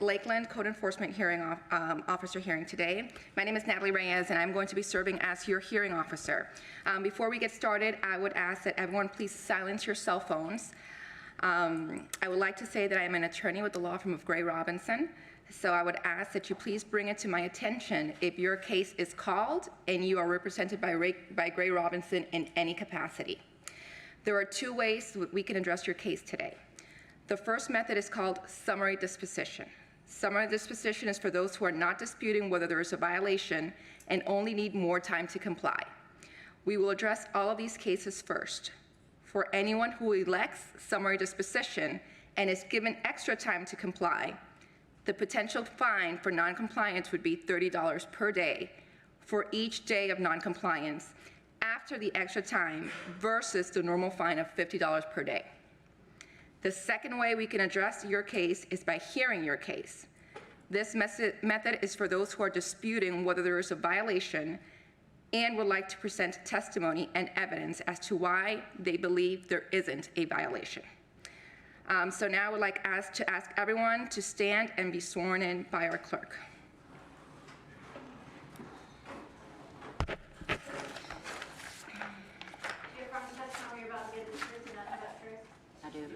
Lakeland Code Enforcement Officer hearing today. My name is Natalie Reyes, and I'm going to be serving as your hearing officer. Before we get started, I would ask that everyone please silence your cell phones. I would like to say that I am an attorney with the law firm of Gray Robinson, so I would ask that you please bring it to my attention if your case is called and you are represented by Gray Robinson in any capacity. There are two ways we can address your case today. The first method is called summary disposition. Summary disposition is for those who are not disputing whether there is a violation and only need more time to comply. We will address all of these cases first. For anyone who elects summary disposition and is given extra time to comply, the potential fine for noncompliance would be $30 per day for each day of noncompliance after the extra time versus the normal fine of $50 per day. The second way we can address your case is by hearing your case. This method is for those who are disputing whether there is a violation and would like to present testimony and evidence as to why they believe there isn't a violation. So now I would like to ask everyone to stand and be sworn in by our clerk. I do.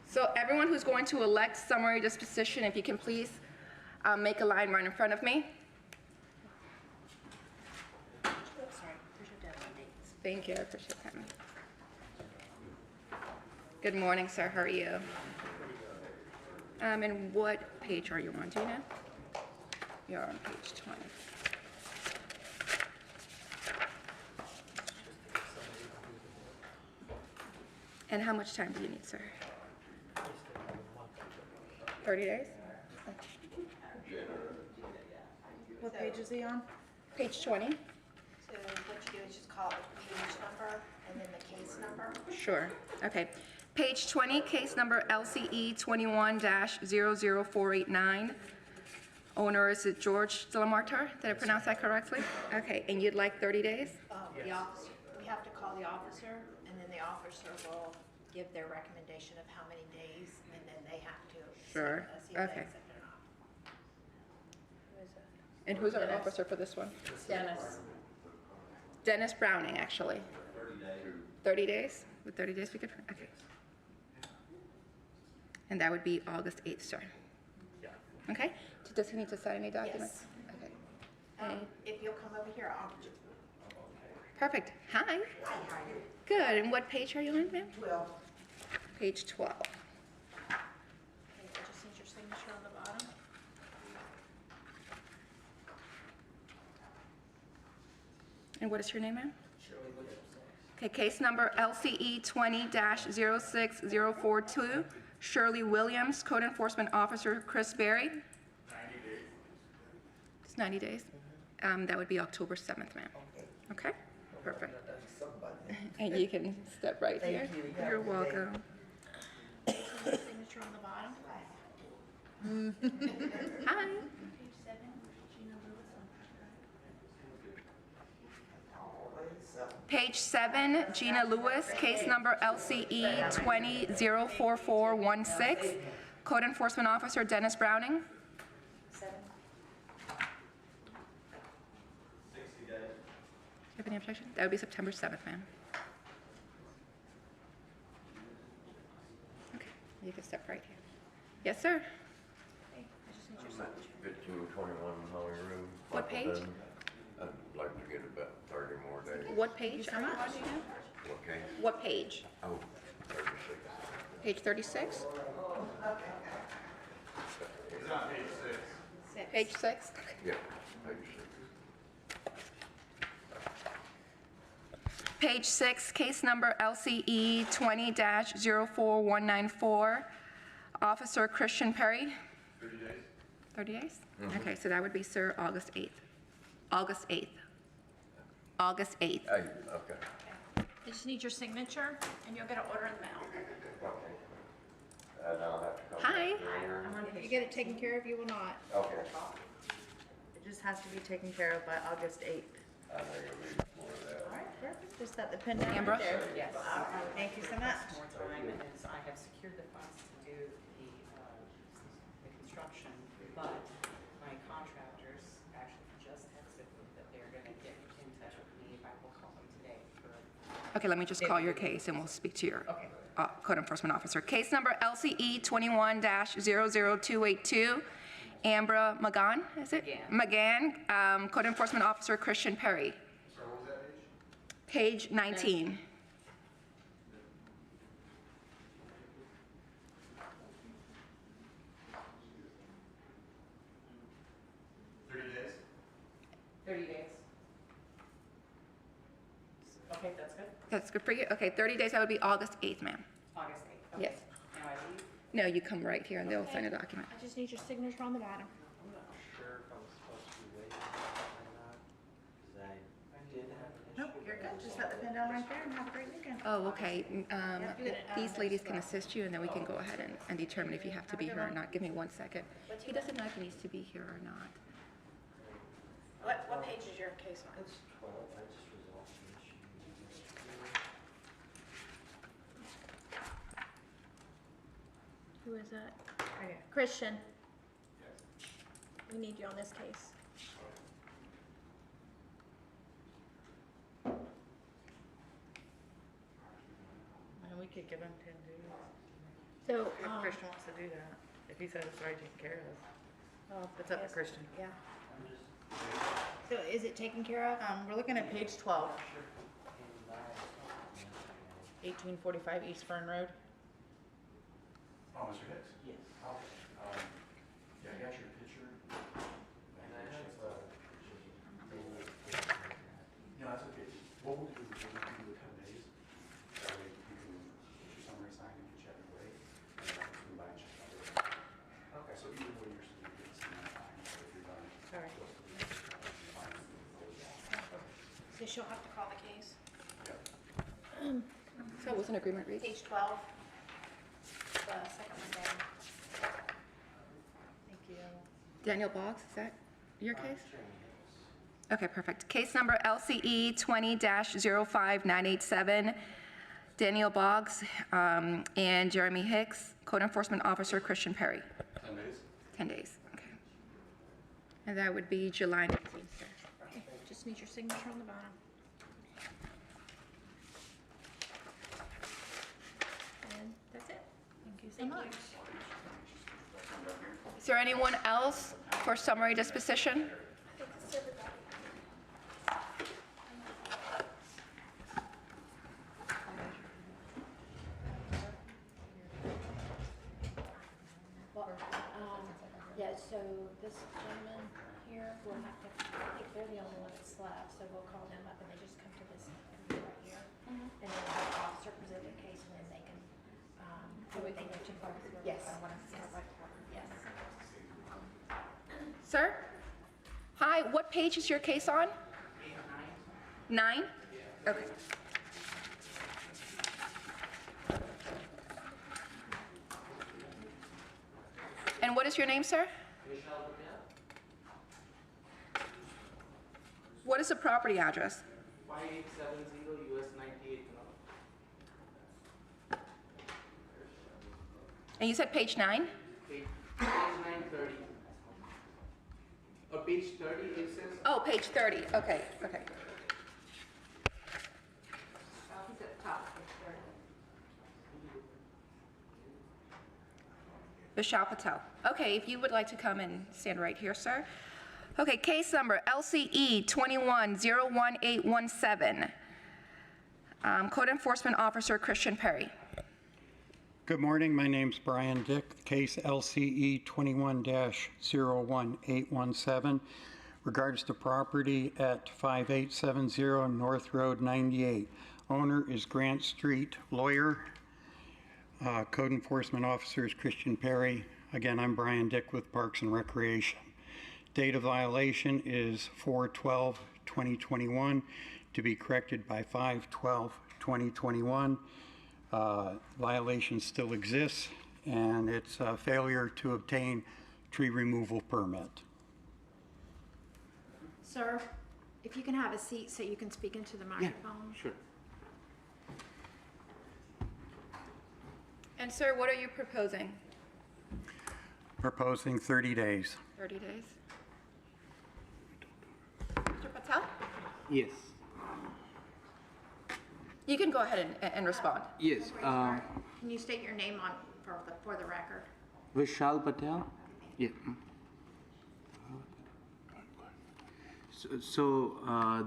So everyone who's going to elect summary disposition, if you can please make a line right in front of me. Sorry, there's your deadline dates. Thank you, I appreciate that. Good morning, sir, how are you? And what page are you on, do you know? You're on page 20. And how much time do you need, sir? 30 days? What page is he on? Page 20? So what you do is just call it the page number and then the case number. Sure, okay. Page 20, case number LCE 21-00489. Owner is it George Delamarter? Did I pronounce that correctly? Okay, and you'd like 30 days? The officer, we have to call the officer, and then the officer will give their recommendation of how many days, and then they have to Sure, see if they okay. accept it or not. And who's our officer for this one? Dennis. Dennis Browning, actually. 30 days. 30 days? With 30 days we could, okay. And that would be August 8th, sir. Yeah. Okay? Does he need to sign any documents? Yes. Okay. If you'll come over here, I'll. Perfect. Hi. Hi. Good. And what page are you on, ma'am? 12. Page 12. Okay, I just need your signature on the bottom. And what is your name, ma'am? Shirley Williams. Okay, case number LCE 20-06042. Shirley Williams, Code Enforcement Officer Chris Berry. 90 days. It's 90 days. That would be October 7th, ma'am. Okay? Perfect. And you can step right here. Thank you. You're welcome. Signature on the bottom. Hi. Page 7, Gina Lewis. Page 7, Gina Lewis, case number LCE 20-04416. Code Enforcement Officer Dennis Browning. 7. 60 days. Do you have any objection? That would be September 7th, ma'am. Okay, you can step right here. Yes, sir. Okay, I just need your signature. 1521 Holly Road. What page? Appleton. I'd like to get about 30 more days. What page are you on, do you know? Okay. What page? Oh, 36. Page 36? It's on page 6. Page 6? Yeah, page 6. Page 6, case number LCE 20-04194. Officer Christian Perry. 30 days. 30 days? Okay, so that would be, sir, August 8th. August 8th. August 8th. Hey, okay. I just need your signature, and you'll get an order in the mail. Okay. And I'll have to come Hi. back later. You get it taken care of, you will not. Okay. It just has to be taken care of by August 8th. I know you'll be before that. All right. Perfect, just set the pin down Amber? right there. Yes. Thank you so much. More time, as I have secured the funds to do the construction, but my contractors actually just texted me that they're gonna get in touch with me if I will call them today for, Okay, let me just call your case and we'll speak to your okay. code enforcement officer. Case number LCE 21-00282, Ambra Magan, is it? McGann. McGann, code enforcement officer Christian Perry. Sorry, what was that page? Page 19. Days? 30 days. Okay, that's good. That's good for you? Okay, 30 days, that would be August 8th, ma'am. August 8th. Okay. Yes. Now I leave. No, you come right here and they'll sign a document. I just need your signature on the bottom. I'm not sure if I was supposed to be waiting or not, because I did have an issue. Nope, you're good, just set the pin down right there and have a great weekend. Oh, okay. Good. These ladies can assist you and then we can go ahead and determine if you have to be here or not. Give me 1 second. He doesn't know if he needs to be here or not. What page is your case on? It's 12, I just resolved the issue yesterday. Who is that? Christian. We need you on this case. And we could give him 10 days, So, if Christian wants to do that, if he says it's already taken care of. well, It's up to yes, Christian. Yeah. So is it taken care of? We're looking at page 12, And I, 1845 East Fern Road. Oh, Mr. Hicks? yes, Oh, yeah, I got your picture. and I have, No, that's okay. What we'll do is we'll do the 10 days. That way you can get your summary signed and get you out of the way. And then come by and check out it. okay, So either way, you're still getting some time, so if you're done. All right. So she'll have to call the case. Yeah. So was an agreement reached? Page 12, the second one down. Thank you. Daniel Boggs, is that your case? Jeremy Hicks. Okay, perfect. Case number LCE 20-05987, Daniel Boggs and Jeremy Hicks, code enforcement officer Christian Perry. 10 days? 10 days, okay. And that would be July 19th, sir. Okay, just need your signature on the bottom. And that's it. Thank you so much. Is there anyone else for summary disposition? Well, yeah, so this gentleman here will have to, I think they're the only one that's left, so we'll call them up and they just come to this computer right here. And then have the officer present their case and then they can, do what they need to. Yes. Yes. Sir? Hi, what page is your case on? 9? Okay. And what is your name, sir? What is the property address? 5870 US 98 North. And you said page 9? Page 930. Or page 30 it says. Oh, page 30, okay, okay. He's at the top, page 30. Vishal Patel. Okay, if you would like to come and stand right here, sir. Okay, case number LCE 21-01817. Code enforcement officer Christian Perry. Good morning, my name's Brian Dick, case LCE 21-01817, regards to property at 5870 North Road 98. Owner is Grant Street Lawyer. Code enforcement officer is Christian Perry. Again, I'm Brian Dick with Parks and Recreation. Date of violation is 4/12/2021, to be corrected by 5/12/2021. Violation still exists, and it's a failure to obtain tree removal permit. Sir, If you can have a seat so you can speak into the microphone. Sure. And sir, what are you proposing? Proposing 30 days. 30 days? Mr. Patel? Yes. You can go ahead and respond. Yes. Can you state your name for the record? Vishal Patel? Yeah. So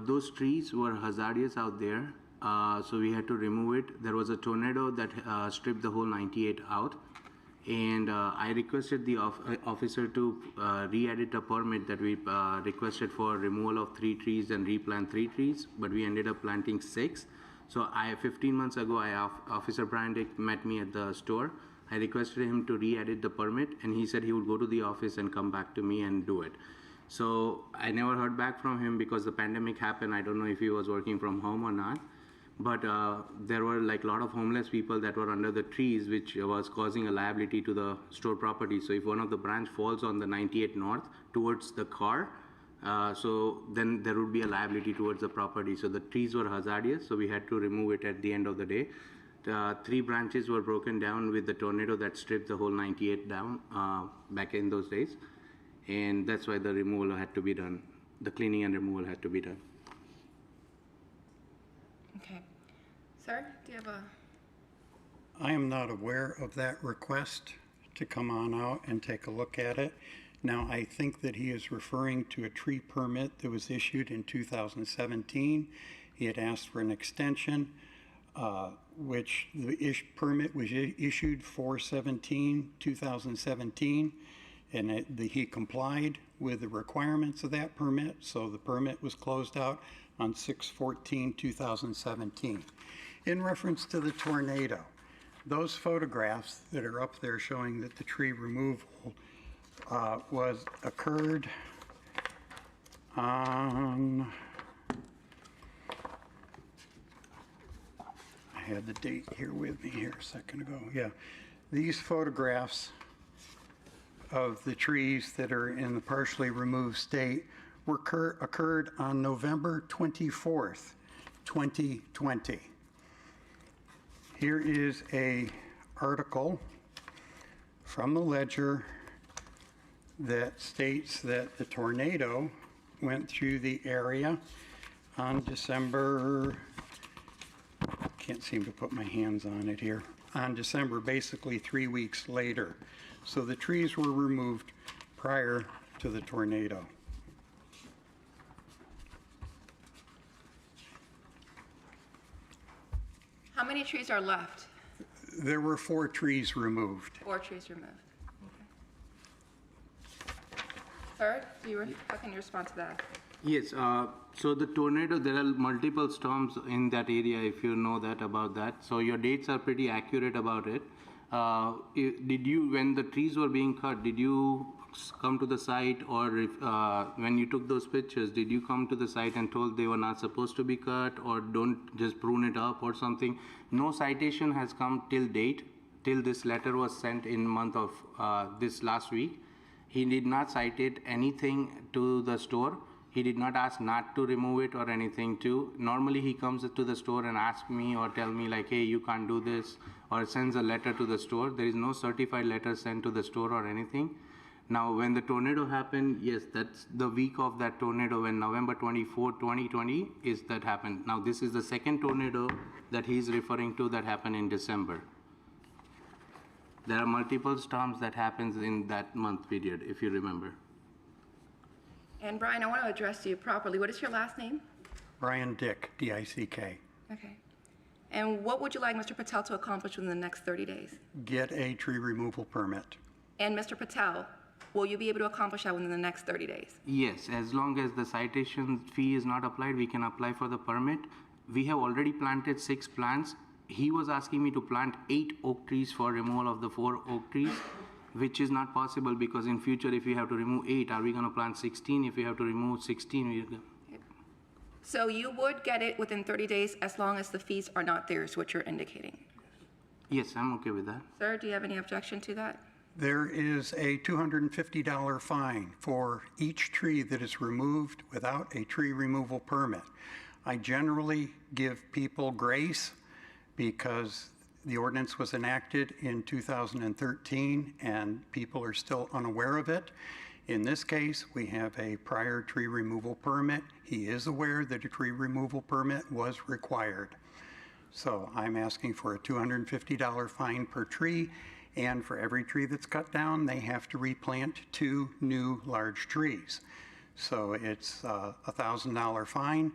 those trees were hazardous out there, so we had to remove it. There was a tornado that stripped the whole 98 out, and I requested the officer to re-edit a permit that we requested for removal of 3 trees and replant 3 trees, but we ended up planting 6. So 15 months ago, Officer Brian Dick met me at the store. I requested him to re-edit the permit, and he said he would go to the office and come back to me and do it. So I never heard back from him because the pandemic happened. I don't know if he was working from home or not. But there were like a lot of homeless people that were under the trees, which was causing a liability to the store property. So if one of the branch falls on the 98 North towards the car, so then there would be a liability towards the property. So the trees were hazardous, so we had to remove it at the end of the day. 3 branches were broken down with the tornado that stripped the whole 98 down back in those days. And that's why the removal had to be done. The cleaning and removal had to be done. Okay. Sir, do you have a... I am not aware of that request to come on out and take a look at it. Now, I think that he is referring to a tree permit that was issued in 2017. He had asked for an extension, which the permit was issued 4/17/2017, and he complied with the requirements of that permit, so the permit was closed out on 6/14/2017. In reference to the tornado, those photographs that are up there showing that the tree removal occurred on, I had the date here with me here a second ago. Yeah, these photographs of the trees that are in the partially removed state occurred on November 24th, 2020. Here is a article from the Ledger that states that the tornado went through the area on December, can't seem to put my hands on it here, on December, basically 3 weeks later. So the trees were removed prior to the tornado. How many trees are left? There were 4 trees removed. 4 trees removed. Okay. Sir, how can you respond to that? Yes, so the tornado, there are multiple storms in that area, if you know that about that. So your dates are pretty accurate about it. Did you, when the trees were being cut, did you come to the site, or when you took those pictures, did you come to the site and told they were not supposed to be cut, or don't just prune it up or something? No citation has come till date, till this letter was sent in month of this last week. He did not cite anything to the store. He did not ask not to remove it or anything too. Normally he comes to the store and asks me or tell me like, hey, you can't do this, or sends a letter to the store. There is no certified letter sent to the store or anything. Now, when the tornado happened, yes, that's the week of that tornado, when November 24, 2020 is that happened. Now, this is the second tornado that he's referring to that happened in December. There are multiple storms that happens in that month period, if you remember. And Brian, I want to address you properly. What is your last name? Brian Dick, D-I-C-K. Okay. And what would you like Mr. Patel to accomplish within the next 30 days? Get a tree removal permit. And Mr. Patel, will you be able to accomplish that within the next 30 days? Yes, as long as the citation fee is not applied, we can apply for the permit. We have already planted 6 plants. He was asking me to plant 8 oak trees for removal of the 4 oak trees, which is not possible because in future, if we have to remove 8, are we going to plant 16? If we have to remove 16, So you would get it within 30 days as long as the fees are not there, is what you're indicating. Yes, I'm okay with that. Sir, do you have any objection to that? There is a $250 fine for each tree that is removed without a tree removal permit. I generally give people grace because the ordinance was enacted in 2013 and people are still unaware of it. In this case, we have a prior tree removal permit. He is aware that a tree removal permit was required. So I'm asking for a $250 fine per tree, and for every tree that's cut down, they have to replant 2 new large trees. So it's a $1,000 fine,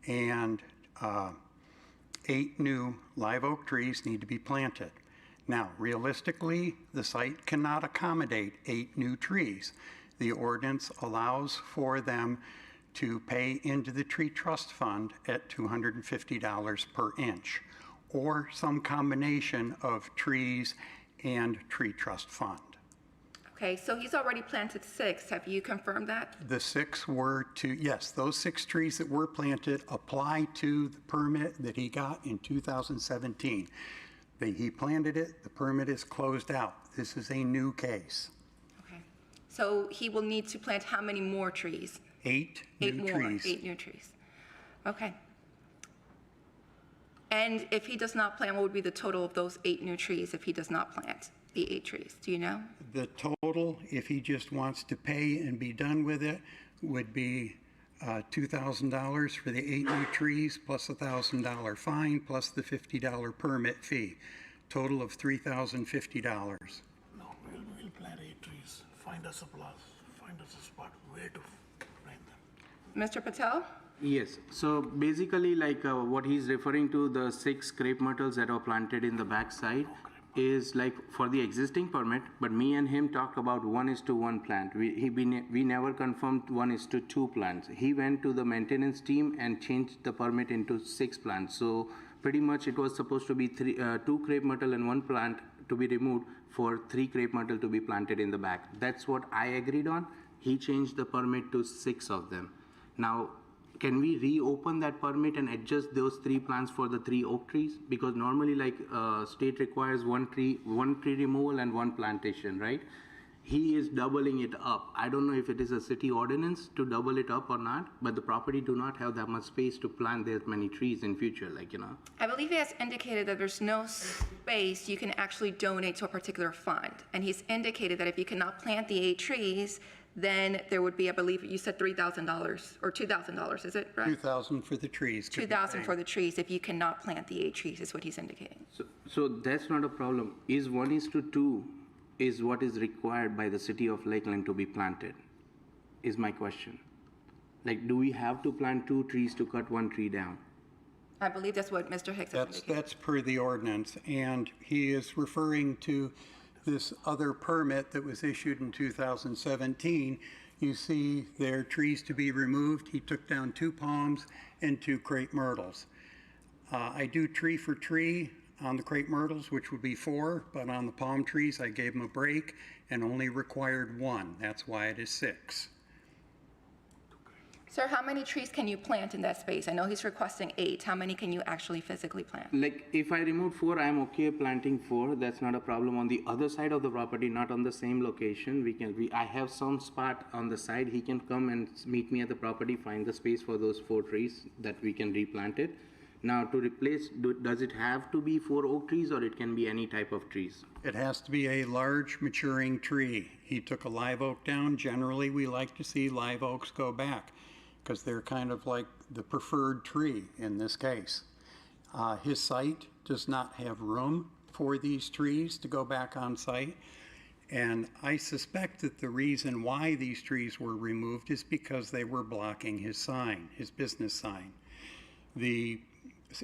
and 8 new live oak trees need to be planted. Now, realistically, the site cannot accommodate 8 new trees. The ordinance allows for them to pay into the tree trust fund at $250 per inch, or some combination of trees and tree trust fund. Okay, so he's already planted 6. Have you confirmed that? The 6 were to, yes, those 6 trees that were planted apply to the permit that he got in 2017. He planted it, the permit is closed out. This is a new case. Okay. So he will need to plant how many more trees? 8 8 new more, trees. 8 new trees. Okay. And if he does not plant, what would be the total of those 8 new trees if he does not plant the 8 trees? Do you know? The total, if he just wants to pay and be done with it, would be $2,000 for the 8 new trees, plus a $1,000 fine, plus the $50 permit fee. Total of $3,050. No, we'll plant 8 trees. Find us a place, find us a spot where to plant them. Mr. Patel? Yes, so basically like what he's referring to, the 6 crepe myrtles that are planted in the backside is like for the existing permit, but me and him talked about 1:1 plant. We never confirmed 1:2 plants. He went to the maintenance team and changed the permit into 6 plants. So pretty much it was supposed to be 2 crepe myrtle and 1 plant to be removed for 3 crepe myrtle to be planted in the back. That's what I agreed on. He changed the permit to 6 of them. Now, can we reopen that permit and adjust those 3 plants for the 3 oak trees? Because normally like state requires 1 tree removal and 1 plantation, right? He is doubling it up. I don't know if it is a city ordinance to double it up or not, but the property do not have that much space to plant that many trees in future, like, you know. I believe he has indicated that there's no space you can actually donate to a particular fund. And he's indicated that if you cannot plant the 8 trees, then there would be, I believe you said $3,000 or $2,000, is it right? $2,000 for the trees. could be $2,000 for paid. the trees if you cannot plant the 8 trees, is what he's indicating. So that's not a problem. Is 1:2 is what is required by the city of Lakeland to be planted, is my question. Like, do we have to plant 2 trees to cut 1 tree down? I believe that's what Mr. Hicks has indicated. That's per the ordinance, and he is referring to this other permit that was issued in 2017. You see there trees to be removed. He took down 2 palms and 2 crepe myrtles. I do tree for tree on the crepe myrtles, which would be 4, but on the palm trees, I gave him a break and only required 1. That's why it is 6. Sir, how many trees can you plant in that space? I know he's requesting 8. How many can you actually physically plant? Like, if I remove 4, I'm okay planting 4. That's not a problem. On the other side of the property, not on the same location, I have some spot on the side. He can come and meet me at the property, find the space for those 4 trees that we can replant it. Now, to replace, does it have to be 4 oak trees, or it can be any type of trees? It has to be a large maturing tree. He took a live oak down. Generally, we like to see live oaks go back, because they're kind of like the preferred tree in this case. His site does not have room for these trees to go back on site. And I suspect that the reason why these trees were removed is because they were blocking his sign, his business sign. The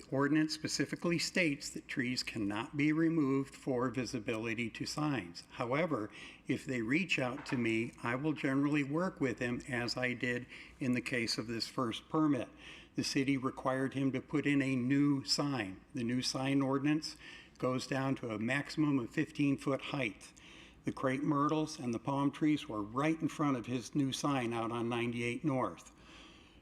ordinance specifically states that trees cannot be removed for visibility to signs. However, if they reach out to me, I will generally work with him, as I did in the case of this first permit. The city required him to put in a new sign. The new sign ordinance goes down to a maximum of 15-foot height. The crepe myrtles and the palm trees were right in front of his new sign out on 98 North.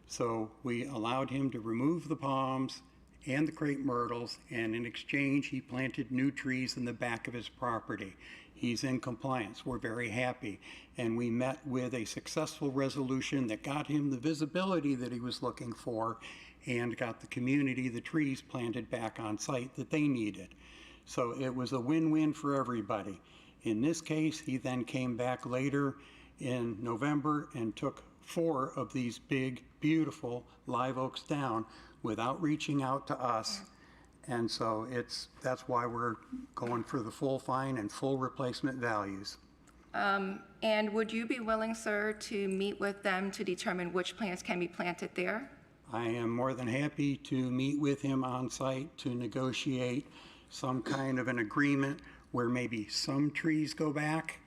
So we allowed him to remove the palms and the crepe myrtles, and in exchange, he planted new trees in the back of his property. He's in compliance. We're very happy. And we met with a successful resolution that got him the visibility that he was looking for and got the community the trees planted back on site that they needed. So it was a win-win for everybody. In this case, he then came back later in November and took 4 of these big, beautiful live oaks down without reaching out to us. And so that's why we're going for the full fine and full replacement values. And would you be willing, sir, to meet with them to determine which plants can be planted there? I am more than happy to meet with him on site to negotiate some kind of an agreement where maybe some trees go back.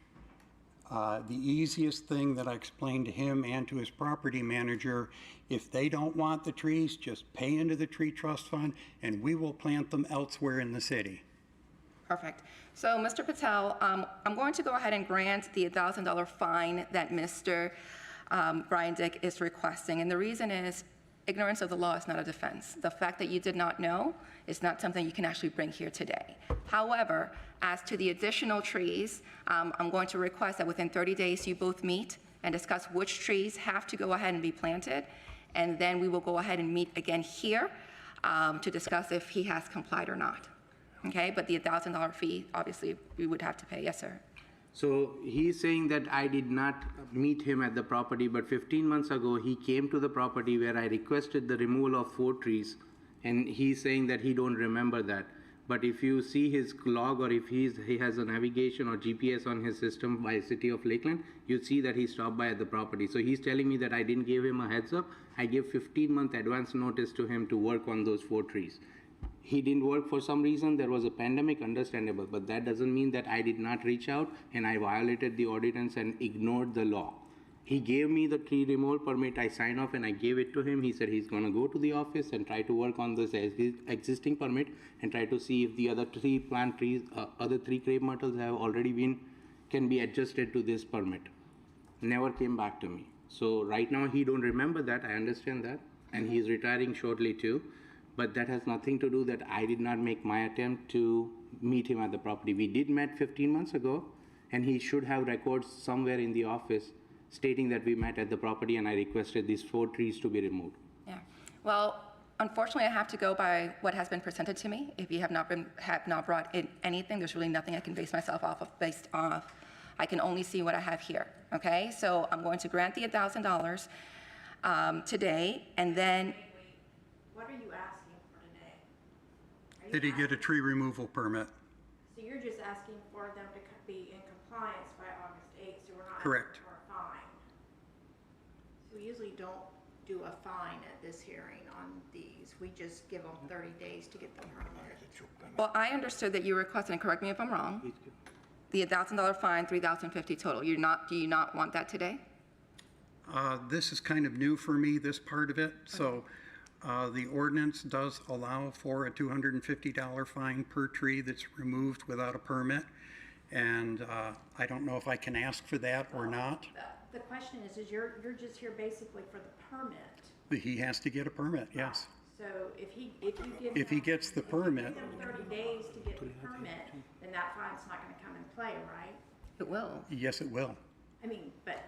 The easiest thing that I explained to him and to his property manager, if they don't want the trees, just pay into the tree trust fund and we will plant them elsewhere in the city. Perfect. So, Mr. Patel, I'm going to go ahead and grant the $1,000 fine that Mr. Brian Dick is requesting. And the reason is ignorance of the law is not a defense. The fact that you did not know is not something you can actually bring here today. However, as to the additional trees, I'm going to request that within 30 days you both meet and discuss which trees have to go ahead and be planted. And then we will go ahead and meet again here to discuss if he has complied or not. Okay, but the $1,000 fee, obviously, we would have to pay. Yes, sir. So he's saying that I did not meet him at the property, but 15 months ago, he came to the property where I requested the removal of 4 trees, and he's saying that he don't remember that. But if you see his log or if he has a navigation or GPS on his system by City of Lakeland, you see that he stopped by at the property. So he's telling me that I didn't give him a heads up. I gave 15-month advance notice to him to work on those 4 trees. He didn't work for some reason. There was a pandemic, understandable, but that doesn't mean that I did not reach out and I violated the ordinance and ignored the law. He gave me the tree removal permit. I signed off and I gave it to him. He said he's going to go to the office and try to work on this existing permit and try to see if the other 3 plant trees, other 3 crepe myrtles have already can be adjusted to this permit. Never came back to me. So right now he don't remember that. I understand that, and he's retiring shortly too. But that has nothing to do that I did not make my attempt to meet him at the property. We did met 15 months ago, and he should have records somewhere in the office stating that we met at the property and I requested these 4 trees to be removed. Yeah. Well, unfortunately, I have to go by what has been presented to me. If you have not brought in anything, there's really nothing I can base myself off of based off. I can only see what I have here. Okay. So I'm going to grant the $1,000 today, and then. What are you asking for today? Did he get a tree removal permit? So you're just asking for them to be in compliance by August 8th, so we're not Correct. asking for a fine. So we usually don't do a fine at this hearing on these. We just give them 30 days to get the permit. Well, I understood that you requested, and correct me if I'm wrong, the $1,000 fine, $3,050 total. Do you not want that today? This is kind of new for me, this part of it. So the ordinance does allow for a $250 fine per tree that's removed without a permit. And I don't know if I can ask for that or not. The question is you're just here basically for the permit. He has to get a permit, yes. So if you give If he gets the permit, them 30 days to get the permit, then that fine's not gonna come in play, right? It will. yes, it will. I mean, but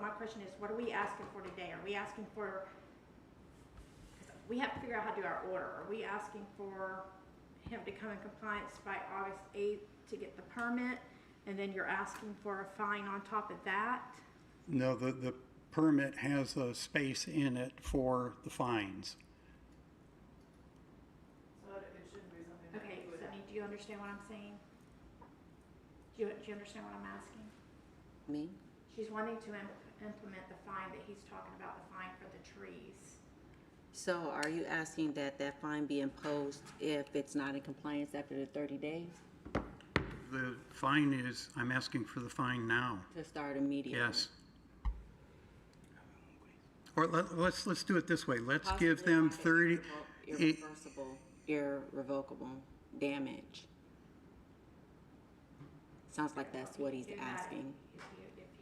my question is, what are we asking for today? Are we asking for, we have to figure out how to do our order. Are we asking for him to come in compliance by August 8th to get the permit? And then you're asking for a fine on top of that? No, the permit has a space in it for the fines. Okay, Sunny, do you understand what I'm saying? Do you understand what I'm asking? Me? She's wanting to implement the fine that he's talking about, the fine for the trees. So are you asking that that fine be imposed if it's not in compliance after the 30 days? The fine is, I'm asking for the fine now, To start immediately? yes. Or let's do it this way, let's give them 30, Irrevocable damage. Sounds like that's what he's Do that asking. If he,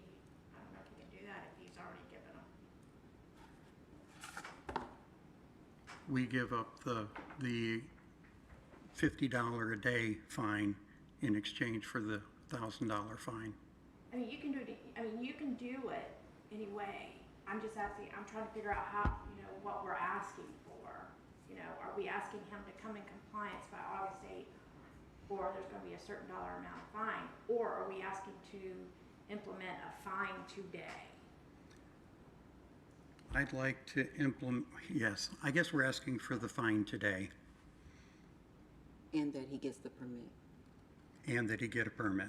I don't know if he can do that if he's already given them. we give up the $50 a day fine in exchange for the $1,000 fine. I mean, you can do it, you can do it anyway. I'm just asking, I'm trying to figure out how, what we're asking for. Are we asking him to come in compliance by August 8th? Or there's gonna be a certain dollar amount of fine? Or are we asking to implement a fine today? I'd like to implement, yes, I guess we're asking for the fine today And that he gets the permit. and that he get a permit.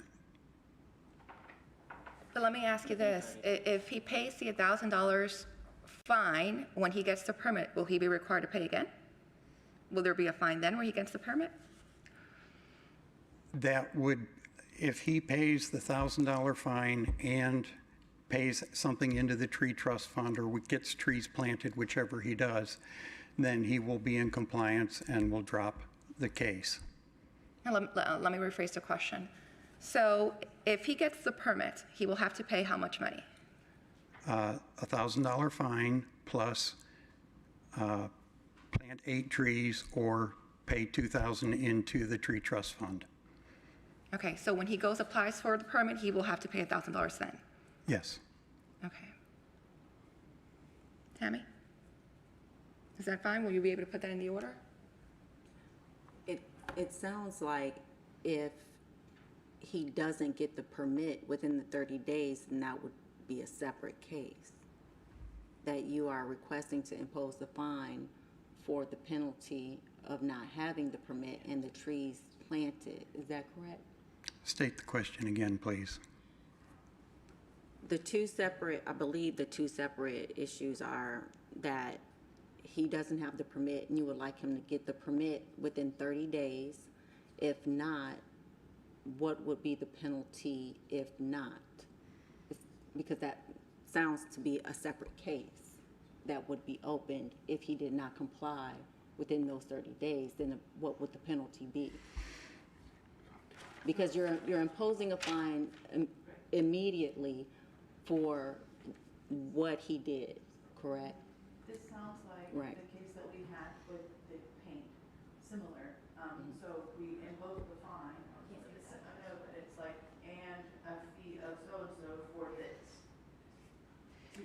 But let me ask you this, if he pays the $1,000 fine when he gets the permit, will he be required to pay again? Will there be a fine then where he gets the permit? That would, if he pays the $1,000 fine and pays something into the tree trust fund or gets trees planted, whichever he does, then he will be in compliance and will drop the case. Now, let me rephrase the question. So if he gets the permit, he will have to pay how much money? $1,000 fine plus plant 8 trees or pay $2,000 into the tree trust fund. Okay, so when he applies for the permit, he will have to pay $1,000 then? Yes. Okay. Tammy? Is that fine? Will you be able to put that in the order? It sounds like if he doesn't get the permit within the 30 days, then that would be a separate case. That you are requesting to impose the fine for the penalty of not having the permit and the trees planted. Is that correct? State the question again, please. I believe the two separate issues are that he doesn't have the permit and you would like him to get the permit within 30 days. If not, what would be the penalty if not? Because that sounds to be a separate case that would be opened if he did not comply within those 30 days, then what would the penalty be? Because you're imposing a fine immediately for what he did, correct? This sounds like Right. the case that we had with the paint, similar. So we imposed the fine, it's, I know, but it's like, and a fee of so-and-so for this. To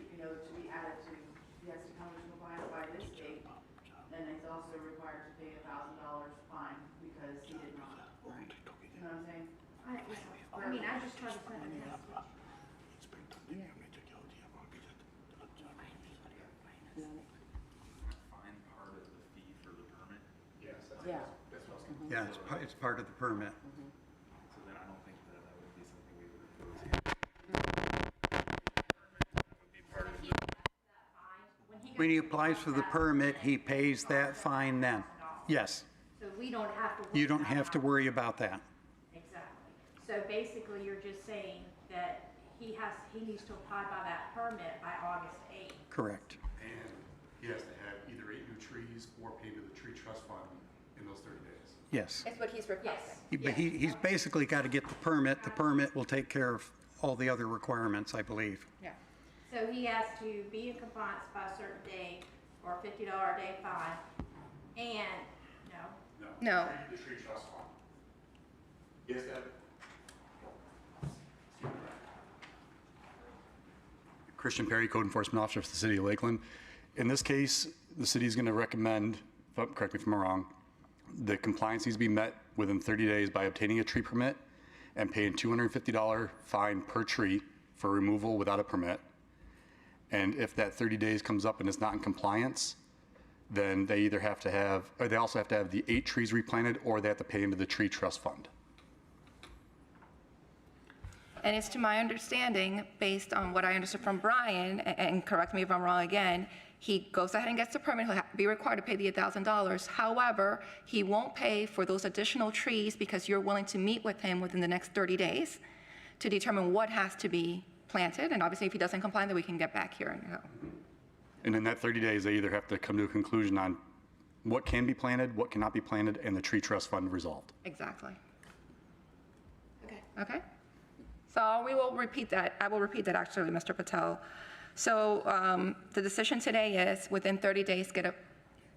be added to, he has to come into compliance by this date, and he's also required to pay $1,000 fine because he did not. Right. You know what I'm saying? I just try to find it. Fine part of the fee for the permit? Yes, Yeah. that's what I was thinking. Yeah, it's part of the permit. So then I don't think that would be something we would impose here. That would be part of the. When he applies for the permit, he pays that fine then. Yes, So we don't have to. you don't have to worry about that. Exactly. So basically, you're just saying that he needs to apply by that permit by August 8th. Correct. And he has to have either 8 new trees or pay to the tree trust fund in those 30 days. Yes. It's what he's requesting. But he's basically got to get the permit. The permit will take care of all the other requirements, I believe. Yeah. So he has to be in compliance by a certain date or a $50 a day fine. And, No. The tree trust fund. He has to have. Christian Perry, Code Enforcement Officer for the City of Lakeland. In this case, the city is going to recommend, correct me if I'm wrong, the compliance needs to be met within 30 days by obtaining a tree permit and paying $250 fine per tree for removal without a permit. And if that 30 days comes up and it's not in compliance, then they either have to have, or they also have to have the 8 trees replanted, or they have to pay into the tree trust fund. And it's to my understanding, based on what I understood from Brian, and correct me if I'm wrong again, he goes ahead and gets the permit, he'll be required to pay the $1,000. However, he won't pay for those additional trees because you're willing to meet with him within the next 30 days to determine what has to be planted. And obviously, if he doesn't comply, then we can get back here and go. And in that 30 days, they either have to come to a conclusion on what can be planted, what cannot be planted, and the tree trust fund resolved. Exactly. okay. Okay? So we will repeat that. I will repeat that actually, Mr. Patel. So the decision today is within 30 days, get a,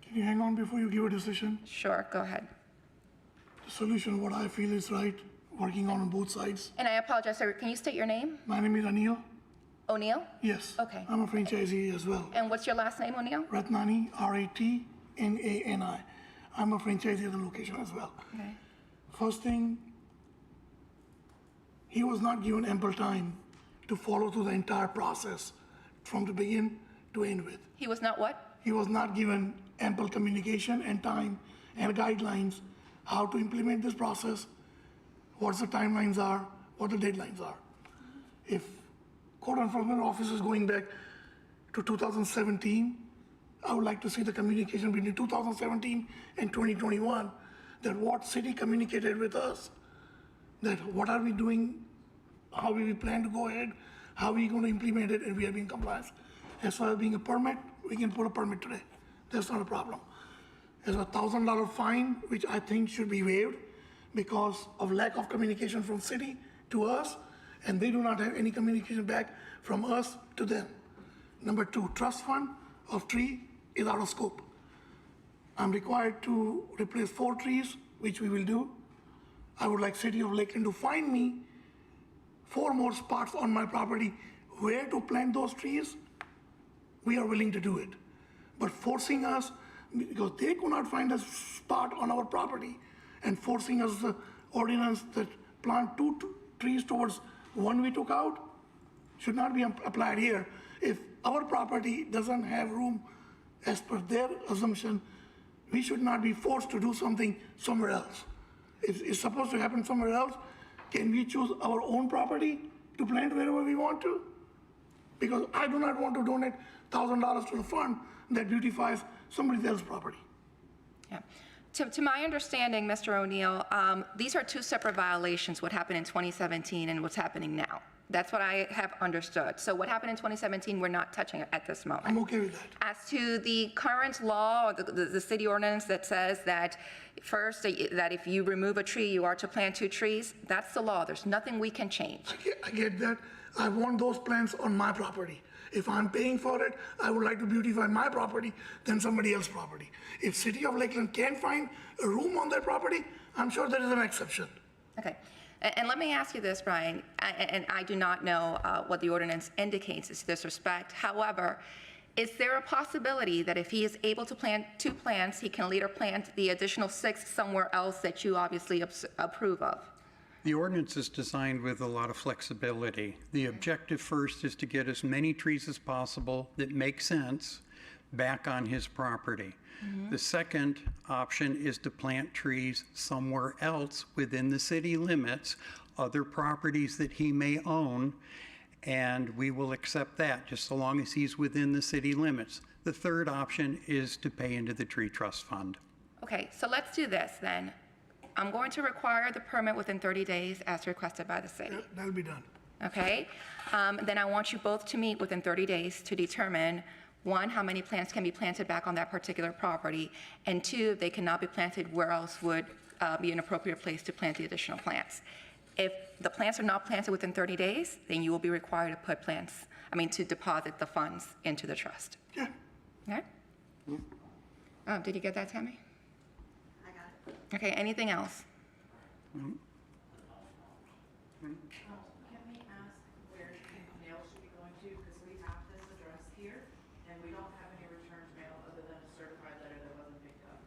Can you hang on before you give a decision? sure, go ahead. The solution, what I feel is right, working on both sides. And I apologize, sir, can you state your name? My name is Anil. O'Neill? Yes. Okay. I'm a franchisee as well. And what's your last name, O'Neill? Ratnani, Ratnani. I'm a franchisee of the location as well. Okay. First thing, he was not given ample time to follow through the entire process from the begin to end with. He was not what? He was not given ample communication and time and guidelines how to implement this process, what the timelines are, what the deadlines are. If code enforcement office is going back to 2017, I would like to see the communication between 2017 and 2021, that what city communicated with us, that what are we doing, how we plan to go ahead, how we going to implement it, and we are being compliant. As far as being a permit, we can put a permit today. That's not a problem. There's a $1,000 fine, which I think should be waived because of lack of communication from city to us, and they do not have any communication back from us to them. Number two, trust fund of tree is out of scope. I'm required to replace 4 trees, which we will do. I would like City of Lakeland to find me 4 more spots on my property where to plant those trees. We are willing to do it. But forcing us, because they could not find a spot on our property, and forcing us the ordinance that plant 2 trees towards 1 we took out, should not be applied here. If our property doesn't have room as per their assumption, we should not be forced to do something somewhere else. If it's supposed to happen somewhere else, can we choose our own property to plant wherever we want to? Because I do not want to donate $1,000 to the fund that beautifies somebody else's property. Yeah. To my understanding, Mr. O'Neill, these are 2 separate violations, what happened in 2017 and what's happening now. That's what I have understood. So what happened in 2017, we're not touching it at this moment. I'm okay with that. As to the current law, or the city ordinance that says that first, that if you remove a tree, you are to plant 2 trees, that's the law. There's nothing we can change. I get that. I want those plants on my property. If I'm paying for it, I would like to beautify my property than somebody else's property. If City of Lakeland can find a room on their property, I'm sure there is an exception. Okay. And let me ask you this, Brian, and I do not know what the ordinance indicates in this respect. However, is there a possibility that if he is able to plant 2 plants, he can later plant the additional 6 somewhere else that you obviously approve of? The ordinance is designed with a lot of flexibility. The objective first is to get as many trees as possible that make sense back on his property. The second option is to plant trees somewhere else within the city limits, other properties that he may own, and we will accept that just so long as he's within the city limits. The third option is to pay into the tree trust fund. Okay, so let's do this then. I'm going to require the permit within 30 days as requested by the city. That'll be done. Okay? Then I want you both to meet within 30 days to determine, 1, how many plants can be planted back on that particular property, and 2, if they cannot be planted, where else would be an appropriate place to plant the additional plants. If the plants are not planted within 30 days, then you will be required to put to deposit the funds into the trust. Yeah. Okay? Did you get that, Tammy? I got it. Okay, anything else? Can we ask where the mail should be going to? Because we have this address here, and we don't have any returned mail other than a certified letter that wasn't picked up.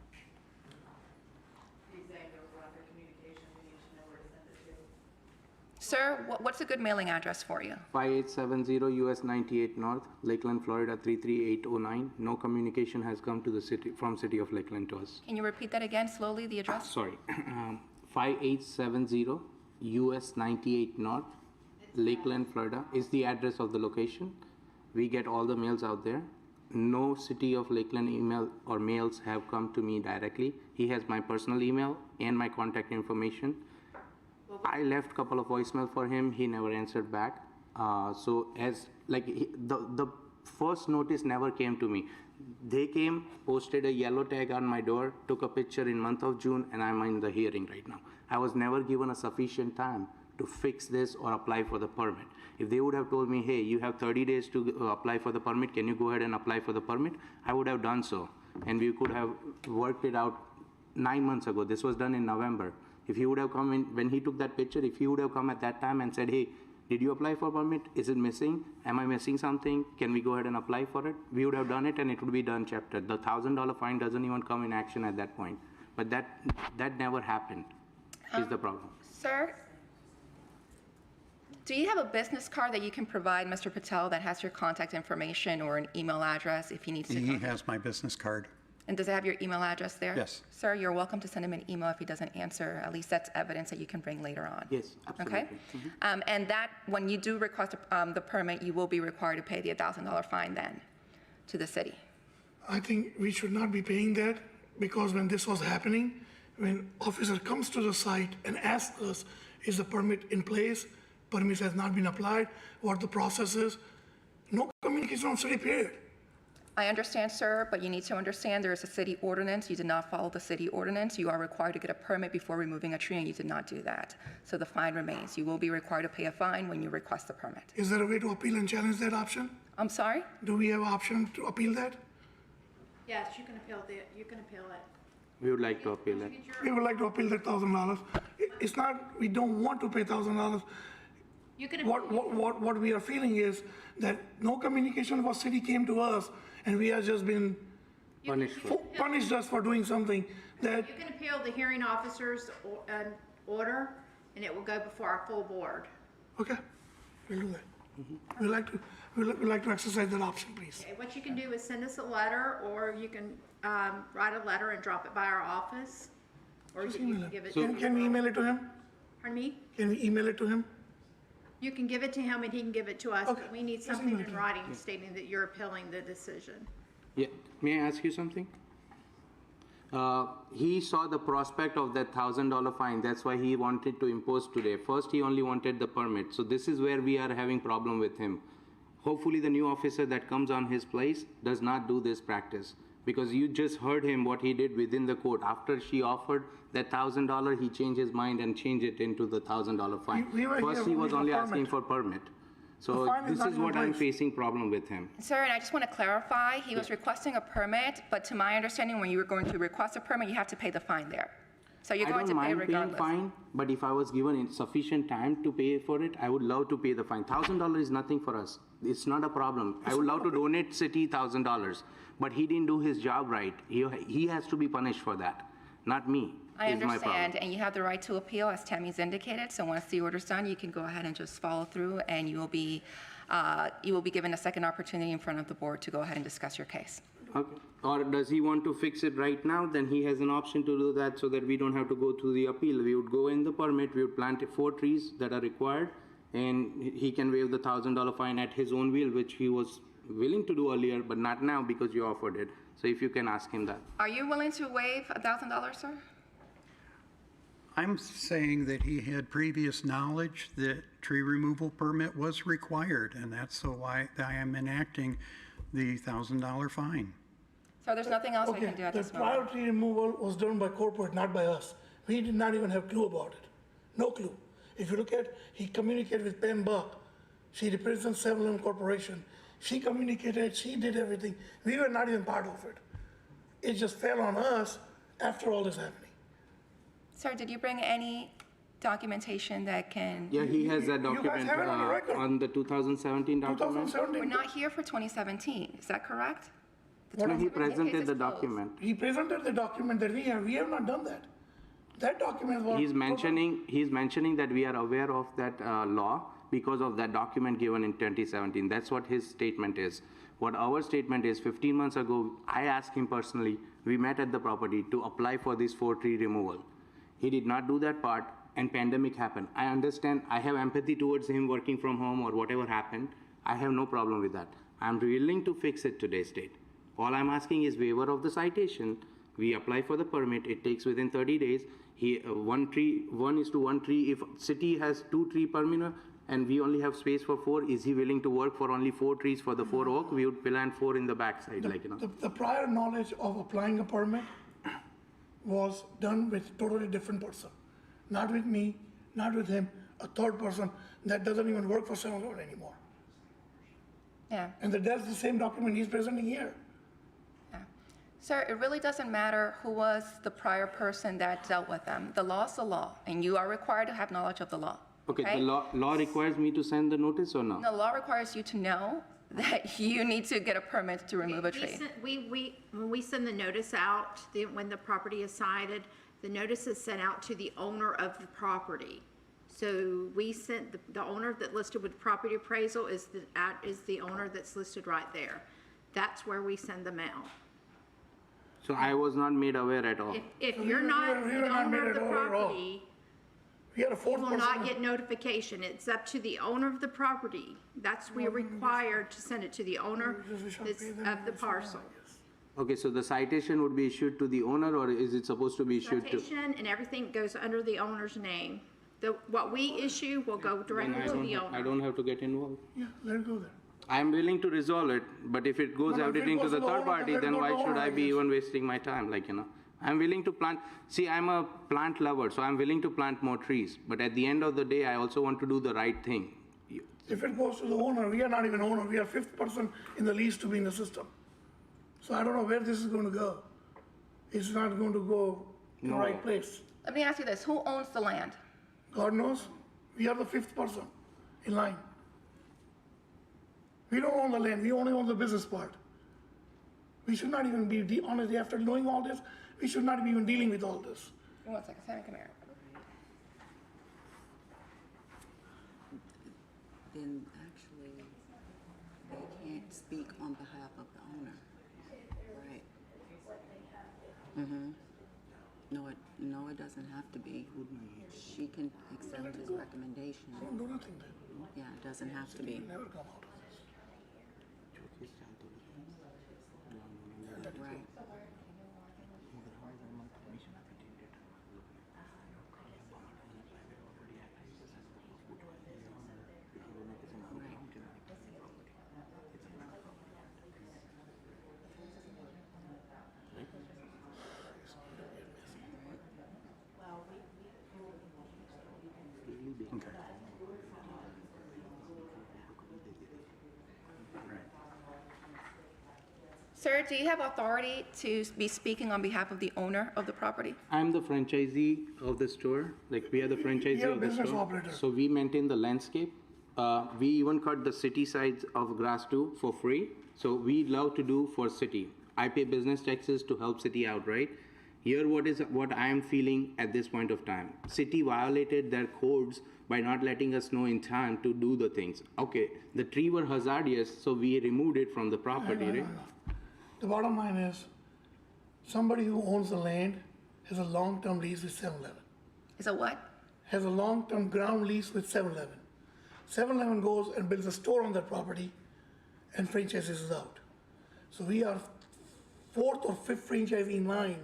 He's saying there was lack of communication, we need to know where to send it to. Sir, what's a good mailing address for you? 5870 US 98 North, Lakeland, Florida 33809. No communication has come to the city, from City of Lakeland to us. Can you repeat that again slowly, the address? Sorry, 5870 US 98 North, Lakeland, Florida is the address of the location. We get all the mails out there. No City of Lakeland email or mails have come to me directly. He has my personal email and my contact information. I left a couple of voicemail for him. He never answered back. The first notice never came to me. They came, posted a yellow tag on my door, took a picture in month of June, and I'm in the hearing right now. I was never given a sufficient time to fix this or apply for the permit. If they would have told me, hey, you have 30 days to apply for the permit, can you go ahead and apply for the permit? I would have done so. And we could have worked it out 9 months ago. This was done in November. If he would have come in, when he took that picture, if he would have come at that time and said, hey, did you apply for permit? Is it missing? Am I missing something? Can we go ahead and apply for it? We would have done it and it would be done chapter. The $1,000 fine doesn't even come in action at that point. But that never happened, is the problem. Sir, do you have a business card that you can provide Mr. Patel that has your contact information or an email address if he needs to He contact? has my business card. And does it have your email address there? Yes. Sir, you're welcome to send him an email if he doesn't answer. At least that's evidence that you can bring later on. Yes, absolutely. Okay? And that, when you do request the permit, you will be required to pay the $1,000 fine then to the city. I think we should not be paying that because when this was happening, when officer comes to the site and asks us, is the permit in place? Permit has not been applied, what the process is, no communication on city period. I understand, sir, but you need to understand there is a city ordinance. You did not follow the city ordinance. You are required to get a permit before removing a tree, and you did not do that. So the fine remains. You will be required to pay a fine when you request the permit. Is there a way to appeal and challenge that option? I'm sorry? Do we have option to appeal that? Yes, you can appeal it. We would like to appeal it. We would like to appeal that $1,000. It's not, we don't want to pay $1,000. You can What we are feeling is that no communication of city came to us and we have just been punished us for doing something that, You can appeal the hearing officer's order, and it will go before our full board. okay, we'll do that. We'd like to exercise that option, please. Okay, what you can do is send us a letter, or you can write a letter and drop it by our office, or you can give it. Can we email it to him? Pardon me? Can we email it to him? You can give it to him and he can give it to us, Okay. but we need Just something email it in to him. writing stating that you're appealing the decision. Yeah, may I ask you something? He saw the prospect of that $1,000 fine, that's why he wanted to impose today. First, he only wanted the permit, so this is where we are having problem with him. Hopefully, the new officer that comes on his place does not do this practice, because you just heard him what he did within the court. After she offered that $1,000, he changed his mind and changed it into the $1,000 fine. We were First, here he was only only for asking permit. for permit. The So fine is this not is in what I'm place. facing problem with him. Sir, and I just want to clarify, he was requesting a permit, but to my understanding, when you were going to request a permit, you have to pay the fine there. So you're I going don't to pay mind paying regardless. fine, but if I was given sufficient time to pay for it, I would love to pay the fine. $1,000 is nothing for us. It's not a problem. I would love to donate city $1,000, but he didn't do his job right. He has to be punished for that, not me. I is my problem. understand, and you have the right to appeal, as Tammy's indicated, so once the order's done, you can go ahead and just follow through, and you will be given a second opportunity in front of the board to go ahead and discuss your case. Okay. Or does he want to fix it right now? Then he has an option to do that so that we don't have to go through the appeal. We would go in the permit, we would plant 4 trees that are required, and he can waive the $1,000 fine at his own will, which he was willing to do earlier, but not now because you offered it. So if you can ask him that. Are you willing to waive $1,000, sir? I'm saying that he had previous knowledge that tree removal permit was required, and that's why I am enacting the $1,000 fine. So there's nothing else I Okay, can do at the this moment? priority removal was done by corporate, not by us. We did not even have clue about it. No clue. If you look at, he communicated with Pam Buck. She represents 7-Eleven Corporation. She communicated, she did everything. We were not even part of it. It just fell on us after all this happening. Sir, did you bring any documentation that can? Yeah, he has that You guys document have it on the record. on the 2017 document. 2017. We're not here for 2017, is that correct? The No, he 2017 case presented is the closed. document. He presented the document that we have. We have not done that. That document was. He's mentioning that we are aware of that law because of that document given in 2017. That's what his statement is. What our statement is, 15 months ago, I asked him personally, we met at the property to apply for this 4-tree removal. He did not do that part, and pandemic happened. I understand, I have empathy towards him working from home or whatever happened. I have no problem with that. I'm willing to fix it today's date. All I'm asking is waiver of the citation. We apply for the permit, it takes within 30 days. 1:1 tree, if city has 2-tree permit and we only have space for 4, is he willing to work for only 4 trees for the 4 oak? We would plant 4 in the backside, like, you know. The prior knowledge of applying a permit was done with totally different person. Not with me, not with him, a third person that doesn't even work for 7-Eleven anymore. Yeah. And that's the same document he's presenting here. Sir, it really doesn't matter who was the prior person that dealt with them. The law's the law, and you are required to have knowledge of the law. Okay, the law requires me to send the notice or no? The law requires you to know that you need to get a permit to remove a tree. When we send the notice out, when the property is cited, the notice is sent out to the owner of the property. So we sent, the owner that listed with property appraisal is the owner that's listed right there. That's where we send them out. So I was not made aware at all. If you're not we the were not owner made of the aware at all. property, We had a you fourth will not person. get notification. It's up to the owner of the property. That's, we're required to send it to the owner of the parcel. Okay, so the citation would be issued to the owner, or is it supposed to be issued to? Citation and everything goes under the owner's name. What we issue will go Then directly to the I owner. don't have to get involved. Yeah, let it go there. I'm willing to resolve it, but if it goes No, if it everything to goes the to the third owner, party, then then let it why go to should owner, I I be guess. even wasting my time, like, you know? I'm willing to plant, see, I'm a plant lover, so I'm willing to plant more trees, but at the end of the day, I also want to do the right thing. If it goes to the owner, we are not even owner, we are fifth person in the lease to be in the system. So I don't know where this is going to go. It's not going to go in the No. right place. Let me ask you this, who owns the land? God knows, we are the fifth person in line. We don't own the land, we only own the business part. We should not even be, honestly, after knowing all this, we should not be even dealing with all this. Give me 1 second, Sammy, come here. Then actually, they can't speak on behalf of the owner. Right. Mm-hmm. No, it doesn't have to be. She can accept his recommendation. Don't do nothing then. Yeah, it doesn't have to be. Never come out of this. Right. Okay. Sir, do you have authority to be speaking on behalf of the owner of the property? I'm the franchisee of the store, like we are the franchisee You're a of the business store. operator. So we maintain the landscape. We even cut the city sides of grass too for free. So we love to do for city. I pay business taxes to help city out, right? Here what I am feeling at this point of time. City violated their codes by not letting us know in time to do the things. Okay, the tree were hazardous, so we removed it from the property, right? The bottom line is, somebody who owns the land has a long-term lease with 7-Eleven. Is a what? Has a long-term ground lease with 7-Eleven. 7-Eleven goes and builds a store on that property and franchises it out. So we are fourth or fifth franchisee in line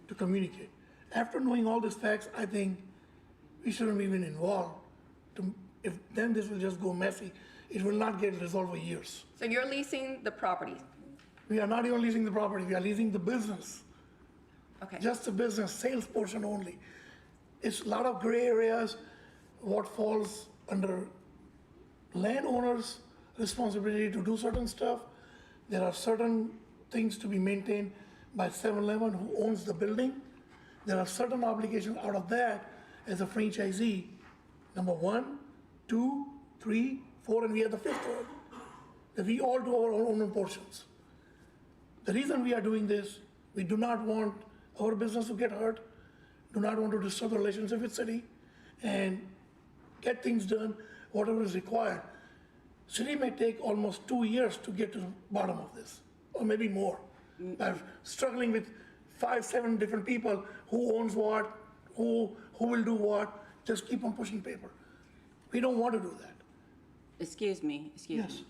to communicate. After knowing all these facts, I think we shouldn't be even involved. If then this will just go messy. It will not get resolved for years. So you're leasing the property? We are not even leasing the property, we are leasing the business. Okay. Just the business, sales portion only. It's a lot of gray areas, what falls under landowners' responsibility to do certain stuff. There are certain things to be maintained by 7-Eleven who owns the building. There are certain obligations out of that as a franchisee. Number 1, 2, 3, 4, and we are the fifth one. That we all do our own portions. The reason we are doing this, we do not want our business to get hurt, do not want to disturb the relationship with city, and get things done, whatever is required. City may take almost 2 years to get to the bottom of this, or maybe more. By struggling with 5, 7 different people, who owns what, who will do what, just keep on pushing paper. We don't want to do that. Excuse me. Yes.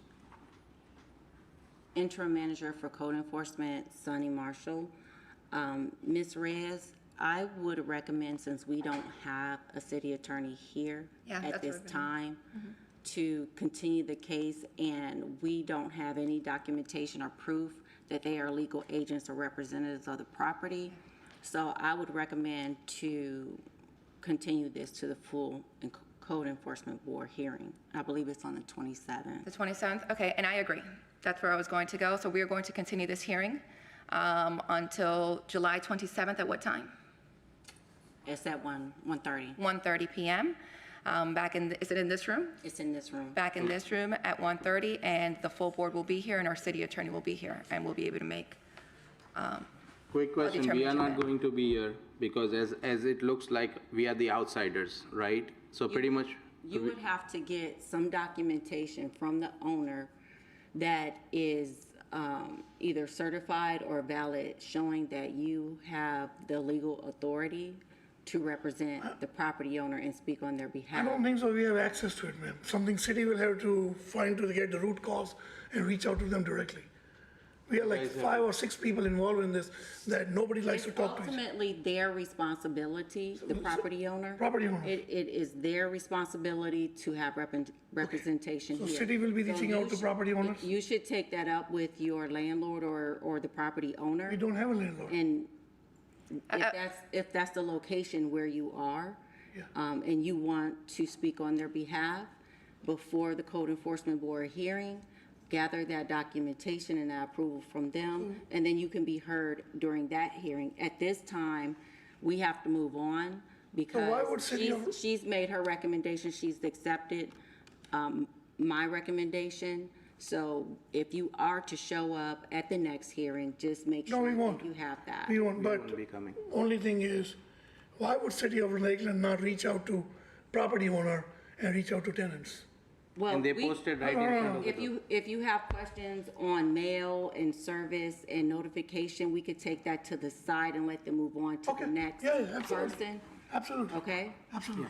Interim Manager for Code Enforcement, Sonny Marshall. Ms. Reyes, I would recommend, since we don't have a city attorney here Yeah, at that's this what we're time, to continue the case, and we don't have any documentation or proof that they are legal agents or representatives of the property. So I would recommend to continue this to the full Code Enforcement Board hearing. I believe it's on the 27th. The 27th? Okay, and I agree. That's where I was going to go. So we are going to continue this hearing until July 27th at what time? It's at 1:30. 1:30 PM. Is it in this room? It's in this room. Back in this room at 1:30, and the full board will be here, and our city attorney will be here, and we'll be able to make, Quick question, we are determination not then. going to be here because as it looks like we are the outsiders, right? So pretty much. You would have to get some documentation from the owner that is either certified or valid, showing that you have the legal authority to represent the property owner and speak on their I behalf. don't think so we have access to it, ma'am. Something city will have to find to get the root cause and reach out to them directly. We are like 5 or 6 people involved in this that nobody likes to It's talk to. ultimately their responsibility, the property owner. Property owner. It is their responsibility to have representation So here. city will be reaching you out to should- property owners? You should take that up with your landlord or the property owner. We don't have a landlord. And if that's the location where you are, and you want to speak on their behalf before the code enforcement board hearing, gather that documentation and that approval from them, and then you can be heard during that hearing. At this time, we have to move on why because would city of- she's made her recommendation, she's accepted my recommendation. So if you are to show up at the next hearing, just make No, we sure won't. that you have that. We won't, but won't be coming. only thing is, why would city of Lakeland not reach out to property owner and reach out to tenants? Well, And they we- posted right in front of the door. If you have questions on mail and service and notification, we could take that to the side and let them move on to Okay. the next Yeah, yeah, absolutely. person, Absolutely, okay? absolutely.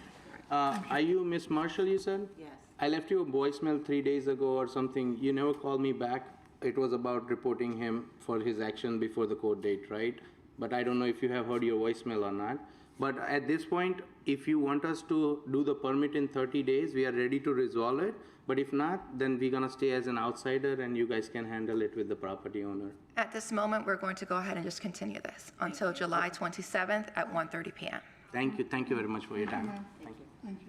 Are you Miss Marshall, you said? Yes. I left you a voicemail 3 days ago or something. You never called me back. It was about reporting him for his action before the court date, right? But I don't know if you have heard your voicemail or not. But at this point, if you want us to do the permit in 30 days, we are ready to resolve it. But if not, then we're gonna stay as an outsider and you guys can handle it with the property owner. at this moment, we're going to go ahead and just continue this until July 27th at 1:30 PM. Thank you very much for your time. Thank you.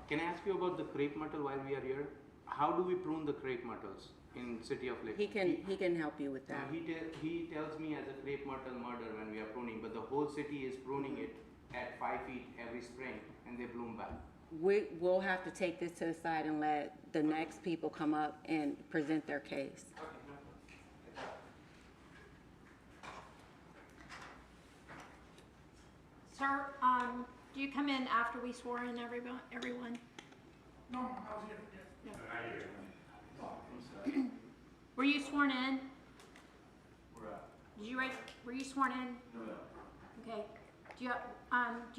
Can I ask you about the crepe myrtle while we are here? How do we prune the crepe myrtles in city of Lake? He can help you with that. He tells me as a crepe myrtle murder when we are pruning, but the whole city is pruning it at 5 feet every spring and they bloom back. We'll have to take this to the side and let the next people come up and present their case. Sir, do you come in after we swore in everyone? No, I was here. Were you sworn in? Were you sworn in? No. Okay. Do you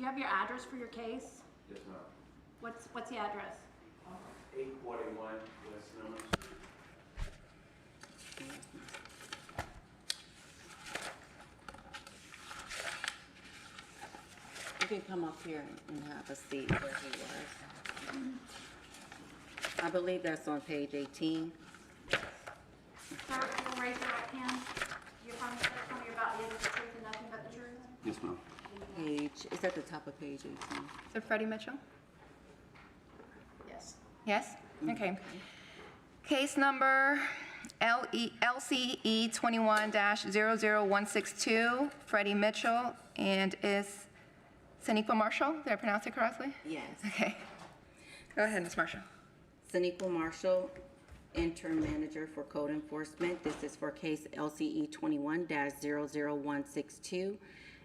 have your address for your case? Yes, ma'am. What's the address? 841 West Lemon Street. You can come up here and have a seat where he was. I believe that's on page 18. Sir, if you'll raise your right hand. You promise to tell me about the truth and nothing but the truth? Yes, ma'am. It's at the top of page 18. So Freddie Mitchell? Yes. Yes? Okay. Case number LCE 21-00162, Freddie Mitchell, and is Saniqua Marshall? Did I pronounce it correctly? Yes. Okay. Go ahead, Ms. Marshall. Saniqua Marshall, interim manager for code enforcement. This is for case LCE 21-00162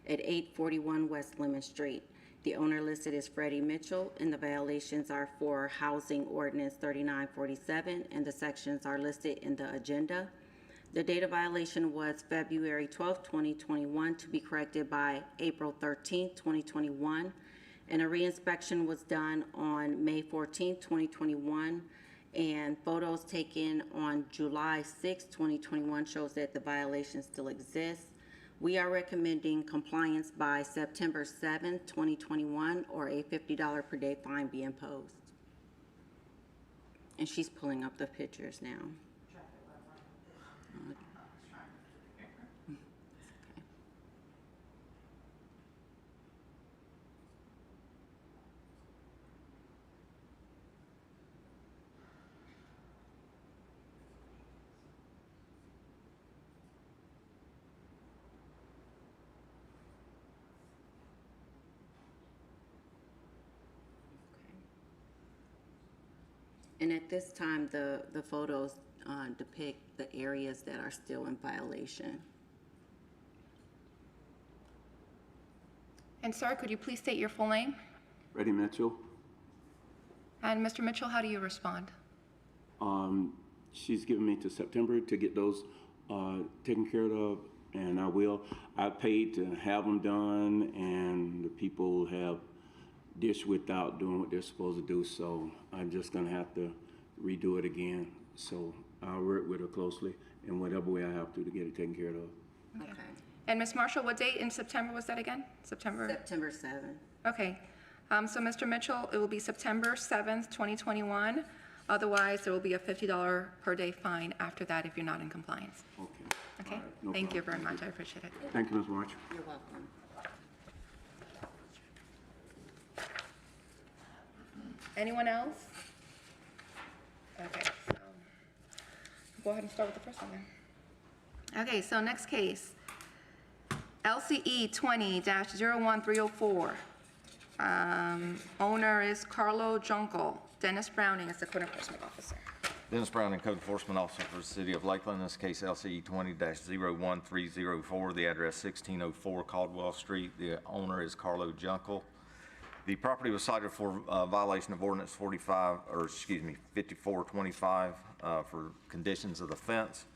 at 841 West Lemon Street. The owner listed is Freddie Mitchell, and the violations are for Housing Ordinance 3947, and the sections are listed in the agenda. The date of violation was February 12, 2021, to be corrected by April 13, 2021. And a reinspection was done on May 14, 2021. And photos taken on July 6, 2021 shows that the violation still exists. We are recommending compliance by September 7, 2021, or a $50 per day fine be imposed. And she's pulling up the pictures now. And at this time, the photos depict the areas that are still in violation. And sir, could you please state your full name? Freddie Mitchell. And Mr. Mitchell, how do you respond? She's given me to September to get those taken care of, and I will. I paid to have them done, and the people have dished without doing what they're supposed to do, so I'm just gonna have to redo it again. So I'll work with her closely in whatever way I have to get it taken care of. Okay. And Ms. Marshall, what date in September was that again? September? September 7th. Okay. So Mr. Mitchell, it will be September 7th, 2021. Otherwise, there will be a $50 per day fine after that if you're not in compliance. Okay. Okay? All right, no Thank you problem. very much. I appreciate it. Thank you, Ms. March. You're welcome. Anyone else? Okay, so go ahead and start with the first one then. Okay, so next case, LCE 20-01304. Owner is Carlo Junkel. Dennis Browning is the code enforcement officer. Dennis Browning, Code Enforcement Officer for the City of Lakeland. In this case, LCE 20-01304. The address 1604 Caldwell Street. The owner is Carlo Junkel. The property was cited for violation of ordinance 5425 for conditions of the fence.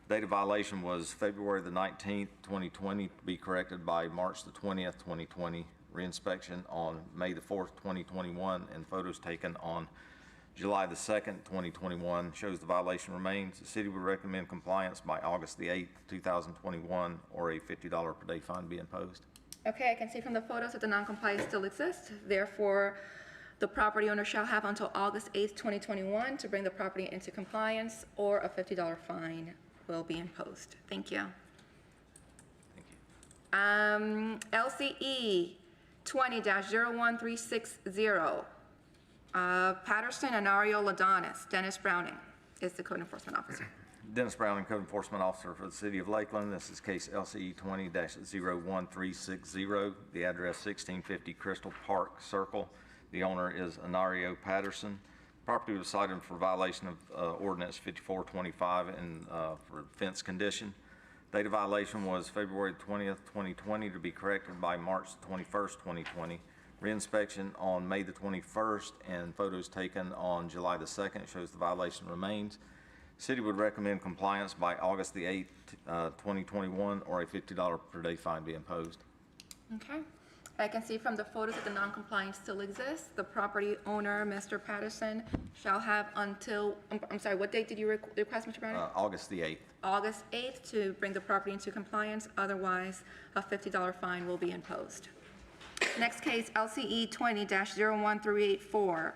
Date of violation was February the 19th, 2020, to be corrected by March the 20th, 2020. Reinspection on May the 4th, 2021, and photos taken on July the 2nd, 2021 shows the violation remains. The city would recommend compliance by August the 8th, 2021, or a $50 per day fine be imposed. Okay, I can see from the photos that the non-compliance still exists. Therefore, the property owner shall have until August 8th, 2021 to bring the property into compliance, or a $50 fine will be imposed. Thank you. Thank you. LCE 20-01360. Patterson Anario Ladonis. Dennis Browning is the code enforcement officer. Dennis Browning, Code Enforcement Officer for the City of Lakeland. This is case LCE 20-01360. The address 1650 Crystal Park Circle. The owner is Anario Patterson. Property was cited for violation of ordinance 5425 and for fence condition. Date of violation was February 20th, 2020, to be corrected by March 21st, 2020. Reinspection on May the 21st and photos taken on July the 2nd shows the violation remains. City would recommend compliance by August the 8th, 2021, or a $50 per day fine be imposed. Okay. I can see from the photos that the non-compliance still exists. The property owner, Mr. Patterson, shall have until, I'm sorry, what date did you request, Mr. Browning? August the 8th. August 8th to bring the property into compliance. Otherwise, a $50 fine will be imposed. Next case, LCE 20-01384.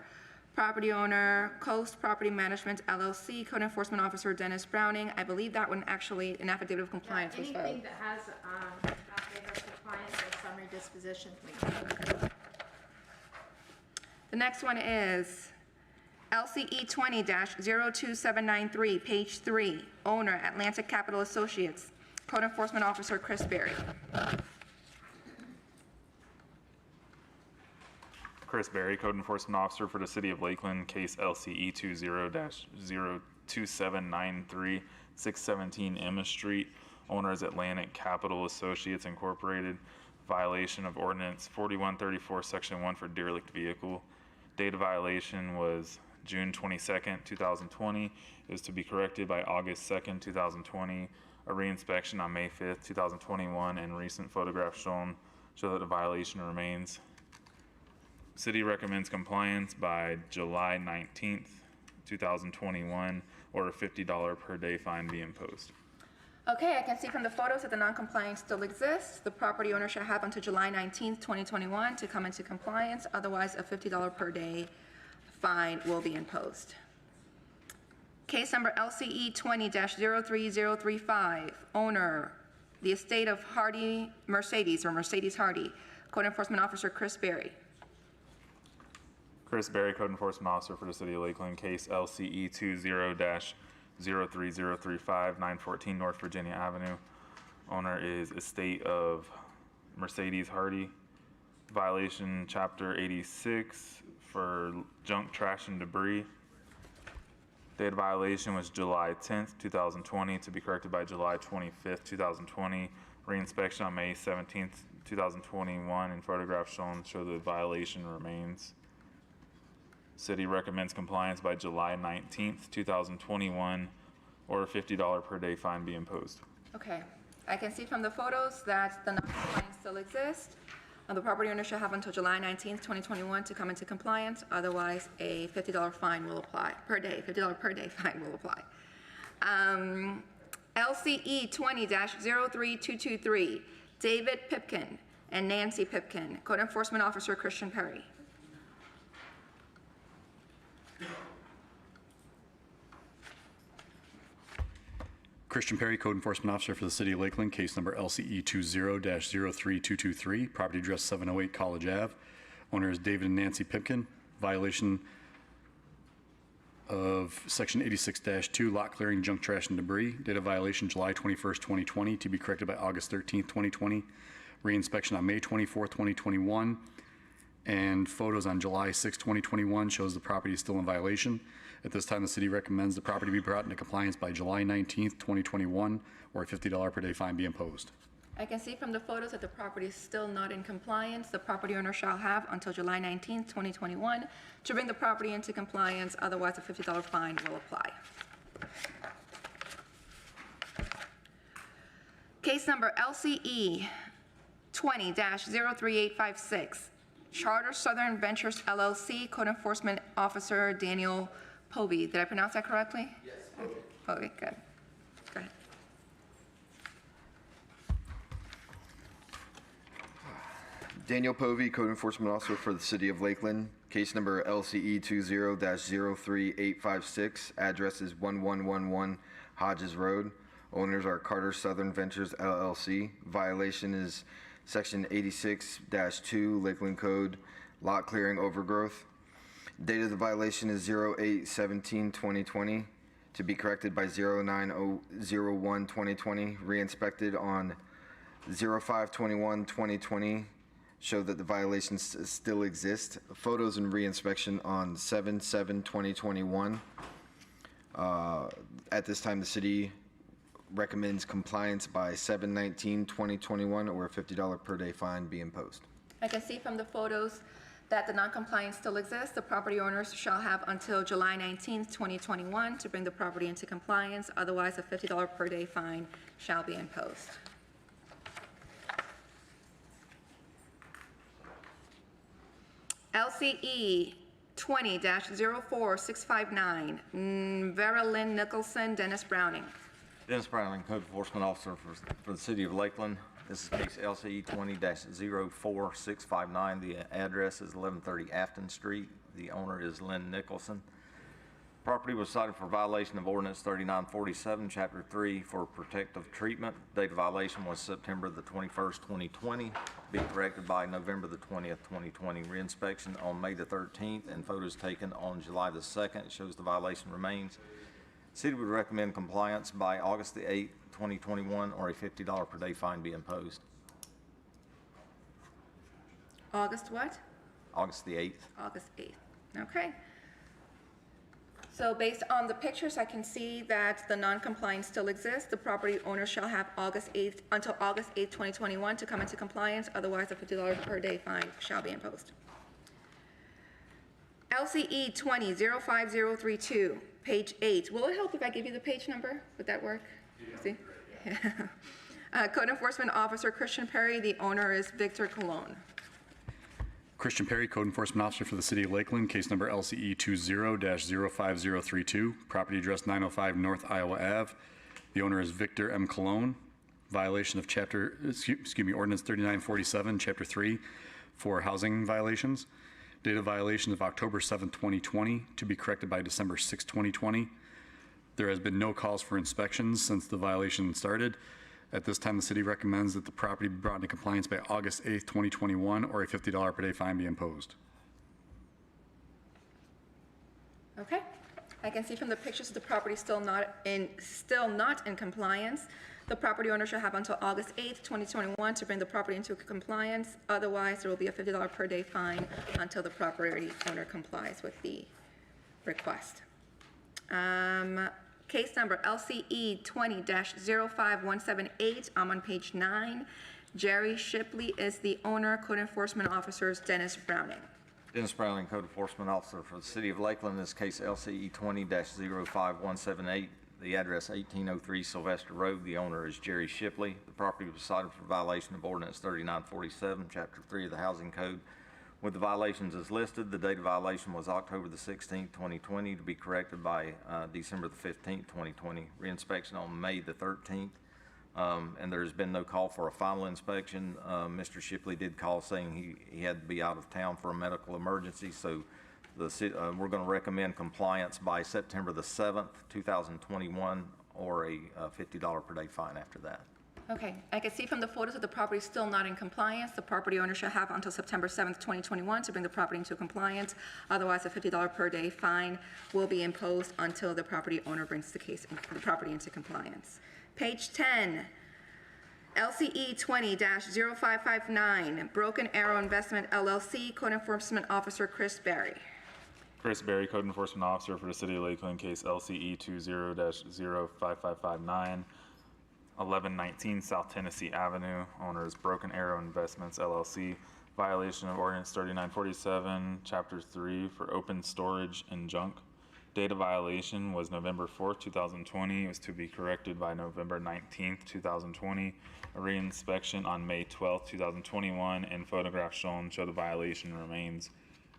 Property owner, Coast Property Management LLC, Code Enforcement Officer Dennis Browning. I believe that one actually, an affidavit of compliance was filed. Anything that has affidavit of compliance or summary disposition, we can. The next one is LCE 20-02793, page 3. Owner, Atlantic Capital Associates, Code Enforcement Officer Chris Berry. Chris Berry, Code Enforcement Officer for the City of Lakeland, case LCE 20-02793, 617 Emma Street. Owner is Atlantic Capital Associates Incorporated. Violation of Ordinance 4134, Section 1 for derelict vehicle. Date of violation was June 22nd, 2020. It is to be corrected by August 2nd, 2020. A reinspection on May 5th, 2021, and recent photographs show that the violation remains. City recommends compliance by July 19th, 2021, or a $50 per day fine be imposed. Okay, I can see from the photos that the non-compliance still exists. The property owner shall have until July 19th, 2021 to come into compliance. Otherwise, a $50 per day fine will be imposed. Case number LCE 20-03035. Owner, the estate of Hardy Mercedes, or Mercedes Hardy. Code Enforcement Officer Chris Berry. Chris Berry, Code Enforcement Officer for the City of Lakeland, case LCE 20-03035, 914 North Virginia Avenue. Owner is estate of Mercedes Hardy. Violation Chapter 86 for junk, trash, and debris. Date of violation was July 10th, 2020, to be corrected by July 25th, 2020. Reinspection on May 17th, 2021, and photographs shown show the violation remains. City recommends compliance by July 19th, 2021, or a $50 per day fine be imposed. Okay, I can see from the photos that the non-compliance still exists. The property owner shall have until July 19th, 2021 to come into compliance, otherwise a $50 fine will apply, per day, $50 per day fine will apply. LCE 20-03223, David Pipkin and Nancy Pipkin, Code Enforcement Officer Christian Perry. Christian Perry, Code Enforcement Officer for the City of Lakeland, case number LCE 20-03223, property address 708 College Ave. Owner is David and Nancy Pipkin. Violation of Section 86-2, lot clearing, junk, trash, and debris. Date of violation July 21st, 2020, to be corrected by August 13th, 2020. Reinspection on May 24th, 2021. And photos on July 6, 2021 shows the property is still in violation. At this time, the city recommends the property be brought into compliance by July 19th, 2021, or a $50 per day fine be imposed. I can see from the photos that the property is still not in compliance. The property owner shall have until July 19th, 2021 to bring the property into compliance, otherwise a $50 fine will apply. Case number LCE 20-03856, Charter Southern Ventures LLC, Code Enforcement Officer Daniel Povey. Did I pronounce that correctly? Yes. Povey, good. Go ahead. Daniel Povey, Code Enforcement Officer for the City of Lakeland. Case number LCE 20-03856. Address is 1111 Hodges Road. Owners are Carter Southern Ventures LLC. Violation is Section 86-2 Lakeland Code, lot clearing overgrowth. Date of the violation is 08/17/2020 to be corrected by 09/01/2020. Re-inspected on 05/21/2020 show that the violations still exist. Photos and re-inspection on 7/7/2021. At this time, the city recommends compliance by 7/19/2021 or a $50 per day fine be imposed. I can see from the photos that the non-compliance still exists. The property owners shall have until July 19th, 2021 to bring the property into compliance. Otherwise, a $50 per day fine shall be imposed. LCE 20-04659, Vera Lynn Nicholson, Dennis Browning. Dennis Browning, Code Enforcement Officer for the City of Lakeland. This is case LCE 20-04659. The address is 1130 Afton Street. The owner is Lynn Nicholson. Property was cited for violation of Ordinance 3947, Chapter 3 for protective treatment. Date of violation was September the 21st, 2020. Be corrected by November the 20th, 2020. Reinspection on May the 13th and photos taken on July the 2nd shows the violation remains. City would recommend compliance by August the 8th, 2021, or a $50 per day fine be imposed. August what? August the 8th. August 8th. Okay. So based on the pictures, I can see that the non-compliance still exists. The property owner shall have until August 8th, 2021 to come into compliance. Otherwise, a $50 per day fine shall be imposed. LCE 20-05032, page 8. Will it help if I give you the page number? Would that work? See? Code Enforcement Officer Christian Perry. The owner is Victor Colon. Christian Perry, Code Enforcement Officer for the City of Lakeland, case number LCE 20-05032, property address 905 North Iowa Ave. The owner is Victor M. Colon. Violation of Ordinance 3947, Chapter 3 for housing violations. Date of violation of October 7, 2020, to be corrected by December 6, 2020. There has been no calls for inspections since the violation started. At this time, the city recommends that the property be brought into compliance by August 8th, 2021, or a $50 per day fine be imposed. Okay. I can see from the pictures that the property is still not in compliance. The property owner shall have until August 8th, 2021 to bring the property into compliance. Otherwise, there will be a $50 per day fine until the property owner complies with the request. Case number LCE 20-05178, I'm on page 9. Jerry Shipley is the owner, Code Enforcement Officers Dennis Browning. Dennis Browning, Code Enforcement Officer for the City of Lakeland, this case LCE 20-05178, the address 1803 Sylvester Road. The owner is Jerry Shipley. The property was cited for violation of Ordinance 3947, Chapter 3 of the Housing Code. With the violations as listed, the date of violation was October the 16th, 2020, to be corrected by December the 15th, 2020. Reinspection on May the 13th, and there's been no call for a final inspection. Mr. Shipley did call saying he had to be out of town for a medical emergency, so we're going to recommend compliance by September the 7th, 2021, or a $50 per day fine after that. Okay, I can see from the photos that the property is still not in compliance. The property owner shall have until September 7th, 2021 to bring the property into compliance. Otherwise, a $50 per day fine will be imposed until the property owner brings the property into compliance. Page 10, LCE 20-0559, Broken Arrow Investment LLC, Code Enforcement Officer Chris Berry. Chris Berry, Code Enforcement Officer for the City of Lakeland, case LCE 20-05559, 1119 South Tennessee Avenue. Owner is Broken Arrow Investments LLC. Violation of Ordinance 3947, Chapter 3 for open storage and junk. Date of violation was November 4th, 2020. It was to be corrected by November 19th, 2020. A reinspection on May 12th, 2021, and photographs shown show the violation remains.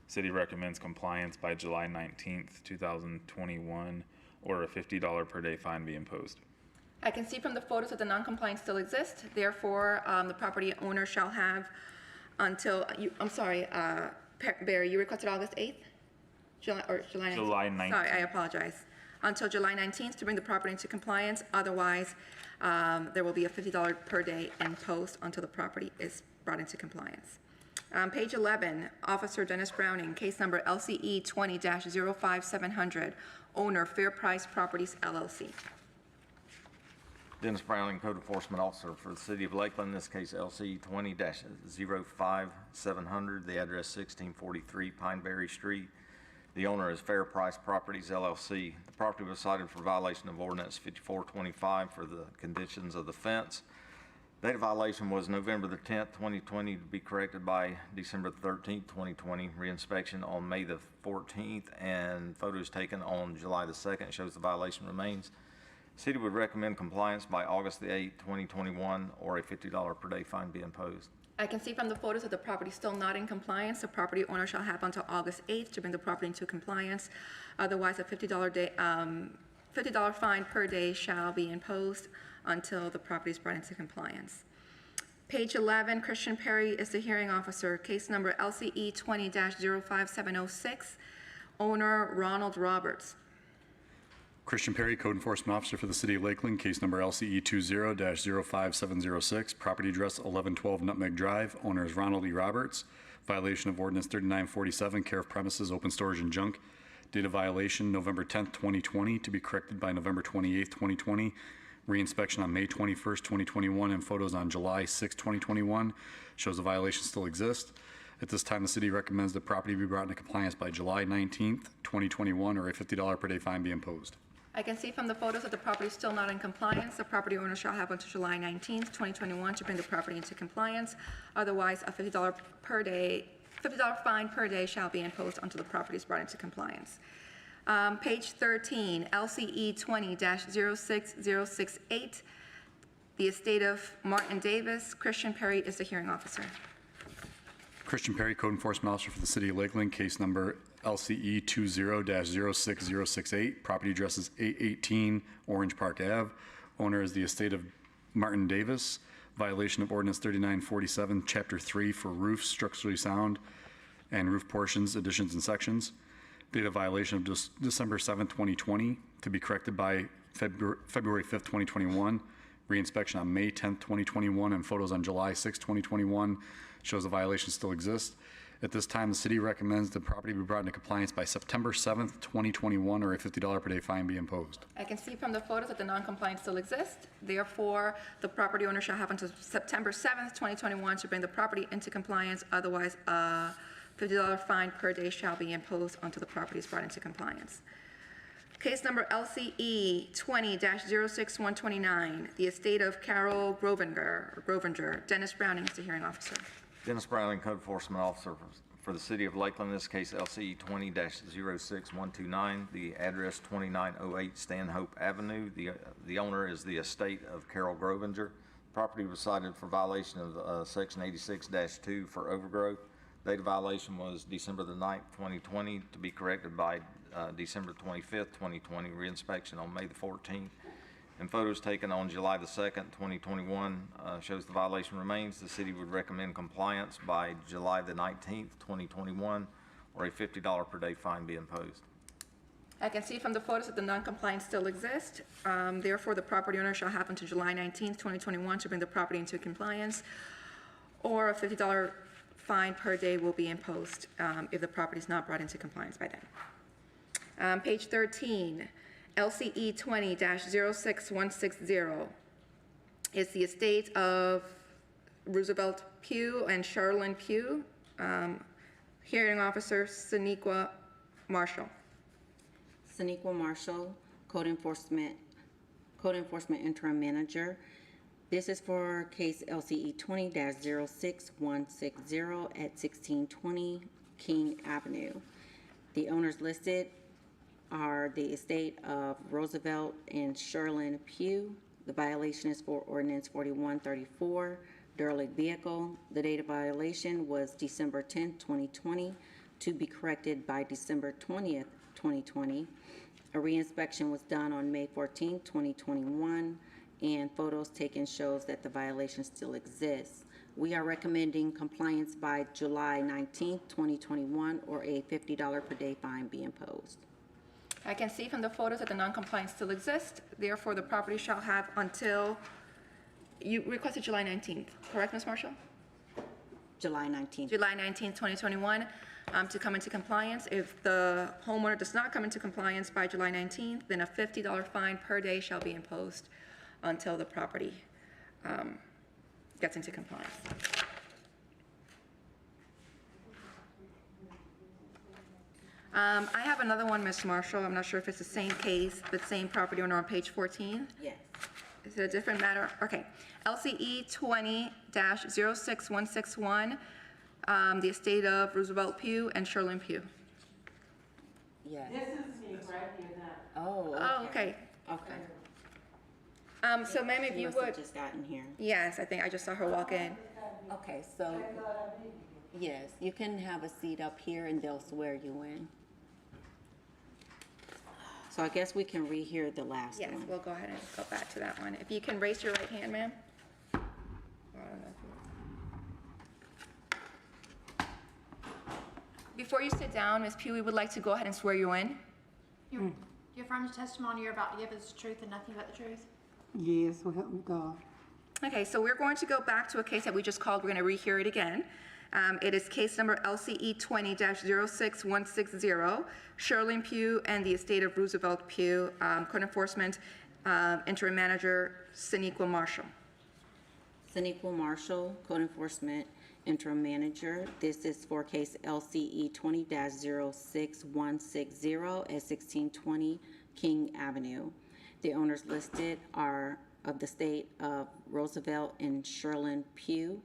City recommends compliance by July 19th, 2021, or a $50 per day fine be imposed. I can see from the photos that the non-compliance still exists. Therefore, the property owner shall have until, Barry, you requested August 8th? July 19th? July 19th. Sorry, I apologize. Until July 19th to bring the property into compliance. Otherwise, there will be a $50 per day imposed until the property is brought into compliance. Page 11, Officer Dennis Browning, case number LCE 20-05700, owner Fair Price Properties LLC. Dennis Browning, Code Enforcement Officer for the City of Lakeland, this case LCE 20-05700, the address 1643 Pineberry Street. The owner is Fair Price Properties LLC. The property was cited for violation of Ordinance 5425 for the conditions of the fence. Date of violation was November the 10th, 2020, to be corrected by December the 13th, 2020. Reinspection on May the 14th, and photos taken on July the 2nd shows the violation remains. City would recommend compliance by August the 8th, 2021, or a $50 per day fine be imposed. I can see from the photos that the property is still not in compliance. The property owner shall have until August 8th to bring the property into compliance. Otherwise, a $50 fine per day shall be imposed until the property is brought into compliance. Page 11, Christian Perry is the hearing officer. Case number LCE 20-05706, owner Ronald Roberts. Christian Perry, Code Enforcement Officer for the City of Lakeland, case number LCE 20-05706, property address 1112 Nutmeg Drive, owner is Ronald E. Roberts. Violation of Ordinance 3947, care of premises, open storage and junk. Date of violation, November 10th, 2020, to be corrected by November 28th, 2020. Reinspection on May 21st, 2021, and photos on July 6th, 2021 shows the violation still exists. At this time, the city recommends the property be brought into compliance by July 19th, 2021, or a $50 per day fine be imposed. I can see from the photos that the property is still not in compliance. The property owner shall have until July 19th, 2021 to bring the property into compliance. Otherwise, a $50 fine per day shall be imposed until the property is brought into compliance. Page 13, LCE 20-06068, the estate of Martin Davis. Christian Perry is the hearing officer. Christian Perry, Code Enforcement Officer for the City of Lakeland, case number LCE 20-06068, property address is 818 Orange Park Ave. Owner is the estate of Martin Davis. Violation of Ordinance 3947, Chapter 3 for roofs, structurally sound, and roof portions, additions, and sections. Date of violation of December 7th, 2020, to be corrected by February 5th, 2021. Reinspection on May 10th, 2021, and photos on July 6th, 2021 shows the violation still exists. At this time, the city recommends the property be brought into compliance by September 7th, 2021, or a $50 per day fine be imposed. I can see from the photos that the non-compliance still exists. Therefore, the property owner shall have until September 7th, 2021 to bring the property into compliance. Otherwise, a $50 fine per day shall be imposed until the property is brought into compliance. Case number LCE 20-06129, the estate of Carol Grovinger. Dennis Browning is the hearing officer. Dennis Browning, Code Enforcement Officer for the City of Lakeland. In this case, LCE 20-06129. The address 2908 Stanhope Avenue. The owner is the estate of Carol Grovinger. Property was cited for violation of Section 86-2 for overgrowth. Date of violation was December the 9th, 2020, to be corrected by December 25th, 2020. Reinspection on May the 14th. And photos taken on July the 2nd, 2021 shows the violation remains. The city would recommend compliance by July the 19th, 2021, or a $50 per day fine be imposed. I can see from the photos that the non-compliance still exists. Therefore, the property owner shall have until July 19th, 2021 to bring the property into compliance, or a $50 fine per day will be imposed if the property is not brought into compliance by then. Page 13, LCE 20-06160 is the estate of Roosevelt Pugh and Charlene Pugh. Hearing officer, Saniqua Marshall. Saniqua Marshall, Code Enforcement Interim Manager. This is for case LCE 20-06160 at 1620 King Avenue. The owners listed are the estate of Roosevelt and Charlene Pugh. The violation is for ordinance 4134, derelict vehicle. The date of violation was December 10th, 2020, to be corrected by December 20th, 2020. A reinspection was done on May 14th, 2021, and photos taken shows that the violation still exists. We are recommending compliance by July 19th, 2021, or a $50 per day fine be imposed. I can see from the photos that the non-compliance still exists. Therefore, the property shall have until, you requested July 19th, correct, Ms. Marshall? July 19th. July 19th, 2021, to come into compliance. If the homeowner does not come into compliance by July 19th, then a $50 fine per day shall be imposed until the property gets into compliance. I have another one, Ms. Marshall. I'm not sure if it's the same case, but same property owner on page 14. Yes. Is it a different matter? Okay. LCE 20-06161, the estate of Roosevelt Pugh and Charlene Pugh. Yes. This is me right here now. Oh, Okay. okay. So ma'am, if She you must have would, just gotten here. yes, I think I just saw her walk in. Okay, so, yes, you can have a seat up here and they'll swear you in. So I guess we can rehear the last Yes, one. we'll go ahead and go back to that one. If you can raise your right hand, ma'am. Before you sit down, Ms. Pugh, we would like to go ahead and swear you in. You affirm the testimony you're about to give is the truth and nothing but the truth? Yes, so help me God. Okay, so we're going to go back to a case that we just called. We're going to rehear it again. It is case number LCE 20-06160, Charlene Pugh and the estate of Roosevelt Pugh, Code Enforcement Interim Manager Saniqua Marshall. Saniqua Marshall, Code Enforcement Interim Manager. This is for case LCE 20-06160 at 1620 King Avenue. The owners listed are of the state of Roosevelt and Charlene Pugh.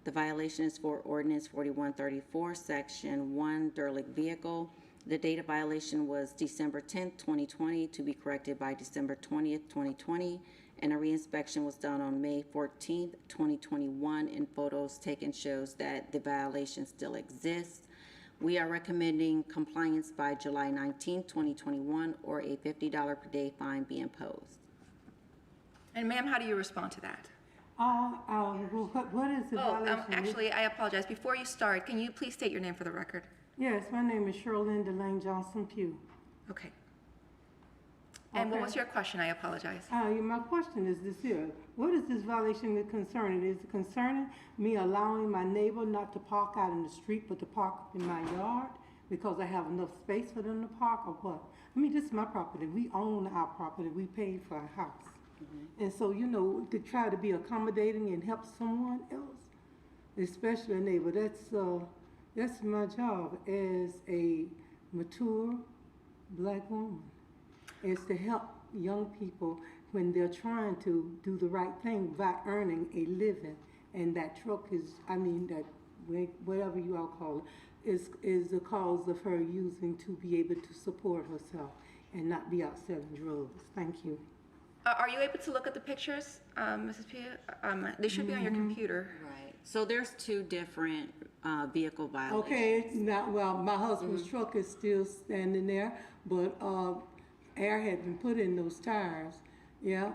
The violation is for ordinance 4134, section 1, derelict vehicle. The date of violation was December 10th, 2020, to be corrected by December 20th, 2020. And a reinspection was done on May 14th, 2021, and photos taken shows that the violation still exists. We are recommending compliance by July 19th, 2021, or a $50 per day fine be imposed. And ma'am, how do you respond to that? What is the violation? Actually, I apologize. Before you start, can you please state your name for the record? Yes, my name is Charlene Delane Johnson Pugh. Okay. And what Okay. was your question? I apologize. My question is this here. What is this violation concerning? Is it concerning me allowing my neighbor not to park out in the street but to park in my yard because I have enough space for them to park, or what? I mean, this is my property. We own our property. We paid for our house. And so, you know, to try to be accommodating and help someone else, especially a neighbor, that's my job as a mature black woman. is to help young people when they're trying to do the right thing by earning a living. And that truck is, I mean, that, whatever you all call it, is the cause of her using to be able to support herself and not be out selling drugs. Thank you. Are you able to look at the pictures, Mrs. Pia? They should be on your computer. Right. So there's two different vehicle violations. Okay, now, well, my husband's truck is still standing there, but air had been put in those tires. Yeah,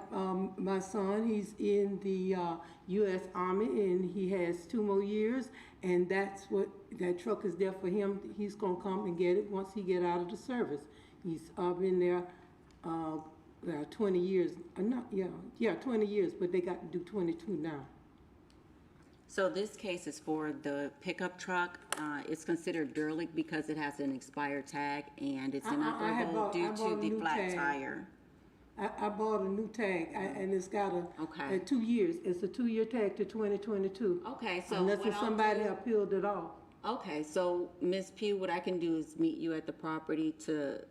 my son, he's in the U.S. Army, and he has 2 more years, and that's what, that truck is there for him. He's gonna come and get it once he get out of the service. He's been there 20 years, 20 years, but they got to do 22 now. So this case is for the pickup truck. It's considered derelict because it has an expired tag and it's inoperable due to the flat tire. I bought a new tag, and it's got a 2 years. It's a 2-year tag to 2022. Okay, so unless what if I'll somebody do- have peeled it off. Okay, so Ms. Pugh, what I can do is meet you at the property to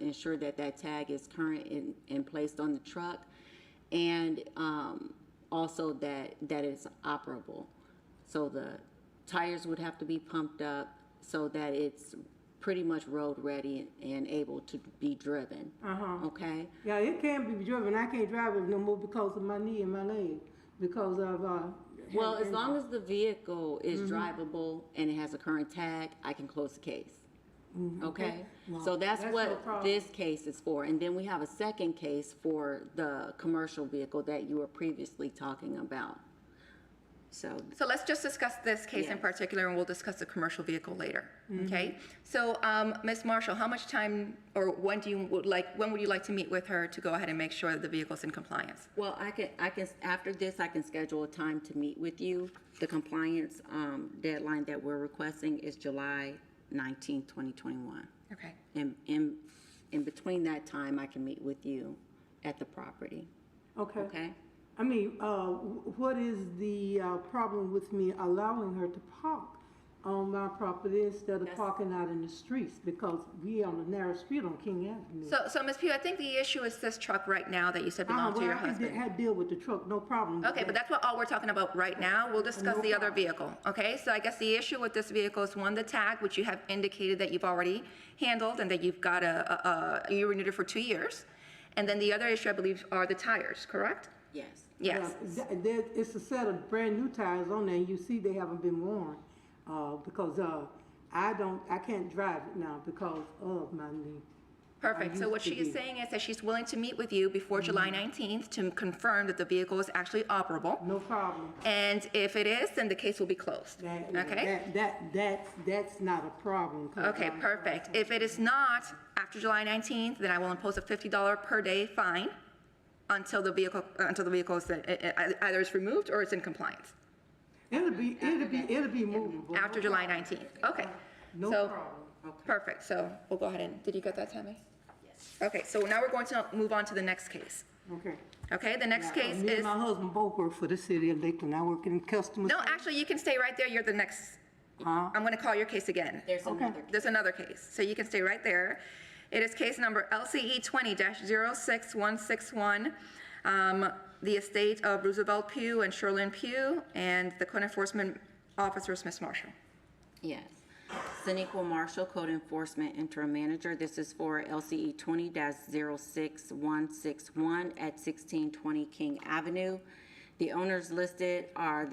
ensure that that tag is current and placed on the truck, and also that it's operable. So the tires would have to be pumped up so that it's pretty much road ready and able to be driven. Okay? Yeah, it can be driven. I can't drive it no more because of my knee and my leg, because of Well, as long as the vehicle is drivable and it has a current tag, I can close the case. Okay? Well, So that's that's no what problem. this case is for. And then we have a second case for the commercial vehicle that you were previously talking about. So, So let's just discuss this case in Yes. particular, and we'll discuss the commercial vehicle later, okay? So, Ms. Marshall, how much time, or when would you like to meet with her to go ahead and make sure that the vehicle's in compliance? well, I can, after this, I can schedule a time to meet with you. The compliance deadline that we're requesting is July 19, 2021. Okay. And in between that time, I can meet with you at the property. Okay. Okay? I mean, what is the problem with me allowing her to park on my property instead of parking out in the streets? Because we on a narrow street on King Avenue. So, Ms. Pugh, I think the issue is this truck right now that you said belonged to your husband. I can deal with the truck, no problem. with Okay, but that. that's all we're talking about right now. We'll discuss No the other problem. vehicle, okay? So I guess the issue with this vehicle is, one, the tag, which you have indicated that you've already handled and that you've got you renewed it for 2 years. And then the other issue, I believe, are the tires, correct? Yes. Yes. Yeah, it's a set of brand new tires on there, and you see they haven't been worn, because I can't drive it now because of my knee. Perfect. So what she is saying is that she's willing to meet with you before July 19th to confirm that the vehicle is actually operable. No problem. And if it is, then the case will be closed. Okay? That's not a problem. 'cause Okay, perfect. If it is not after July 19th, then I will impose a $50 per day fine until the vehicle is either is removed or it's in compliance. It'll be movable. After July 19th. Okay. No So- problem. Perfect. So we'll go ahead and, did you get that, Tammy? Yes. Okay, so now we're going to move on to the next case. Okay. Okay, the next case Me is, and my husband both work for the city of Lakeland. I work in customer. no, actually, you can stay right there. You're the next, I'm going to call your case again. There's another case, so you can stay right there. It is case number LCE 20-06161, the estate of Roosevelt Pugh and Sherlyn Pugh, and the code enforcement officer is Ms. Marshall. Yes. Saniqua Marshall, Code Enforcement Interim Manager. This is for LCE 20-06161 at 1620 King Avenue. The owners listed are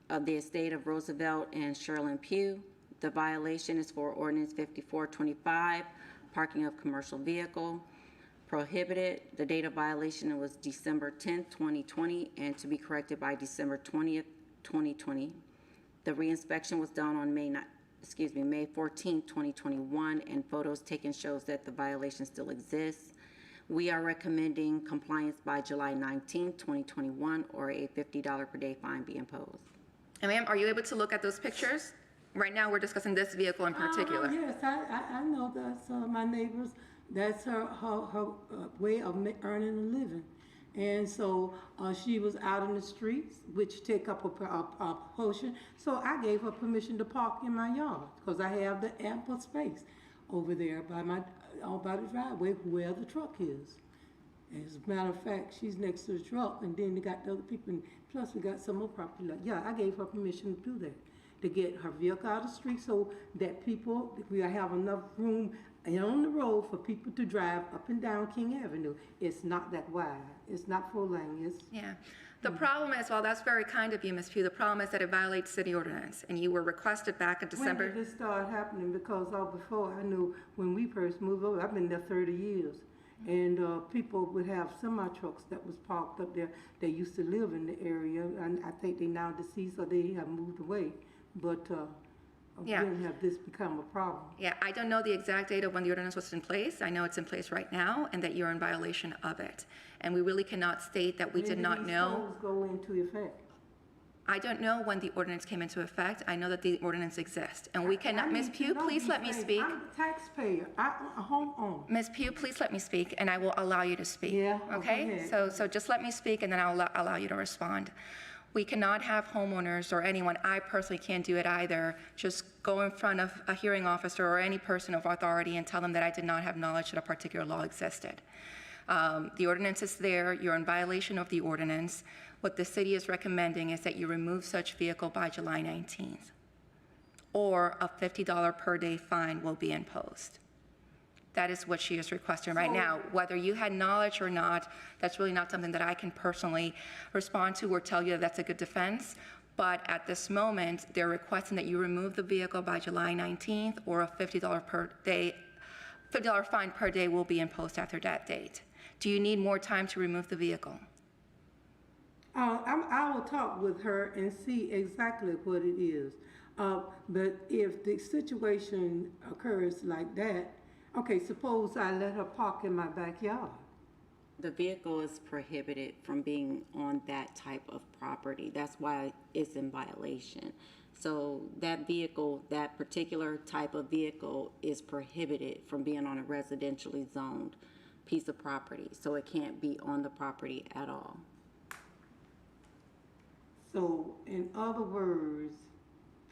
of the estate of Roosevelt and Sherlyn Pugh. The violation is for ordinance 5425, parking of commercial vehicle, prohibited. The date of violation was December 10th, 2020, and to be corrected by December 20th, 2020. The reinspection was done on May 14th, 2021, and photos taken shows that the violation still exists. We are recommending compliance by July 19th, 2021, or a $50 per day fine be imposed. And ma'am, are you able to look at those pictures? Right now, we're discussing this vehicle in particular. Yes, I know that's my neighbors. That's her way of earning a living. And so she was out in the streets, which take up a portion. So I gave her permission to park in my yard because I have the ample space. over there by by the driveway where the truck is. As a matter of fact, she's next to the truck, and then they got the other people, and plus we got some more property. Like, yeah, I gave her permission to do that, to get her vehicle out of the street so that we have enough room on the road for people to drive up and down King Avenue. It's not that wide. It's not 4 lane. It's Yeah. The problem is, well, that's very kind of you, Ms. Pugh. The problem is that it violates city ordinance, and you were requested back in December. When did this start happening? Because before I knew when we first moved over, I've been there 30 years. And people would have semi-trucks that was parked up there. They used to live in the area, and I think they now deceased or they have moved away. But Yeah. when have this become a problem? Yeah, I don't know the exact date of when the ordinance was in place. I know it's in place right now, and that you're in violation of it. And we really cannot state that we did not know. When did these codes go into effect? I don't know when the ordinance came into effect. I know that the ordinance exists, and we cannot. I Ms. need to Pugh, know please these let me things. speak. I'm a taxpayer. I'm a homeowner. Ms. Pugh, please let me speak, and I will allow you to speak. Yeah, Okay? okay. So just let me speak, and then I'll allow you to respond. We cannot have homeowners or anyone, I personally can't do it either, just go in front of a hearing officer or any person of authority and tell them that I did not have knowledge that a particular law existed. The ordinance is there. You're in violation of the ordinance. What the city is recommending is that you remove such vehicle by July 19th, or a $50 per day fine will be imposed. That is what she is requesting right now. Whether you had knowledge or not, that's really not something that I can personally respond to or tell you that that's a good defense. But at this moment, they're requesting that you remove the vehicle by July 19th, or a $50 fine per day will be imposed after that date. Do you need more time to remove the vehicle? I will talk with her and see exactly what it is. But if the situation occurs like that, okay, suppose I let her park in my backyard. The vehicle is prohibited from being on that type of property. That's why it's in violation. So that vehicle, that particular type of vehicle is prohibited from being on a residentially zoned piece of property. So it can't be on the property at all. So in other words,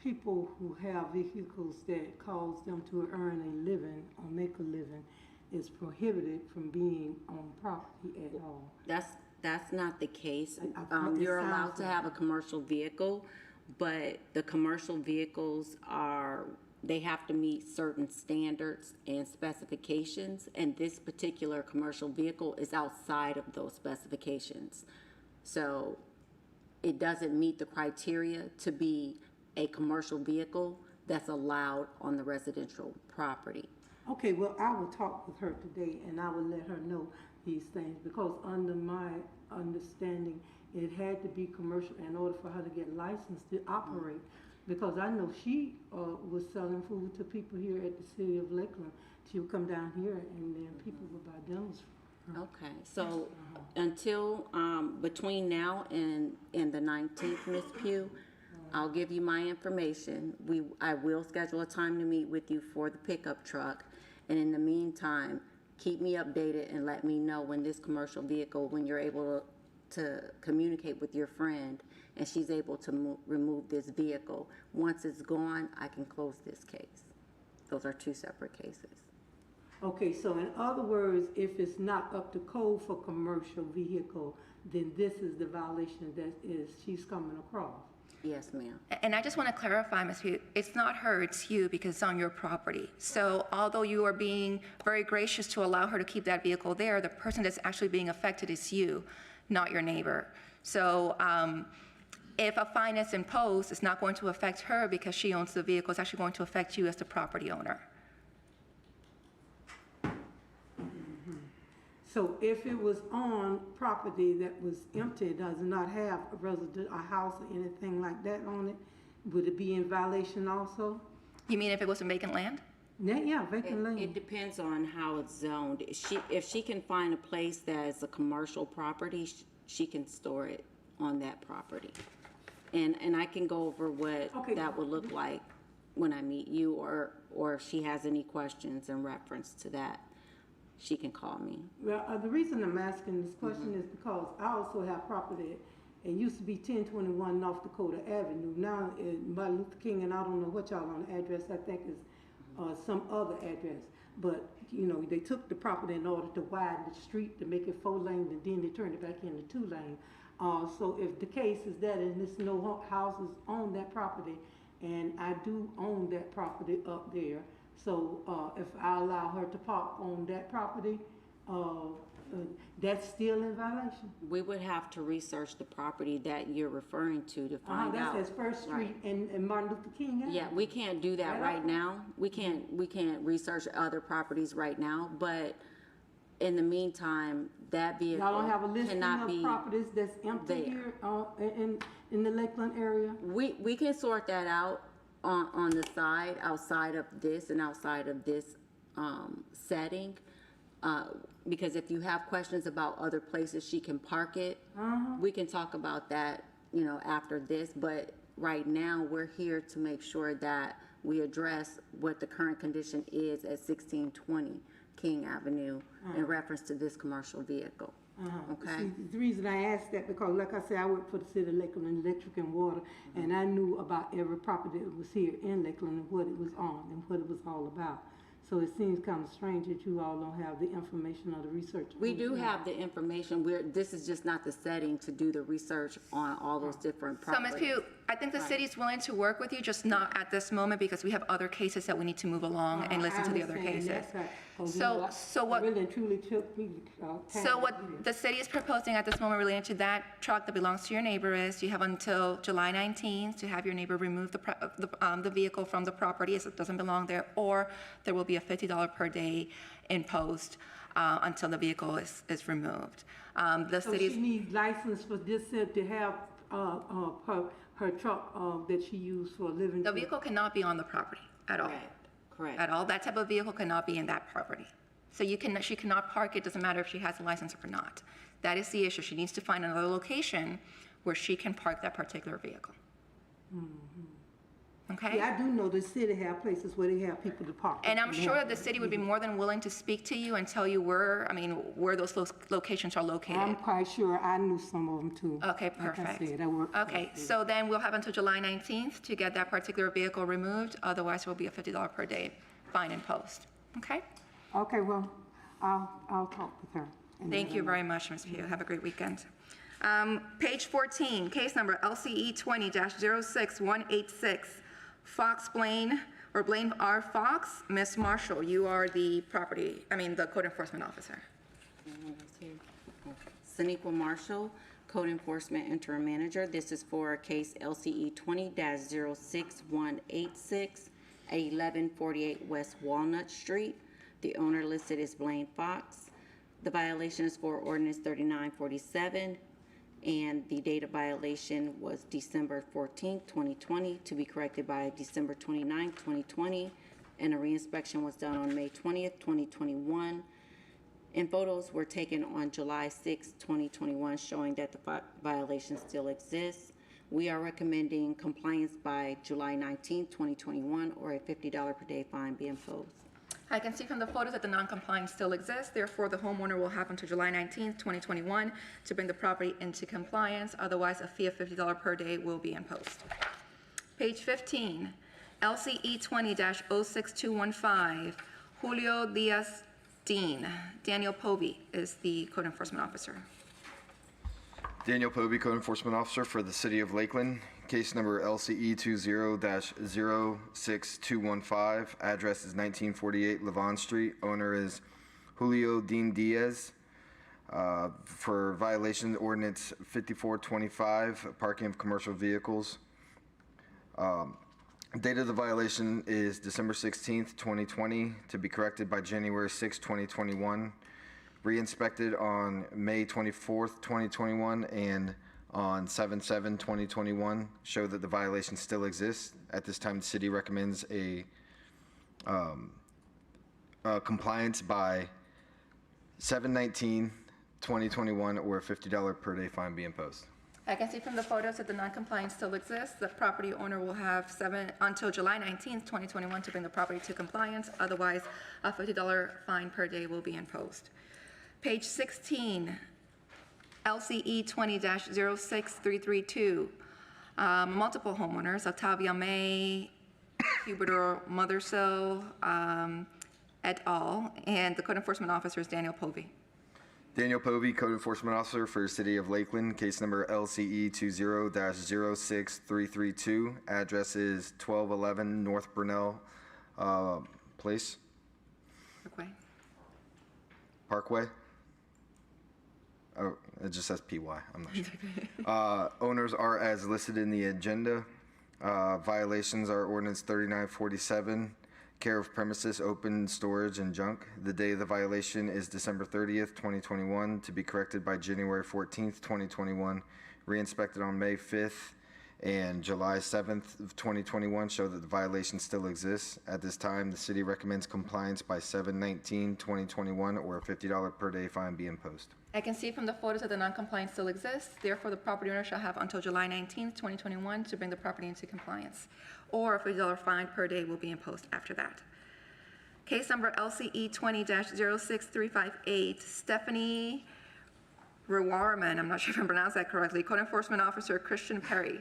people who have vehicles that cause them to earn a living or make a living is prohibited from being on property at all. That's not the case. I thought it You're allowed sounds to like have a commercial vehicle, but the commercial vehicles they have to meet certain standards and specifications, and this particular commercial vehicle is outside of those specifications. So it doesn't meet the criteria to be a commercial vehicle that's allowed on the residential property. Okay, well, I will talk with her today and I will let her know these things, because under my understanding, it had to be commercial in order for her to get licensed to operate. Because I know she was selling food to people here at the city of Lakeland. She would come down here and then people would buy dinners from her. Okay, so until, between now and the 19th, Ms. Pugh, I'll give you my information. I will schedule a time to meet with you for the pickup truck. And in the meantime, keep me updated and let me know when this commercial vehicle, when you're able to communicate with your friend and she's able to remove this vehicle. Once it's gone, I can close this case. Those are two separate cases. Okay, so in other words, if it's not up to code for commercial vehicle, then this is the violation that she's coming across. Yes, ma'am. And I just want to clarify, Ms. Pugh, it's not her, it's you, because it's on your property. So although you are being very gracious to allow her to keep that vehicle there, the person that's actually being affected is you, not your neighbor. So if a fine is imposed, it's not going to affect her because she owns the vehicle. It's actually going to affect you as the property owner. So if it was on property that was empty, does not have a house or anything like that on it, would it be in violation also? You mean if it was in vacant land? Yeah, vacant land. It depends on how it's zoned. If she can find a place that is a commercial property, she can store it on that property. And I can go over what that would look like when I meet you, or if she has any questions in reference to that, she can call me. Well, the reason I'm asking this question is because I also have property. It used to be 1021 North Dakota Avenue. Now, Martin Luther King, and I don't know what y'all on the address, I think is some other address. But, you know, they took the property in order to widen the street to make it 4 lanes, and then they turned it back into 2 lanes. So if the case is that, and there's no houses on that property, and I do own that property up there, so if I allow her to park on that property, that's still in violation? We would have to research the property that you're referring to find out. That's First Street Right. and Martin Luther King Avenue. Yeah, we can't do that right now. We can't research other properties right now, but in the meantime, that vehicle Y'all don't have a listing cannot of be properties that's empty there. here in the Lakeland area? We can sort that out on the side, outside of this and outside of this setting. Because if you have questions about other places she can park it, we can talk about that, you know, after this. But right now, we're here to make sure that we address what the current condition is at 1620 King Avenue in reference to this commercial vehicle. Okay? See, the reason I asked that, because like I said, I work for the city of Lakeland Electric and Water, and I knew about every property that was here in Lakeland and what it was on and what it was all about. So it seems kind of strange that you all don't have the information or the research. We do have the information. This is just not the setting to do the research on all those different So, properties. Ms. Pugh, I think the city's willing to work with you, just not at this moment, because we have other cases that we need to move along and listen to the other cases. So what? Really and truly took me, So what the city is proposing at this moment related to that truck that belongs to your neighbor is you have until July 19th to have your neighbor remove the vehicle from the property as it doesn't belong there, or there will be a $50 per day imposed until the vehicle is removed. The So city's. she needs license for this to have her truck that she used for a living. The vehicle cannot be on the property at all. Correct. At all. That type of vehicle cannot be in that property. So she cannot park it, doesn't matter if she has a license or not. That is the issue. She needs to find another location where she can park that particular vehicle. Okay? Yeah, I do know the city have places where they have people to park. And I'm sure that the city would be more than willing to speak to you and tell you where those locations are located. I'm quite sure I knew some of them too. Okay, Like I perfect. said, I worked for Okay, the city. so then we'll have until July 19th to get that particular vehicle removed. Otherwise, there will be a $50 per day fine imposed. Okay? Okay, well, I'll talk with her. and Thank let you her know. very much, Ms. Pugh. Have a great weekend. Page 14, case number LCE 20-06186, Fox Blaine, or Blaine R. Fox. Ms. Marshall, you are the code enforcement officer. Saniqua Marshall, Code Enforcement Interim Manager. This is for case LCE 20-06186 at 1148 West Walnut Street. The owner listed is Blaine Fox. The violation is for ordinance 3947, and the date of violation was December 14th, 2020, to be corrected by December 29th, 2020, and a reinspection was done on May 20th, 2021. And photos were taken on July 6, 2021, showing that the violation still exists. We are recommending compliance by July 19, 2021, or a $50 per day fine be imposed. I can see from the photos that the non-compliance still exists. Therefore, the homeowner will have until July 19th, 2021 to bring the property into compliance. Otherwise, a fee of $50 per day will be imposed. Page 15, LCE 20-06215, Julio Diaz Dean. Daniel Povey is the code enforcement officer. Daniel Povey, Code Enforcement Officer for the City of Lakeland. Case number LCE 20-06215. Address is 1948 Levon Street. Owner is Julio Dean Diaz. For violation ordinance 5425, parking of commercial vehicles. Date of the violation is December 16th, 2020, to be corrected by January 6th, 2021. Re-inspected on May 24th, 2021, and on 7/7/2021, show that the violation still exists. At this time, the city recommends a compliance by 7/19/2021, or a $50 per day fine be imposed. I can see from the photos that the non-compliance still exists. The property owner will have until July 19th, 2021 to bring the property to compliance. Otherwise, a $50 fine per day will be imposed. Page 16, LCE 20-06332, multiple homeowners, Octavia May Huberto Mothercell et al., and the code enforcement officer is Daniel Povey. Daniel Povey, Code Enforcement Officer for City of Lakeland, case number LCE 20-06332. Address is 1211 North Brunel Place, Okay. Parkway. Oh, it just says PY, I'm not sure. Owners are as listed in the agenda. Violations are ordinance 3947, care of premises, open storage, and junk. The day of the violation is December 30th, 2021, to be corrected by January 14th, 2021. Re-inspected on May 5th and July 7th of 2021 show that the violation still exists. At this time, the city recommends compliance by 7/19/2021 or a $50 per day fine be imposed. I can see from the photos that the non-compliance still exists. Therefore, the property owner shall have until July 19th, 2021 to bring the property into compliance, or a $50 fine per day will be imposed after that. Case number LCE 20-06358, Stephanie Rewarman, I'm not sure if I pronounced that correctly, Code Enforcement Officer Christian Perry.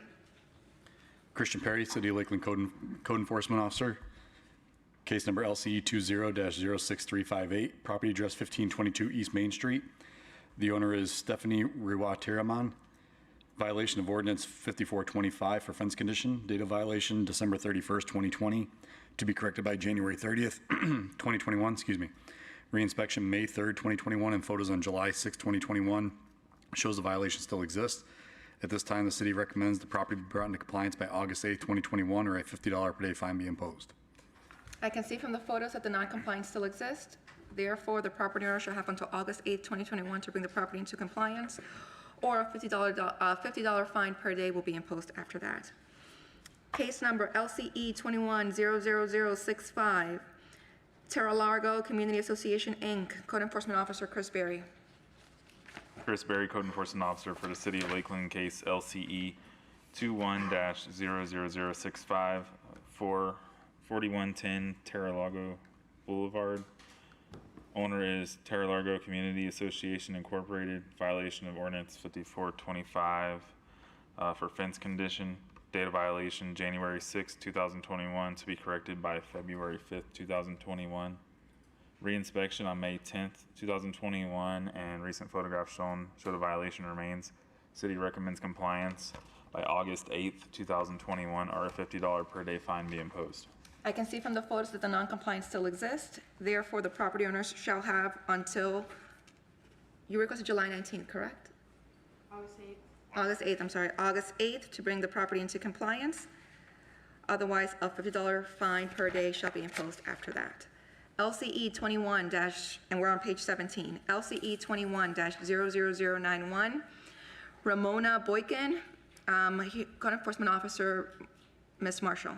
Christian Perry, City of Lakeland Code Enforcement Officer. Case number LCE 20-06358, property address 1522 East Main Street. The owner is Stephanie Riwatiraman. Violation of ordinance 5425 for fence condition. Date of violation December 31st, 2020, to be corrected by January 30th, 2021, excuse me. Reinspection May 3rd, 2021, and photos on July 6th, 2021 shows the violation still exists. At this time, the city recommends the property be brought into compliance by August 8th, 2021, or a $50 per day fine be imposed. I can see from the photos that the non-compliance still exists. Therefore, the property owner shall have until August 8th, 2021 to bring the property into compliance, or a $50 fine per day will be imposed after that. Case number LCE 21-00065, Terra Largo Community Association, Inc., Code Enforcement Officer Chris Berry. Chris Berry, Code Enforcement Officer for the City of Lakeland, case LCE 21-00065 for 4110 Terra Largo Boulevard. Owner is Terra Largo Community Association Incorporated. Violation of ordinance 5425 for fence condition. Date of violation January 6, 2021, to be corrected by February 5th, 2021. Reinspection on May 10th, 2021, and recent photographs show the violation remains. City recommends compliance by August 8th, 2021, or a $50 per day fine be imposed. I can see from the photos that the non-compliance still exists. Therefore, the property owners shall have until, you requested July 19th, correct? August 8th, I'm sorry, August 8th to bring the property into compliance. Otherwise, a $50 fine per day shall be imposed after that. LCE 21 and we're on page 17, LCE 21-00091, Ramona Boykin, Code Enforcement Officer, Ms. Marshall.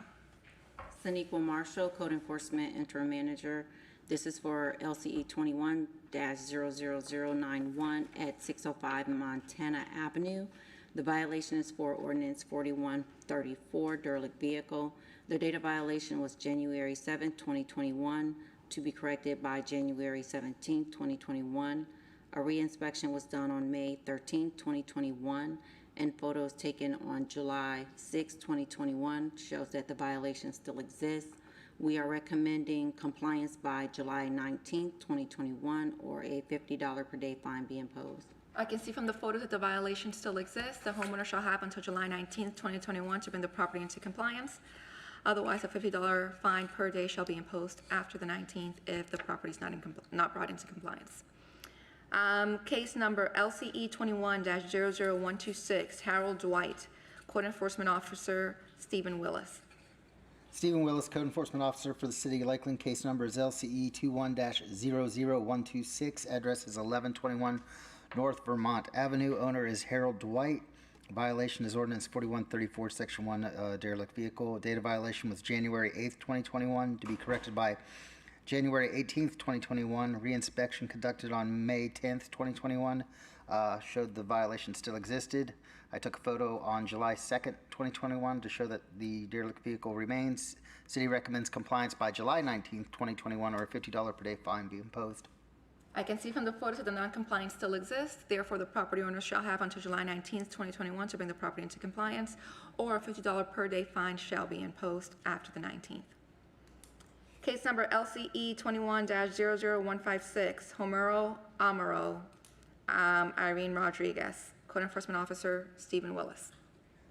Saniqua Marshall, Code Enforcement Interim Manager. This is for LCE 21-00091 at 605 Montana Avenue. The violation is for ordinance 4134, derelict vehicle. The date of violation was January 7, 2021, to be corrected by January 17, 2021. A re-inspection was done on May 13, 2021, and photos taken on July 6, 2021 shows that the violation still exists. We are recommending compliance by July 19, 2021, or a $50 per day fine be imposed. I can see from the photos that the violation still exists. The homeowner shall have until July 19th, 2021 to bring the property into compliance. Otherwise, a $50 fine per day shall be imposed after the 19th if the property is not brought into compliance. Case number LCE 21-00126, Harold Dwight, Code Enforcement Officer Stephen Willis. Stephen Willis, Code Enforcement Officer for the City of Lakeland. Case number is LCE 21-00126. Address is 1121 North Vermont Avenue. Owner is Harold Dwight. Violation is ordinance 4134, section 1, derelict vehicle. Date of violation was January 8th, 2021, to be corrected by January 18th, 2021. Reinspection conducted on May 10th, 2021, showed the violation still existed. I took a photo on July 2nd, 2021 to show that the derelict vehicle remains. City recommends compliance by July 19th, 2021, or a $50 per day fine be imposed. I can see from the photos that the non-compliance still exists. Therefore, the property owner shall have until July 19th, 2021 to bring the property into compliance, or a $50 per day fine shall be imposed after the 19th. Case number LCE 21-00156, Homero Amaro, Irene Rodriguez. Code Enforcement Officer Stephen Willis.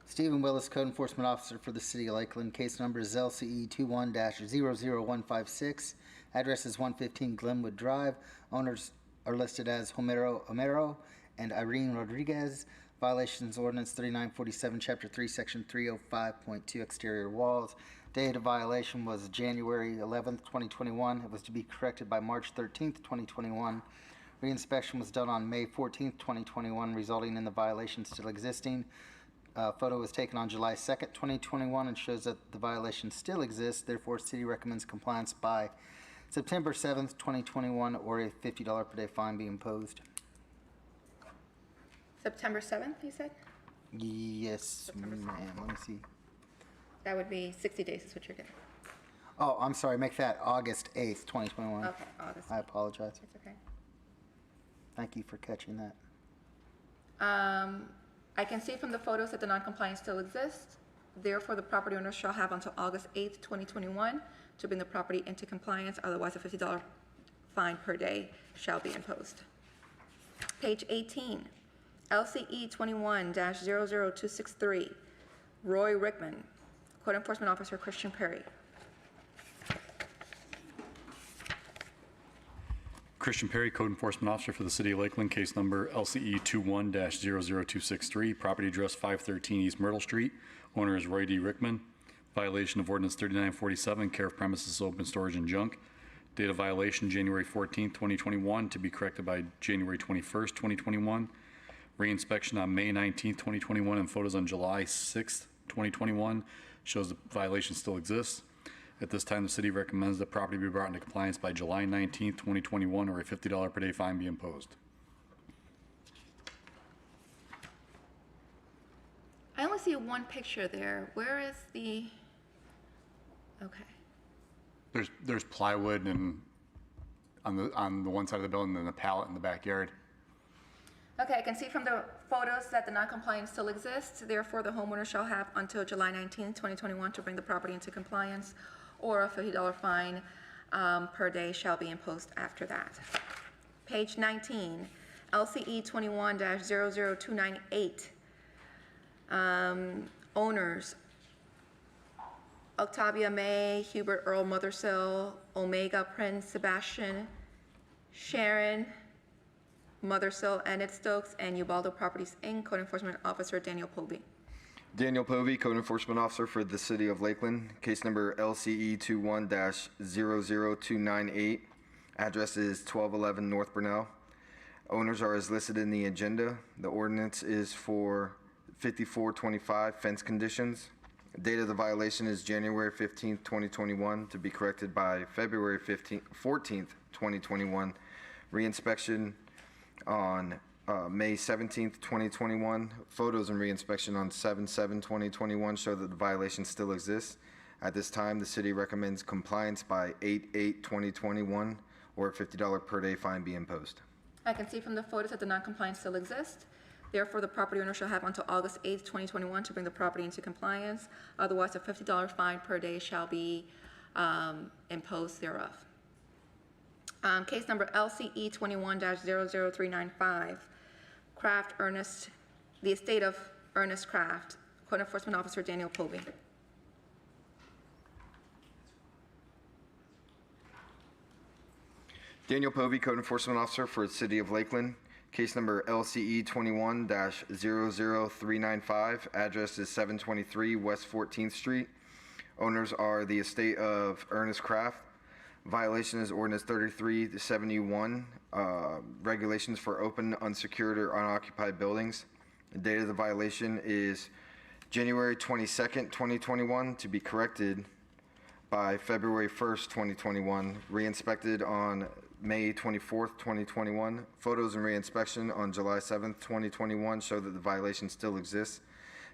Stephen Willis, Code Enforcement Officer for the City of Lakeland. Case number is LCE 21-00156. Address is 115 Glenwood Drive. Owners are listed as Homero Amaro and Irene Rodriguez. Violations ordinance 3947, Chapter 3, Section 305.2, exterior walls. Date of violation was January 11th, 2021. It was to be corrected by March 13th, 2021. Reinspection was done on May 14th, 2021, resulting in the violation still existing. Photo was taken on July 2nd, 2021, and shows that the violation still exists. Therefore, city recommends compliance by September 7th, 2021, or a $50 per day fine be imposed. September 7th, you said? Yes, ma'am. Let me see. That would be 60 days is what you're getting. Oh, I'm sorry. Make that August 8th, 2021. Okay, August. I apologize. It's okay. Thank you for catching that. I can see from the photos that the non-compliance still exists. Therefore, the property owner shall have until August 8th, 2021 to bring the property into compliance. Otherwise, a $50 fine per day shall be imposed. Page 18, LCE 21-00263, Roy Rickman, Code Enforcement Officer Christian Perry. Christian Perry, Code Enforcement Officer for the City of Lakeland, case number LCE 21-00263, property address 513 East Myrtle Street. Owner is Roy D. Rickman. Violation of ordinance 3947, care of premises, open storage and junk. Date of violation January 14th, 2021, to be corrected by January 21st, 2021. Reinspection on May 19th, 2021, and photos on July 6th, 2021 shows the violation still exists. At this time, the city recommends the property be brought into compliance by July 19th, 2021, or a $50 per day fine be imposed. I only see one picture there. Where is the, okay. There's plywood and on the one side of the building and then a pallet in the backyard. Okay, I can see from the photos that the non-compliance still exists. Therefore, the homeowner shall have until July 19th, 2021 to bring the property into compliance, or a $50 fine per day shall be imposed after that. Page 19, LCE 21-00298. Owners, Octavia May, Hubert Earl Mothersill, Omega Prince Sebastian, Sharon Mothersill, Enid Stokes, and Ubaldo Properties, Inc., Code Enforcement Officer Daniel Povey. Daniel Povey, Code Enforcement Officer for the City of Lakeland. Case number LCE 21-00298. Address is 1211 North Burnell. Owners are as listed in the agenda. The ordinance is for 5425 fence conditions. Date of the violation is January 15th, 2021, to be corrected by February 14th, 2021. Reinspection on May 17th, 2021. Photos and reinspection on 7/7/2021 show that the violation still exists. At this time, the city recommends compliance by 8/8/2021, or a $50 per day fine be imposed. I can see from the photos that the non-compliance still exists. Therefore, the property owner shall have until August 8th, 2021 to bring the property into compliance. Otherwise, a $50 fine per day shall be imposed thereof. Case number LCE 21-00395, Kraft Ernest, the estate of Ernest Kraft, Code Enforcement Officer Daniel Povey. Daniel Povey, Code Enforcement Officer for the City of Lakeland. Case number LCE 21-00395. Address is 723 West 14th Street. Owners are the estate of Ernest Kraft. Violation is ordinance 3371, regulations for open, unsecured, or unoccupied buildings. The date of the violation is January 22nd, 2021, to be corrected by February 1st, 2021. Re-inspected on May 24th, 2021. Photos and re-inspection on July 7th, 2021 show that the violation still exists.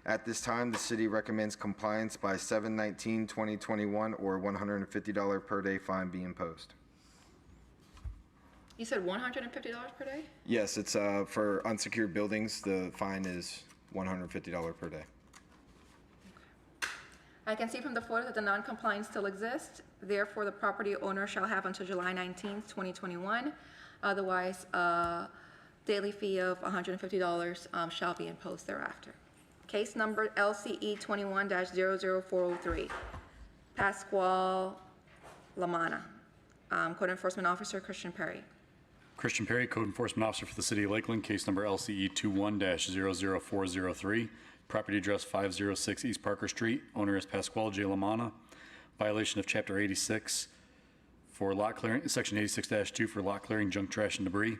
At this time, the city recommends compliance by 7/19/2021, or $150 per day fine be imposed. You said $150 per day? Yes, it's for unsecured buildings, the fine is $150 per day. I can see from the photo that the non-compliance still exists. Therefore, the property owner shall have until July 19th, 2021. Otherwise, a daily fee of $150 shall be imposed thereafter. Case number LCE 21-00403, Pascual Lamana. Code Enforcement Officer Christian Perry. Christian Perry, Code Enforcement Officer for the City of Lakeland, case number LCE 21-00403. Property address 506 East Parker Street. Owner is Pascual J. Lamana. Violation of Chapter 86 for lot clearing, Section 86-2 for lot clearing, junk, trash, and debris.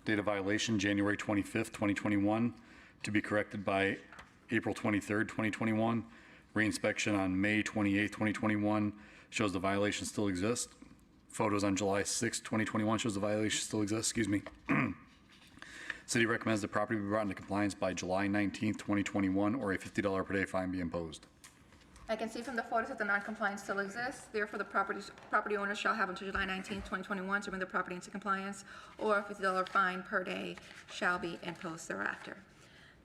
Date of violation, January 25th, 2021, to be corrected by April 23rd, 2021. Reinspection on May 28th, 2021 shows the violation still exists. Photos on July 6th, 2021 shows the violation still exists, excuse me. City recommends the property be brought into compliance by July 19th, 2021, or a $50 per day fine be imposed. I can see from the photos that the non-compliance still exists. Therefore, the property owner shall have until July 19th, 2021 to bring the property into compliance, or a $50 fine per day shall be imposed thereafter.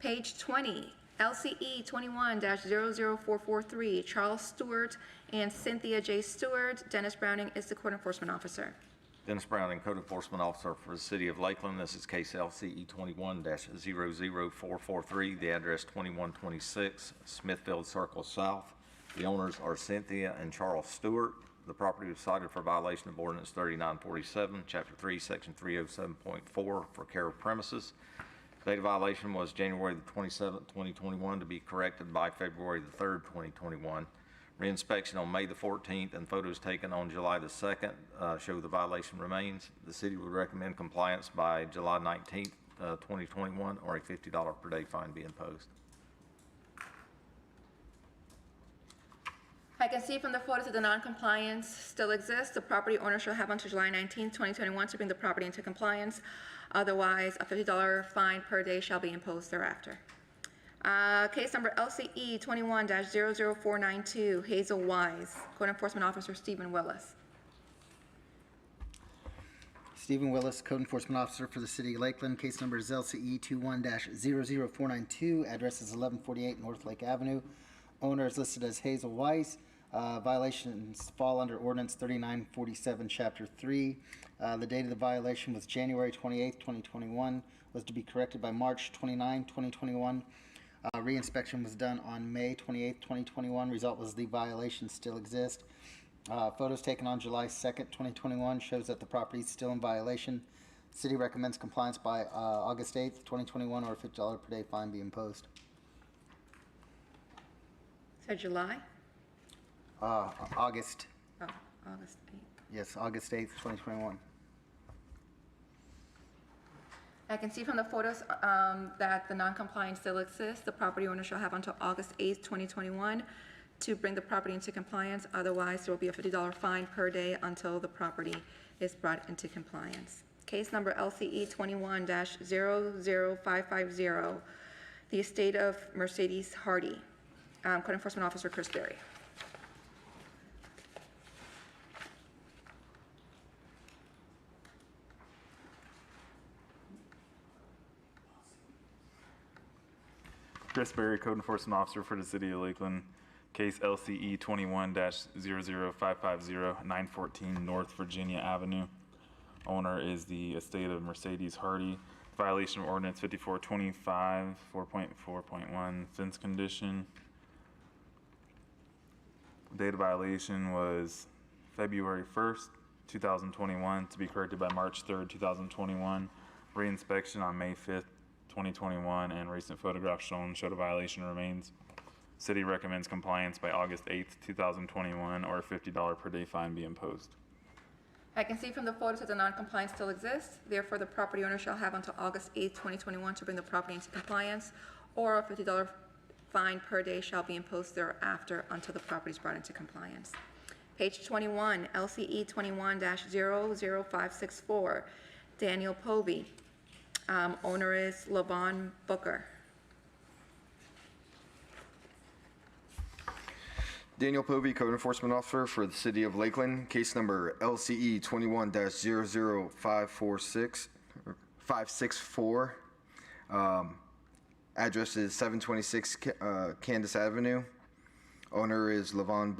Page 20, LCE 21-00443, Charles Stewart and Cynthia J. Stewart. Dennis Browning is the Code Enforcement Officer. Dennis Browning, Code Enforcement Officer for the City of Lakeland. This is case LCE 21-00443, the address 2126 Smithfield Circle South. The owners are Cynthia and Charles Stewart. The property was cited for violation of Ordinance 3947, Chapter 3, Section 307.4 for care of premises. Date of violation was January the 27th, 2021, to be corrected by February the 3rd, 2021. Reinspection on May the 14th and photos taken on July the 2nd show the violation remains. The city would recommend compliance by July 19th, 2021, or a $50 per day fine be imposed. I can see from the photos that the non-compliance still exists. The property owner shall have until July 19th, 2021 to bring the property into compliance. Otherwise, a $50 fine per day shall be imposed thereafter. Case number LCE 21-00492, Hazel Wise. Code Enforcement Officer Stephen Willis. Stephen Willis, Code Enforcement Officer for the City of Lakeland. Case number is LCE 21-00492. Address is 1148 North Lake Avenue. Owner is listed as Hazel Weiss. Violations fall under Ordinance 3947, Chapter 3. The date of the violation was January 28th, 2021. Was to be corrected by March 29, 2021. Reinspection was done on May 28th, 2021. Result was the violations still exist. Photos taken on July 2nd, 2021 shows that the property is still in violation. City recommends compliance by August 8th, 2021, or a $50 per day fine be imposed. So July? August. Oh, August 8th. Yes, August 8th, 2021. I can see from the photos that the non-compliance still exists. The property owner shall have until August 8th, 2021 to bring the property into compliance. Otherwise, there will be a $50 fine per day until the property is brought into compliance. Case number LCE 21-00550, the estate of Mercedes Hardy. Code Enforcement Officer Chris Berry. Chris Berry, Code Enforcement Officer for the City of Lakeland. Case LCE 21-00550, 914 North Virginia Avenue. Owner is the estate of Mercedes Hardy. Violation of Ordinance 5425, 4.4.1, fence condition. Date of violation was February 1st, 2021, to be corrected by March 3rd, 2021. Reinspection on May 5th, 2021, and recent photographs shown show the violation remains. City recommends compliance by August 8th, 2021, or a $50 per day fine be imposed. I can see from the photos that the non-compliance still exists. Therefore, the property owner shall have until August 8th, 2021 to bring the property into compliance, or a $50 fine per day shall be imposed thereafter until the property is brought into compliance. Page 21, LCE 21-00564, Daniel Povey. Owner is Lavon Booker. Daniel Povey, Code Enforcement Officer for the City of Lakeland, case number LCE 21-00564. Address is 726 Candace Avenue. Owner is Levon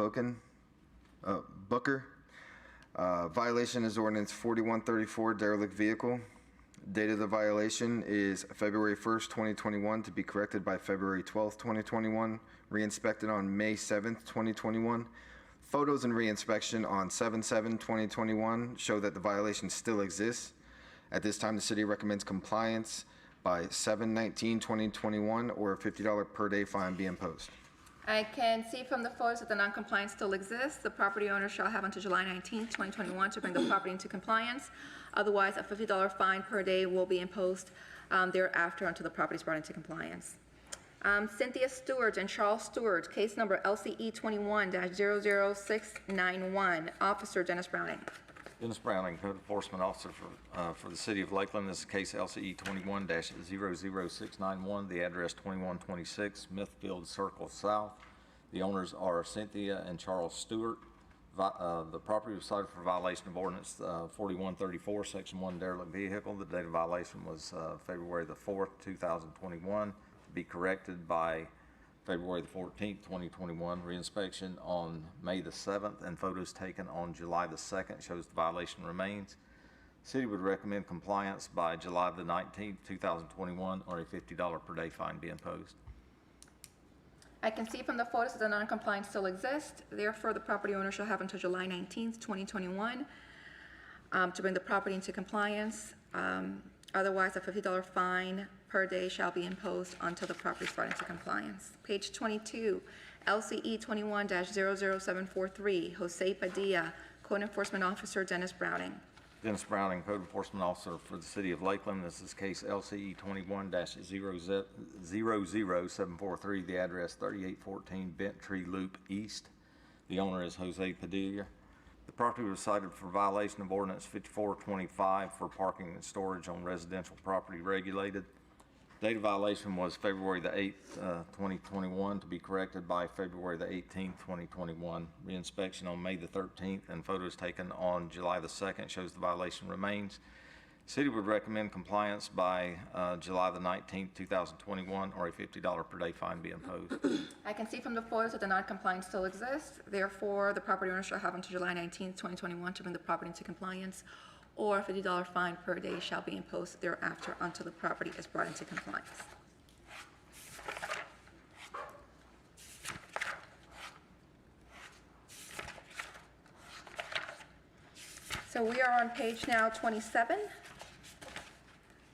Booker. Violation is ordinance 4134, derelict vehicle. Date of the violation is February 1st, 2021, to be corrected by February 12th, 2021. Re-inspected on May 7th, 2021. Photos and re-inspection on 7/7/2021 show that the violation still exists. At this time, the city recommends compliance by 7/19/2021 or a $50 per day fine be imposed. I can see from the photos that the non-compliance still exists. The property owner shall have until July 19th, 2021 to bring the property into compliance. Otherwise, a $50 fine per day will be imposed thereafter until the property is brought into compliance. Cynthia Stewart and Charles Stewart, case number LCE 21-00691. Officer Dennis Browning. Dennis Browning, Code Enforcement Officer for the City of Lakeland. This is case LCE 21-00691. The address 2126 Smithfield Circle South. The owners are Cynthia and Charles Stewart. The property was cited for violation of ordinance 4134, Section 1, derelict vehicle. The date of violation was February the 4th, 2021. To be corrected by February the 14th, 2021. Reinspection on May the 7th and photos taken on July the 2nd shows the violation remains. City would recommend compliance by July the 19th, 2021, or a $50 per day fine be imposed. I can see from the photos that the non-compliance still exists. Therefore, the property owner shall have until July 19th, 2021 to bring the property into compliance. Otherwise, a $50 fine per day shall be imposed until the property is brought into compliance. Page 22, LCE 21-00743, Jose Padilla, Code Enforcement Officer Dennis Browning. Dennis Browning, Code Enforcement Officer for the City of Lakeland. This is case LCE 21-00743. The address 3814 Bent Tree Loop East. The owner is Jose Padilla. The property was cited for violation of ordinance 5425 for parking and storage on residential property regulated. Date of violation was February the 8th, 2021, to be corrected by February the 18th, 2021. Reinspection on May the 13th and photos taken on July the 2nd shows the violation remains. City would recommend compliance by July the 19th, 2021, or a $50 per day fine be imposed. I can see from the photos that the non-compliance still exists. Therefore, the property owner shall have until July 19th, 2021 to bring the property into compliance, or a $50 fine per day shall be imposed thereafter until the property is brought into compliance. So we are on page now 27.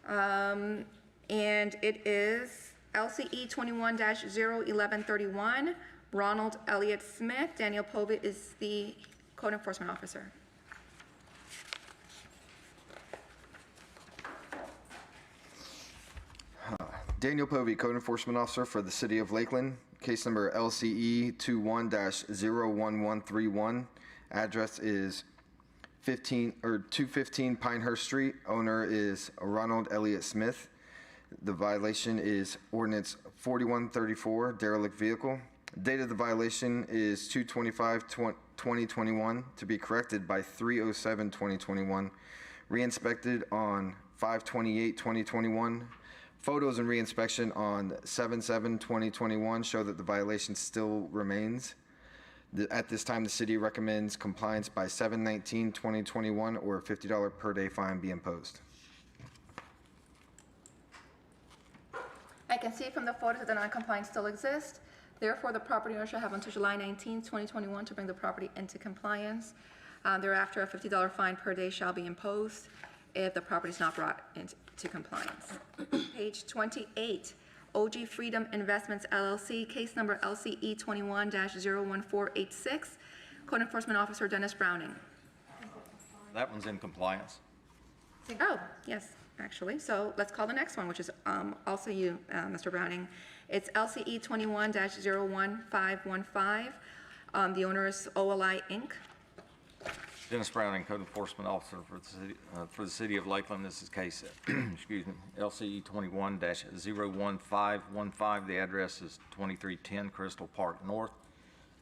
And it is LCE 21-01131, Ronald Elliott Smith. Daniel Povey is the Code Enforcement Officer. Daniel Povey, Code Enforcement Officer for the City of Lakeland, case number LCE 21-01131. Address is 215 Pinehurst Street. Owner is Ronald Elliott Smith. The violation is ordinance 4134, derelict vehicle. Date of the violation is 2/25/2021 to be corrected by 3/07/2021. Re-inspected on 5/28/2021. Photos and re-inspection on 7/7/2021 show that the violation still remains. At this time, the city recommends compliance by 7/19/2021 or a $50 per day fine be imposed. I can see from the photos that the non-compliance still exists. Therefore, the property owner shall have until July 19th, 2021 to bring the property into compliance. Thereafter, a $50 fine per day shall be imposed if the property is not brought into compliance. Page 28, OG Freedom Investments LLC, case number LCE 21-01486, Code Enforcement Officer Dennis Browning. That one's in compliance. Oh, yes, actually. So let's call the next one, which is also you, Mr. Browning. It's LCE 21-01515. The owner is OLI Inc. Dennis Browning, Code Enforcement Officer for the City of Lakeland. This is case, excuse me, LCE 21-01515. The address is 2310 Crystal Park North.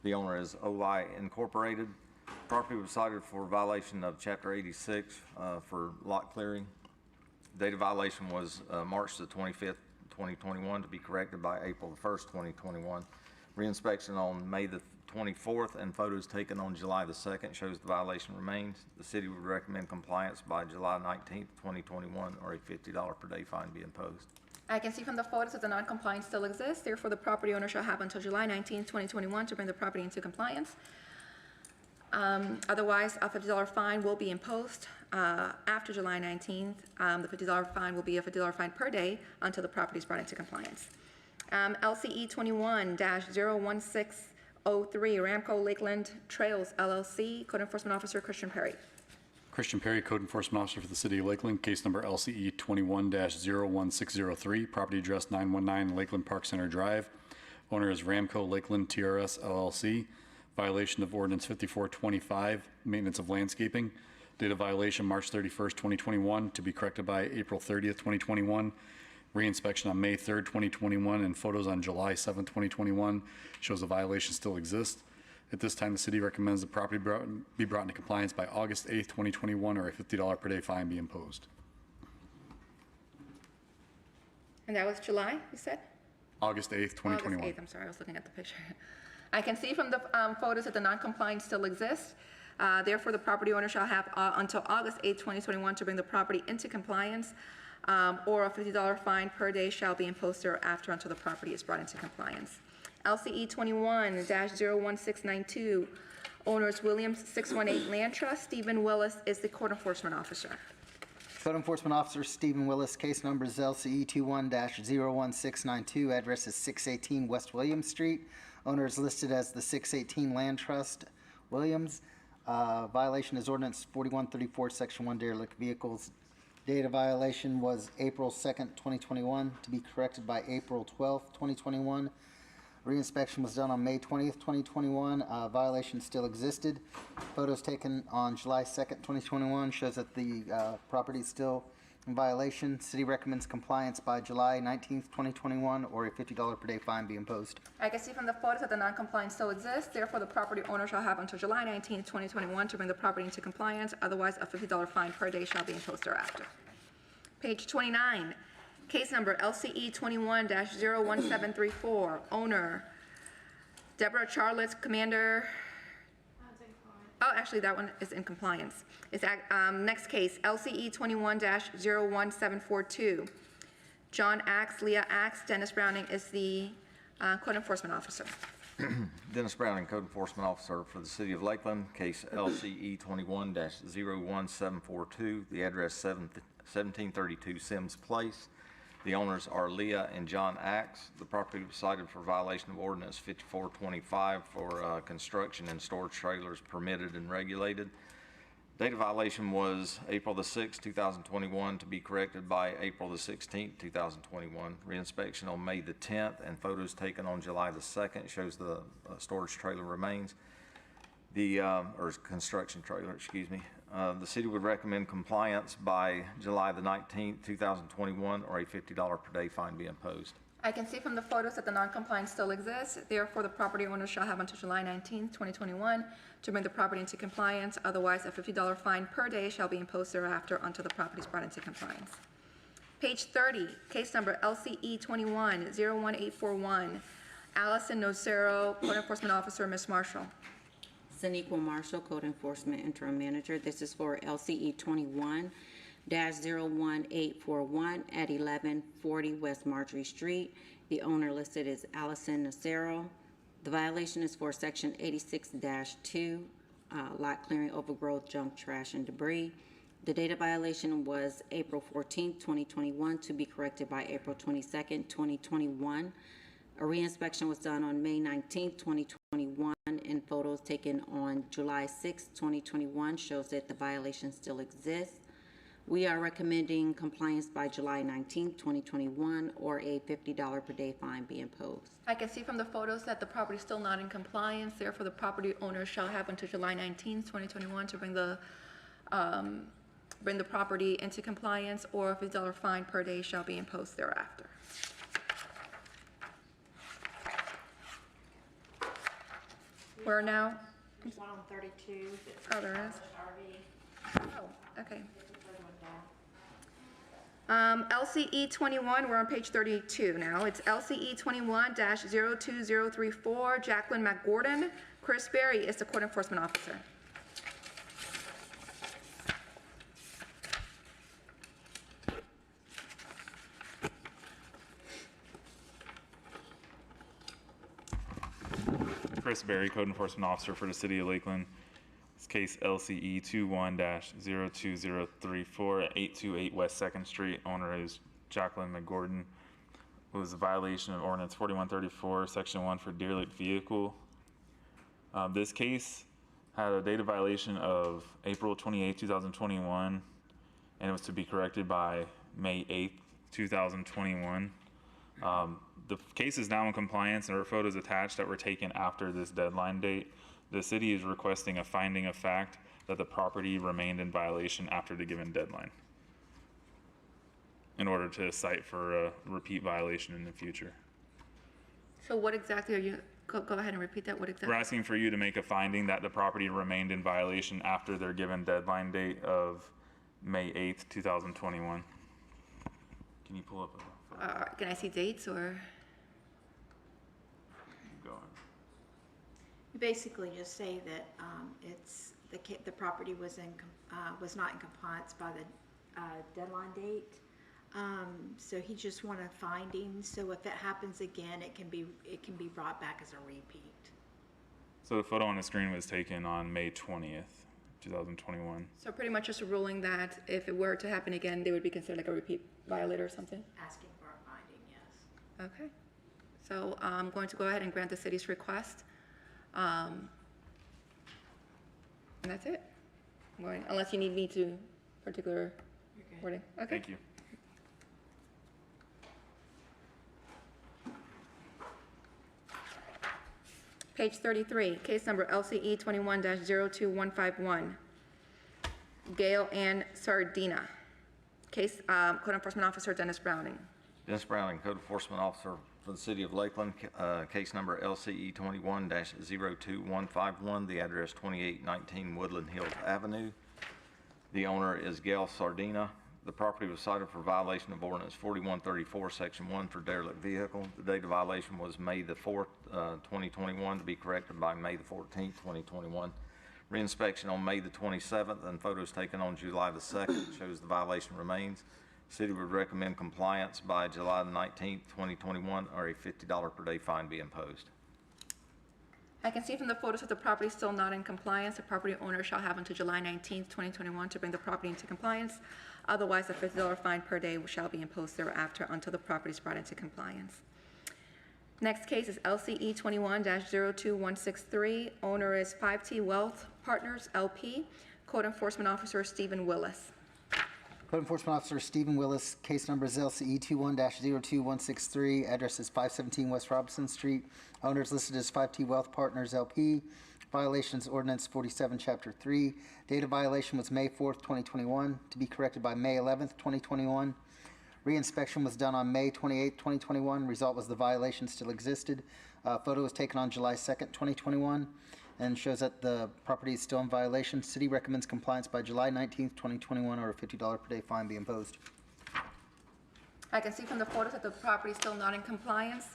The owner is Oli Incorporated. Property was cited for violation of Chapter 86 for lot clearing. Date of violation was March the 25th, 2021, to be corrected by April the 1st, 2021. Reinspection on May the 24th and photos taken on July the 2nd shows the violation remains. The city would recommend compliance by July 19th, 2021, or a $50 per day fine be imposed. I can see from the photos that the non-compliance still exists. Therefore, the property owner shall have until July 19, 2021 to bring the property into compliance. Otherwise, a $50 fine will be imposed after July 19th. The $50 fine will be a $50 fine per day until the property is brought into compliance. LCE 21-01603, Ramco Lakeland Trails LLC, Code Enforcement Officer Christian Perry. Christian Perry, Code Enforcement Officer for the City of Lakeland, case number LCE 21-01603, property address 919 Lakeland Park Center Drive. Owner is Ramco Lakeland TRS LLC. Violation of Ordinance 5425, maintenance of landscaping. Date of violation March 31st, 2021, to be corrected by April 30th, 2021. Reinspection on May 3rd, 2021, and photos on July 7th, 2021 shows the violation still exists. At this time, the city recommends the property be brought into compliance by August 8th, 2021, or a $50 per day fine be imposed. And that was July, you said? August 8th, 2021. August 8th, I'm sorry, I was looking at the picture. I can see from the photos that the non-compliance still exists. Therefore, the property owner shall have until August 8th, 2021 to bring the property into compliance, or a $50 fine per day shall be imposed thereafter until the property is brought into compliance. LCE 21-01692, owners Williams 618 Land Trust. Stephen Willis is the Code Enforcement Officer. Code Enforcement Officer Stephen Willis, case number is LCE 21-01692, address is 618 West Williams Street. Owner is listed as the 618 Land Trust, Williams. Violation is ordinance 4134, section 1, derelict vehicles. Date of violation was April 2nd, 2021, to be corrected by April 12th, 2021. Reinspection was done on May 20th, 2021. Violation still existed. Photos taken on July 2nd, 2021 shows that the property is still in violation. City recommends compliance by July 19th, 2021, or a $50 per day fine be imposed. I can see from the photos that the non-compliance still exists. Therefore, the property owner shall have until July 19th, 2021 to bring the property into compliance. Otherwise, a $50 fine per day shall be imposed thereafter. Page 29. Case number LCE 21-01734, owner Deborah Charlotte, Commander. Oh, actually, that one is in compliance. It's next case, LCE 21-01742, John Axe, Leah Axe, Dennis Browning is the Code Enforcement Officer. Dennis Browning, Code Enforcement Officer for the City of Lakeland, case LCE 21-01742, the address 1732 Sims Place. The owners are Leah and John Axe. The property was cited for violation of Ordinance 5425 for construction and storage trailers permitted and regulated. Date of violation was April the 6th, 2021, to be corrected by April the 16th, 2021. Reinspection on May the 10th and photos taken on July the 2nd shows the storage trailer remains. Or construction trailer, excuse me. The city would recommend compliance by July the 19th, 2021, or a $50 per day fine be imposed. I can see from the photos that the non-compliance still exists. Therefore, the property owner shall have until July 19th, 2021 to bring the property into compliance. Otherwise, a $50 fine per day shall be imposed thereafter until the property is brought into compliance. Page 30, case number LCE 21-01841, Allison Nocero, Code Enforcement Officer, Ms. Marshall. Saniqua Marshall, Code Enforcement Interim Manager. This is for LCE 21-01841 at 1140 West Marjorie Street. The owner listed is Allison Nacero. The violation is for Section 86-2, lot clearing, overgrowth, junk, trash, and debris. The date of violation was April 14th, 2021, to be corrected by April 22nd, 2021. A reinspection was done on May 19th, 2021, and photos taken on July 6th, 2021 shows that the violation still exists. We are recommending compliance by July 19th, 2021, or a $50 per day fine be imposed. I can see from the photos that the property is still not in compliance. Therefore, the property owner shall have until July 19th, 2021 to bring the property into compliance, or a $50 fine per day shall be imposed thereafter. We're now, There's one on 32. that's Oh, there is? RV. oh, okay. It's the third one down. LCE 21, we're on page 32 now. It's LCE 21-02034, Jacqueline McGordon. Chris Berry is the court enforcement officer. Chris Berry, Code Enforcement Officer for the City of Lakeland. It's case LCE 21-02034 at 828 West Second Street. Owner is Jacqueline McGordon. It was a violation of ordinance 4134, section 1 for derelict vehicle. This case had a data violation of April 28, 2021, and it was to be corrected by May 8, 2021. The case is now in compliance, and there are photos attached that were taken after this deadline date. The city is requesting a finding of fact that the property remained in violation after the given deadline in order to cite for a repeat violation in the future. So what exactly are you, go ahead and repeat that, what We're exactly? asking for you to make a finding that the property remained in violation after their given deadline date of May 8th, 2021. Can you pull up a photo? Can I see dates or? Go on. You basically just say that it's, the property was not in compliance by the deadline date. So he just wanted findings, so if it happens again, it can be brought back as a repeat. So the photo on the screen was taken on May 20th, 2021. So pretty much just a ruling that if it were to happen again, they would be considered like a repeat violator or something? Asking for a finding, yes. Okay. So I'm going to go ahead and grant the city's request. And that's it. Unless you need me to particular wording. Okay. Thank you. Page 33, case number LCE 21-02151. Gail Ann Sardina. Case, Code Enforcement Officer Dennis Browning. Dennis Browning, Code Enforcement Officer for the City of Lakeland, case number LCE 21-02151, the address 2819 Woodland Hills Avenue. The owner is Gail Sardina. The property was cited for violation of ordinance 4134, section 1 for derelict vehicle. The date of violation was May the 4th, 2021, to be corrected by May the 14th, 2021. Reinspection on May the 27th and photos taken on July the 2nd shows the violation remains. City would recommend compliance by July the 19th, 2021, or a $50 per day fine be imposed. I can see from the photos that the property is still not in compliance. The property owner shall have until July 19th, 2021 to bring the property into compliance. Otherwise, a $50 fine per day shall be imposed thereafter until the property is brought into compliance. Next case is LCE 21-02163. Owner is 5T Wealth Partners, LP. Code Enforcement Officer Stephen Willis. Code Enforcement Officer Stephen Willis, case number is LCE 21-02163, address is 517 West Robinson Street. Owners listed as 5T Wealth Partners, LP. Violations ordinance 47, chapter 3. Date of violation was May 4th, 2021, to be corrected by May 11th, 2021. Reinspection was done on May 28th, 2021. Result was the violation still existed. Photo was taken on July 2nd, 2021, and shows that the property is still in violation. City recommends compliance by July 19th, 2021, or a $50 per day fine be imposed. I can see from the photos that the property is still not in compliance.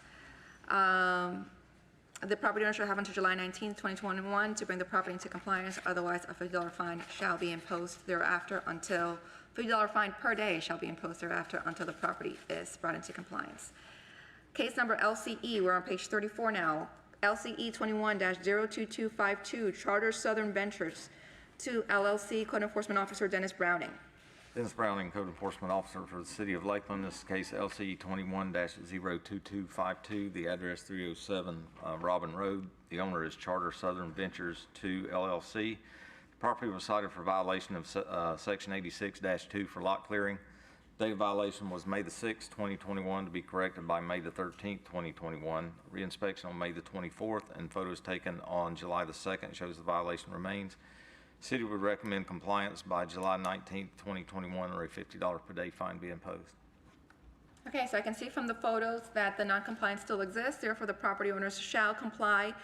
The property owner shall have until July 19th, 2021 to bring the property into compliance. Otherwise, a $50 fine shall be imposed thereafter until, $50 fine per day shall be imposed thereafter until the property is brought into compliance. Case number LCE, we're on page 34 now. LCE 21-02252, Charter Southern Ventures, to LLC, Code Enforcement Officer Dennis Browning. Dennis Browning, Code Enforcement Officer for the City of Lakeland. This is case LCE 21-02252, the address 307 Robin Road. The owner is Charter Southern Ventures 2 LLC. The property was cited for violation of Section 86-2 for lot clearing. Date of violation was May the 6th, 2021, to be corrected by May the 13th, 2021. Reinspection on May the 24th and photos taken on July the 2nd shows the violation remains. City would recommend compliance by July 19th, 2021, or a $50 per day fine be imposed. Okay, so I can see from the photos that the non-compliance still exists. Therefore, the property owners shall comply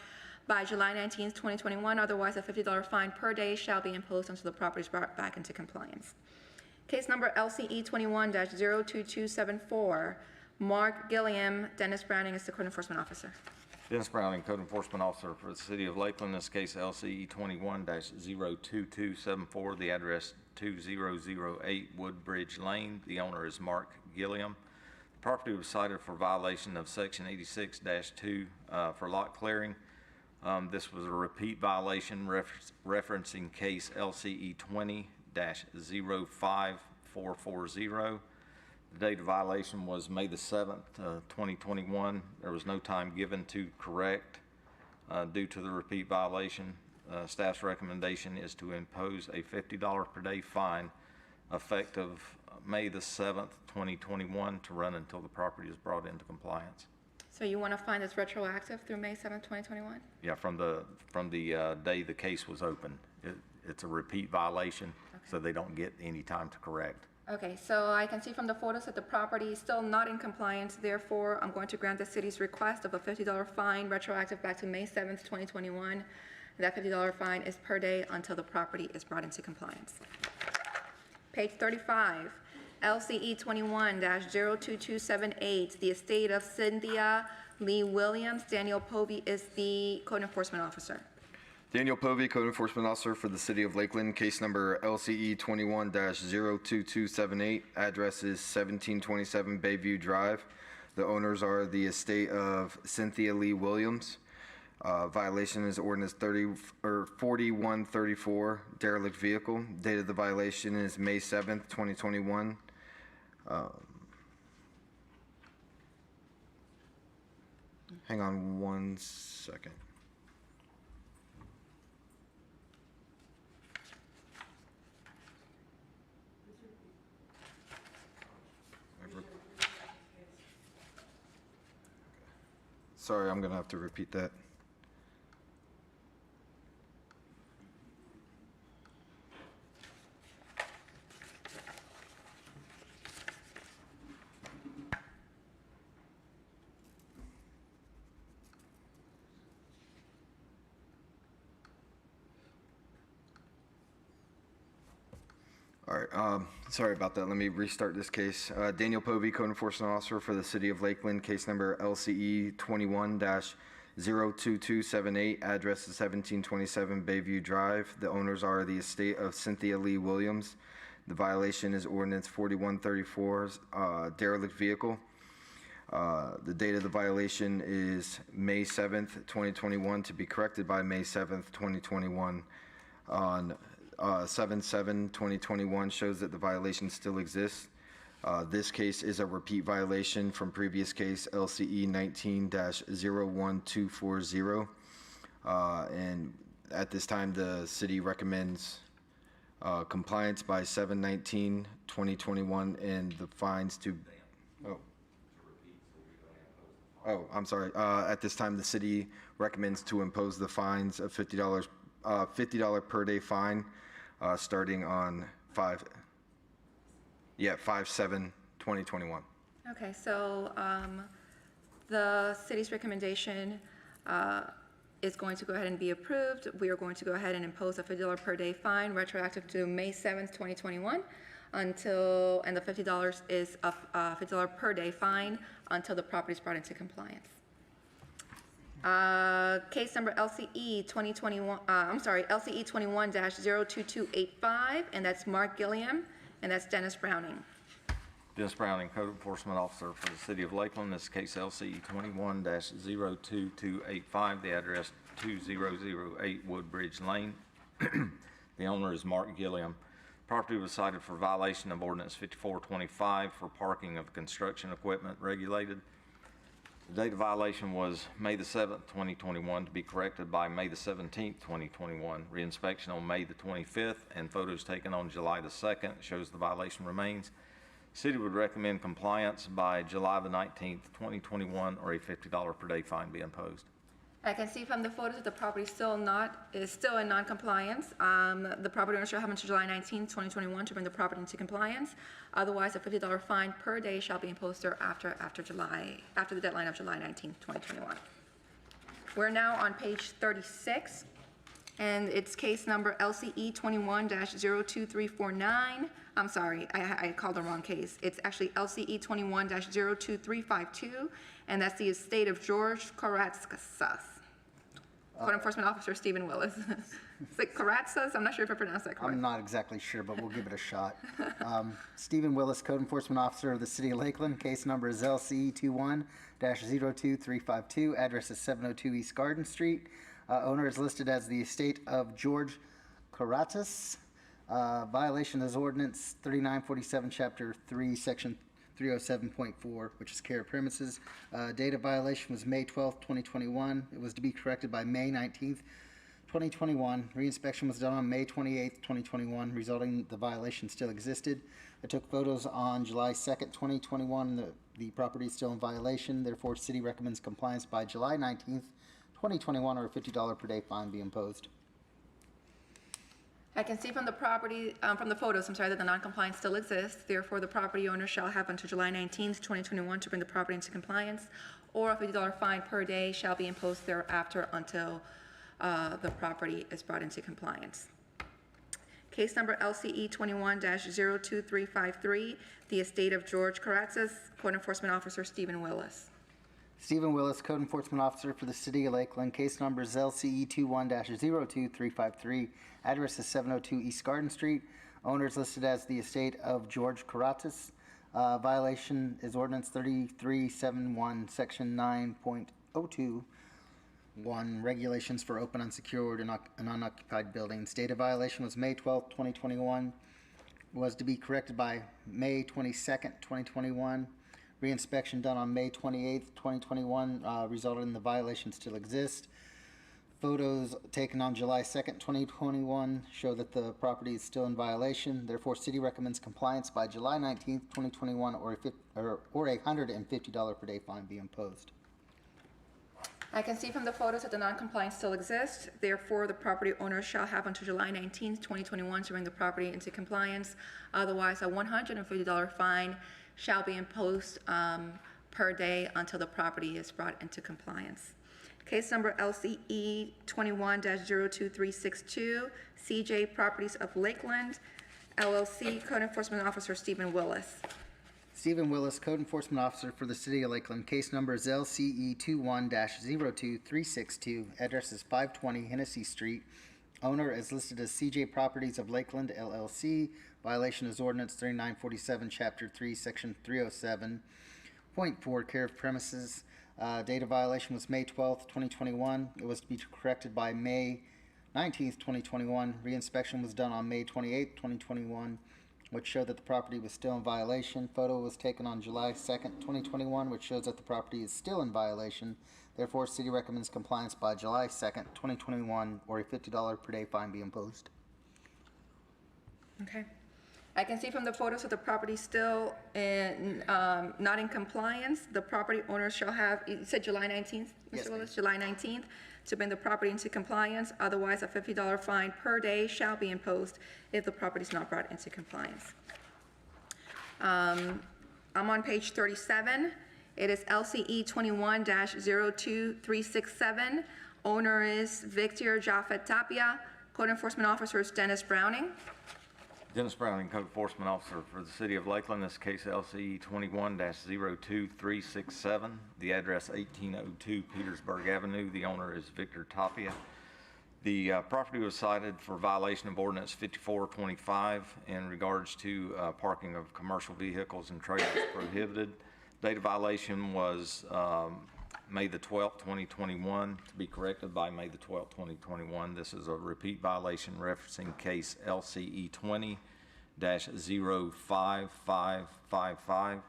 by July 19th, 2021. Otherwise, a $50 fine per day shall be imposed until the property is brought back into compliance. Case number LCE 21-02274, Mark Gilliam. Dennis Browning is the code enforcement officer. Dennis Browning, Code Enforcement Officer for the City of Lakeland. This case LCE 21-02274, the address 2008 Woodbridge Lane. The owner is Mark Gilliam. The property was cited for violation of Section 86-2 for lot clearing. This was a repeat violation referencing case LCE 20-05440. The date of violation was May the 7th, 2021. There was no time given to correct due to the repeat violation. Staff's recommendation is to impose a $50 per day fine effective May the 7th, 2021 to run until the property is brought into compliance. So you want to find this retroactive through May 7th, 2021? Yeah, from the day the case was opened. It's a repeat violation, so they don't get any time to correct. Okay, so I can see from the photos that the property is still not in compliance. Therefore, I'm going to grant the city's request of a $50 fine retroactive back to May 7th, 2021. That $50 fine is per day until the property is brought into compliance. Page 35, LCE 21-02278, the estate of Cynthia Lee Williams. Daniel Povey is the code enforcement officer. Daniel Povey, Code Enforcement Officer for the City of Lakeland, case number LCE 21-02278, address is 1727 Bayview Drive. The owners are the estate of Cynthia Lee Williams. Violation is ordinance 4134, derelict vehicle. Date of the violation is May 7th, 2021. Hang on one second. Sorry, I'm gonna have to repeat that. All right, sorry about that. Let me restart this case. Daniel Povey, Code Enforcement Officer for the City of Lakeland, case number LCE 21-02278, address is 1727 Bayview Drive. The owners are the estate of Cynthia Lee Williams. The violation is ordinance 4134, derelict vehicle. The date of the violation is May 7th, 2021, to be corrected by May 7th, 2021. On 7/7/2021 shows that the violation still exists. This case is a repeat violation from previous case LCE 19-01240. And at this time, the city recommends compliance by 7/19/2021 and the fines to, I'm sorry. At this time, the city recommends to impose the fines of $50 per day fine, starting on 5/7/2021. Okay, so the city's recommendation is going to go ahead and be approved. We are going to go ahead and impose a $50 per day fine retroactive to May 7th, 2021 and the $50 is a $50 per day fine until the property is brought into compliance. Case number LCE 21-02285, and that's Mark Gilliam, and that's Dennis Browning. Dennis Browning, Code Enforcement Officer for the City of Lakeland. This case LCE 21-02285, the address 2008 Woodbridge Lane. The owner is Mark Gilliam. Property was cited for violation of Ordinance 5425 for parking of construction equipment regulated. The date of violation was May the 7th, 2021, to be corrected by May the 17th, 2021. Reinspection on May the 25th and photos taken on July the 2nd shows the violation remains. City would recommend compliance by July the 19th, 2021, or a $50 per day fine be imposed. I can see from the photos that the property is still in non-compliance. The property owner shall have until July 19th, 2021 to bring the property into compliance. Otherwise, a $50 fine per day shall be imposed thereafter after the deadline of July 19th, 2021. We're now on page 36, and it's case number LCE 21-02349. I'm sorry, I called the wrong case. It's actually LCE 21-02352, and that's the estate of George Karatsas. Code Enforcement Officer Stephen Willis. Is it Karatsas? I'm not sure if I pronounced that correctly. I'm not exactly sure, but we'll give it a shot. Stephen Willis, Code Enforcement Officer of the City of Lakeland. Case number is LCE 21-02352. Address is 702 East Garden Street. Owner is listed as the estate of George Karatsas. Violation is ordinance 3947, Chapter 3, Section 307.4, which is care of premises. Date of violation was May 12th, 2021. It was to be corrected by May 19th, 2021. Reinspection was done on May 28th, 2021, resulting the violation still existed. I took photos on July 2nd, 2021. The property is still in violation. Therefore, city recommends compliance by July 19th, 2021, or a $50 per day fine be imposed. I can see from the property, from the photos, I'm sorry, that the non-compliance still exists. Therefore, the property owner shall have until July 19th, 2021 to bring the property into compliance, or a $50 fine per day shall be imposed thereafter until the property is brought into compliance. Case number LCE 21-02353, the estate of George Karatsas, Code Enforcement Officer Stephen Willis. Stephen Willis, Code Enforcement Officer for the City of Lakeland. Case number is LCE 21-02353. Address is 702 East Garden Street. Owner is listed as the estate of George Karatsas. Violation is ordinance 3371, Section 9.02. 1, regulations for open, unsecured, and unoccupied buildings. Date of violation was May 12th, 2021. Was to be corrected by May 22nd, 2021. Reinspection done on May 28th, 2021, resulted in the violation still exists. Photos taken on July 2nd, 2021 show that the property is still in violation. Therefore, city recommends compliance by July 19th, 2021, or a $150 per day fine be imposed. I can see from the photos that the non-compliance still exists. Therefore, the property owner shall have until July 19th, 2021 to bring the property into compliance. Otherwise, a $150 fine shall be imposed per day until the property is brought into compliance. Case number LCE 21-02362, CJ Properties of Lakeland, LLC, Code Enforcement Officer Stephen Willis. Stephen Willis, Code Enforcement Officer for the City of Lakeland. Case number is LCE 21-02362. Address is 520 Hennessy Street. Owner is listed as CJ Properties of Lakeland, LLC. Violation is ordinance 3947, Chapter 3, Section 307.4, care of premises. Date of violation was May 12th, 2021. It was to be corrected by May 19th, 2021. Reinspection was done on May 28th, 2021. Which showed that the property was still in violation. Photo was taken on July 2nd, 2021, which shows that the property is still in violation. Therefore, city recommends compliance by July 2nd, 2021, or a $50 per day fine be imposed. Okay. I can see from the photos that the property is still not in compliance. The property owner shall have, you said July 19th, Yes, Mr. Willis? July 19th to bring the property into compliance. Otherwise, a $50 fine per day shall be imposed if the property is not brought into compliance. I'm on page 37. It is LCE 21-02367. Owner is Victor Jafet Tapia. Code Enforcement Officer is Dennis Browning. Dennis Browning, Code Enforcement Officer for the City of Lakeland. This case LCE 21-02367. The address 1802 Petersburg Avenue. The owner is Victor Tapia. The property was cited for violation of Ordinance 5425 in regards to parking of commercial vehicles and trailers prohibited. Date of violation was May the 12th, 2021, to be corrected by May the 12th, 2021. This is a repeat violation referencing case LCE 20-05555.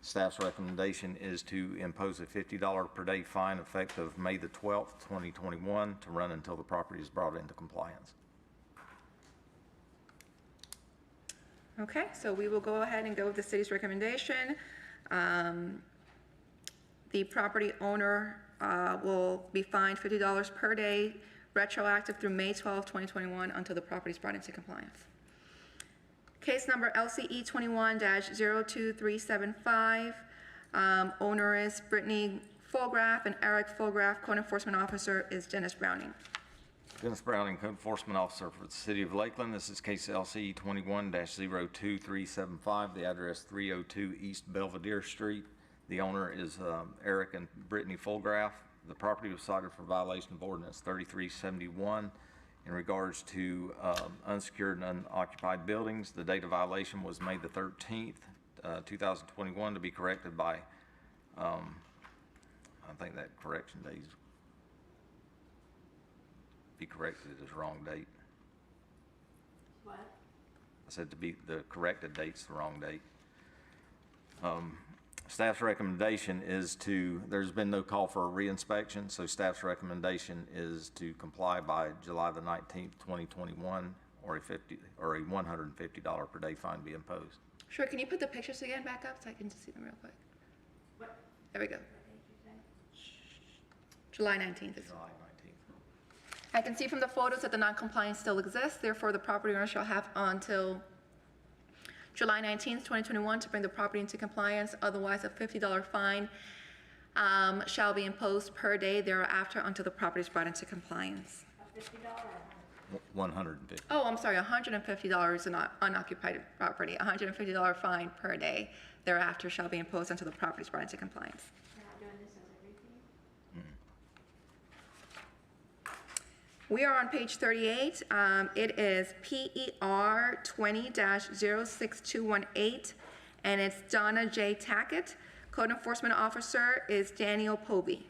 Staff's recommendation is to impose a $50 per day fine effective May the 12th, 2021, to run until the property is brought into compliance. Okay, so we will go ahead and go with the city's recommendation. The property owner will be fined $50 per day, retroactive through May 12, 2021, until the property is brought into compliance. Case number LCE 21-02375. Owner is Brittany Fulgraf and Eric Fulgraf. Code Enforcement Officer is Dennis Browning. Dennis Browning, Code Enforcement Officer for the City of Lakeland. This is case LC 21-02375, the address 302 East Belvedere Street. The owner is Eric and Brittany Fulgraf. The property was cited for violation of ordinance 3371 in regards to unsecured and unoccupied buildings. The date of violation was May the 13th, 2021, to be corrected by, I think that correction date be corrected as wrong date. What? I said to be, the corrected date's the wrong date. Staff's recommendation is there's been no call for a reinspection, so staff's recommendation is to comply by July the 19th, 2021, or a $150 per day fine be imposed. Sure, can you put the pictures again back up so I can just see them real quick? What? There we go. July 19th. July 19th. I can see from the photos that the non-compliance still exists. Therefore, the property owner shall have until July 19th, 2021 to bring the property into compliance. Otherwise, a $50 fine shall be imposed per day thereafter until the property is brought into compliance. A $50? 150. Oh, I'm sorry, $150 in unoccupied property. $150 fine per day thereafter shall be imposed until the property is brought into compliance. We're not doing this as a repeat? We are on page 38. It is PER 20-06218, and it's Donna J. Tackett. Code Enforcement Officer is Daniel Povey.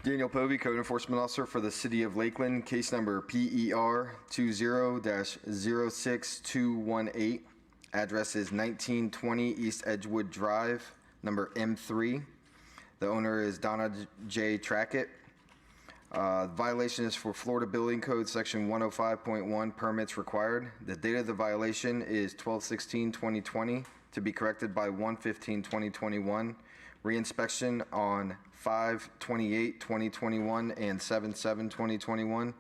Daniel Povey, Code Enforcement Officer for the City of Lakeland, case number PER 20-06218. Address is 1920 East Edgewood Drive, number M3. The owner is Donna J. Tackett. Violation is for Florida Building Code Section 105.1, permits required. The date of the violation is 12/16/2020 to be corrected by 1/15/2021. Reinspection on 5/28/2021 and 7/7/2021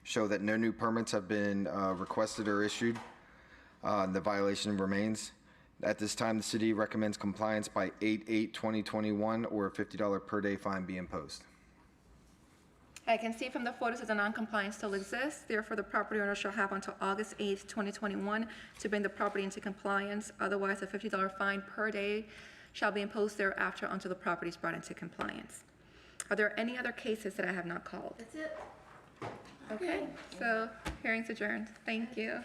show that no new permits have been requested or issued. The violation remains. At this time, the city recommends compliance by 8/8/2021 or a $50 per day fine be imposed. I can see from the photos that the non-compliance still exists. Therefore, the property owner shall have until August 8th, 2021 to bring the property into compliance. Otherwise, a $50 fine per day shall be imposed thereafter until the property is brought into compliance. Are there any other cases that I have not called? That's it. Okay, so hearing's adjourned. Thank you.